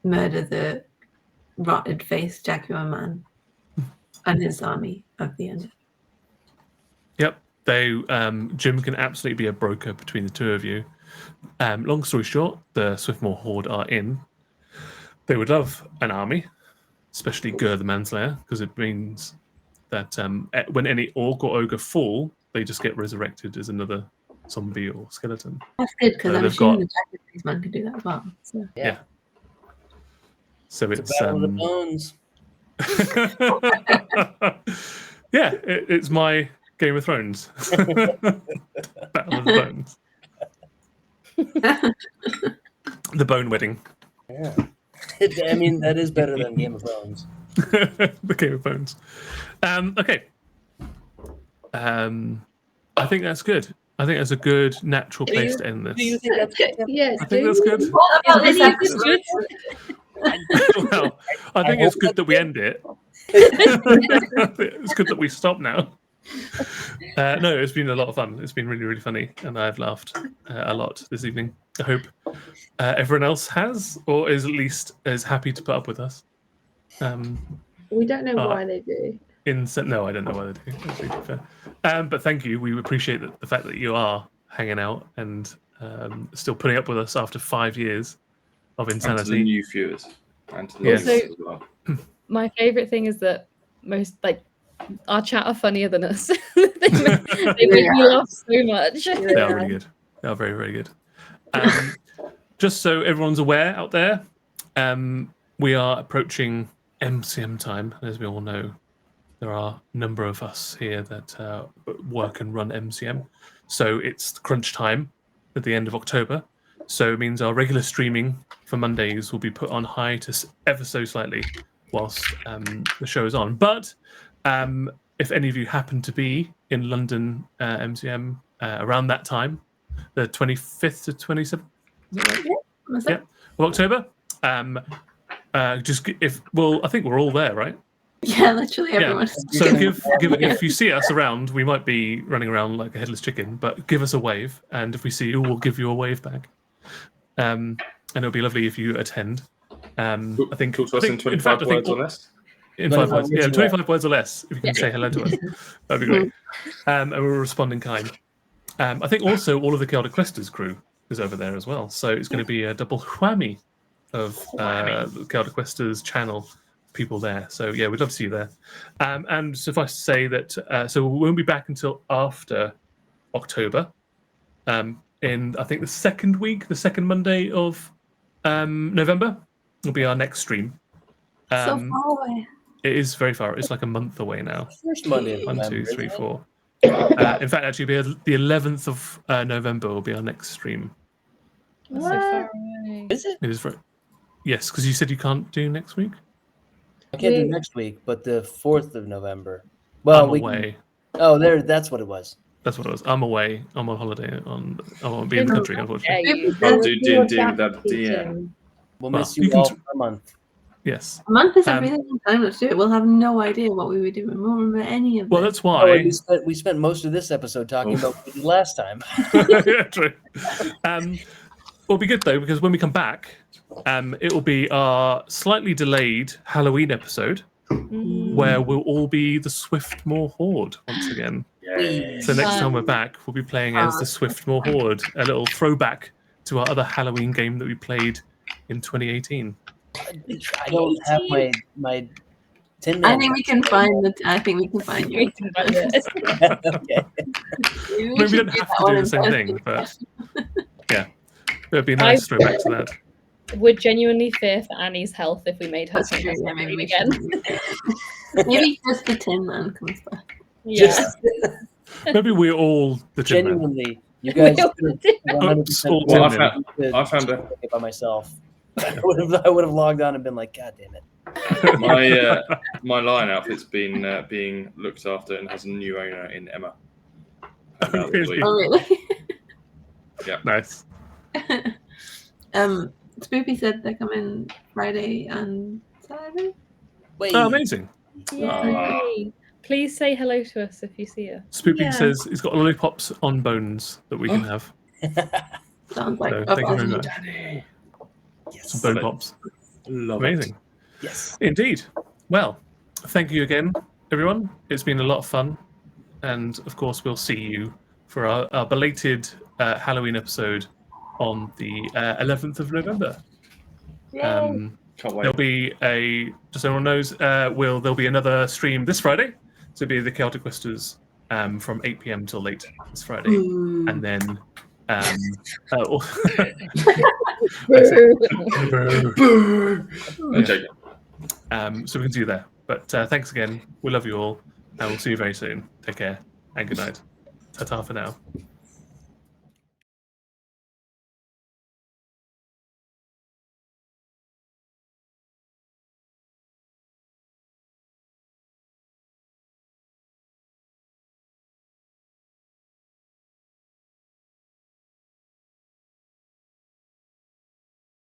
murder the rotted faced Jaguar man and his army of the end. Yep. They Jim can absolutely be a broker between the two of you. Long story short, the Swiftmore Horde are in. They would love an army, especially Gur the Manslayer, because it means that when any orc or ogre fall, they just get resurrected as another zombie or skeleton. That's good because I'm they've assuming got- the Japanese man can do that as well. So. Yeah. So It's a battle of the bones. yeah, it's my Game of Thrones. Battle of the Bones. The Bone Wedding. Yeah. I mean, that is better than Game of Thrones. The Game of Bones. Okay. I think that's good. I think that's a good natural place to end this. Do you think that's good? Yes, I think that's good. What about this Any of episode? this good? Well, I think I it's hope good that's that we end it. It's good that we stop now. No, it's been a lot of fun. It's been really, really funny, and I've laughed a lot this evening. I hope everyone else has, or is at least as happy to put up with us. we don't know why they do. No, I don't know why they do. Actually, to be fair. But thank you. We appreciate the fact that you are hanging out and still putting up with us after 5 years of And to the insanity. new viewers. And to the Yes. viewers as well. My favorite thing is that most our chat are funnier than us. they make me laugh so much. They are really good. They are very, very good. Just so everyone's aware out there, we are approaching MCM time. As we all know, there are a number of us here that work and run MCM. So it's crunch time at the end of October. So it means our regular streaming for Mondays will be put on hiatus ever so slightly whilst the show is on. But if any of you happen to be in London MCM around that time, the 25th to 27th, is that right? Yeah. Of October, I think we're all there, right? Yeah, literally everyone. So if you see us around, we might be running around like a headless chicken, but give us a wave, and if we see you, we'll give you a wave back. And it'll be lovely if you attend. I think Talk to us in 25 words or less. In 5 words, yeah, 25 25 words or less. If you can say hello to us, that'd be great. And we'll respond in kind. I think also all of the Chaotic Questers crew is over there as well, so it's going to be a double whammy of the Chaotic Questers channel people there. So yeah, we'd love to see you there. And suffice to say that so we won't be back until after October. In I think the second Monday of November will be our next stream. So far away. It is very far. It's like a month away now. First Monday of 1, November, 2, 3, isn't it? 4. In fact, actually, the 11th of November will be our next stream. That's so far away. Is it? It is for yes, because you said you can't do next week. I can't do next week, but the 4th of November. Well, I'm we away. Oh, that's what it was. That's what it was. I'm away. I'm on holiday. I won't be in the country, unfortunately. Oh, do that DM. We'll Well, miss you you can all t- for a month. Yes. A month is a Um, really long time to do it. We'll have no idea what we were doing. We won't remember any of Well, it. that's Oh, why. we spent most of this episode talking about what we did last time. Yeah, true. It'll be good though because when we come back, it will be our slightly delayed Halloween episode where we'll all be the Swiftmoor Horde once again. So next time we're back, we'll be playing as the Swiftmoor Horde, a little throwback to our other Halloween game that we played in 2018. I don't have my Tin I Man. think we can find you. We can find it. Okay. I mean, we don't have to do the same thing, but yeah, it'd be a nice throwback to that. Would genuinely fear for Annie's health if we made her That's sing true. her Yeah, song maybe we again. should. Maybe just the Tin Man comes back. Yeah. Just Maybe we're all the Tin Man. genuinely, you guys all could do. 100% Well, Well, I I found a it by myself. I would have logged on and been like, God damn it. my line outfit's been being looked after and has a new owner in Emma. About this Really? week. Oh, really? Nice. Spoopy said they're coming Friday and Saturday. Wait. Oh, amazing. Yay. Please say hello to us if you see her. Spooping Yeah. says he's got lollipops on bones that we can have. Sounds like So a thank you very positive. much. Yes. Some bone pops. Love Amazing. Yes. Indeed. Well, thank you again, everyone. It's been a lot of fun. And of course, we'll see you for our belated Halloween episode on the 11th of November. Can't wait. There'll be just so everyone knows, there'll be another stream this Friday So it'll be the Chaotic Whispers from 8 p.m. till late this Friday, and then I'm joking. so we can see you there. But thanks again. We love you all, and we'll see you very soon. Take care and good night. Ta-ta for now.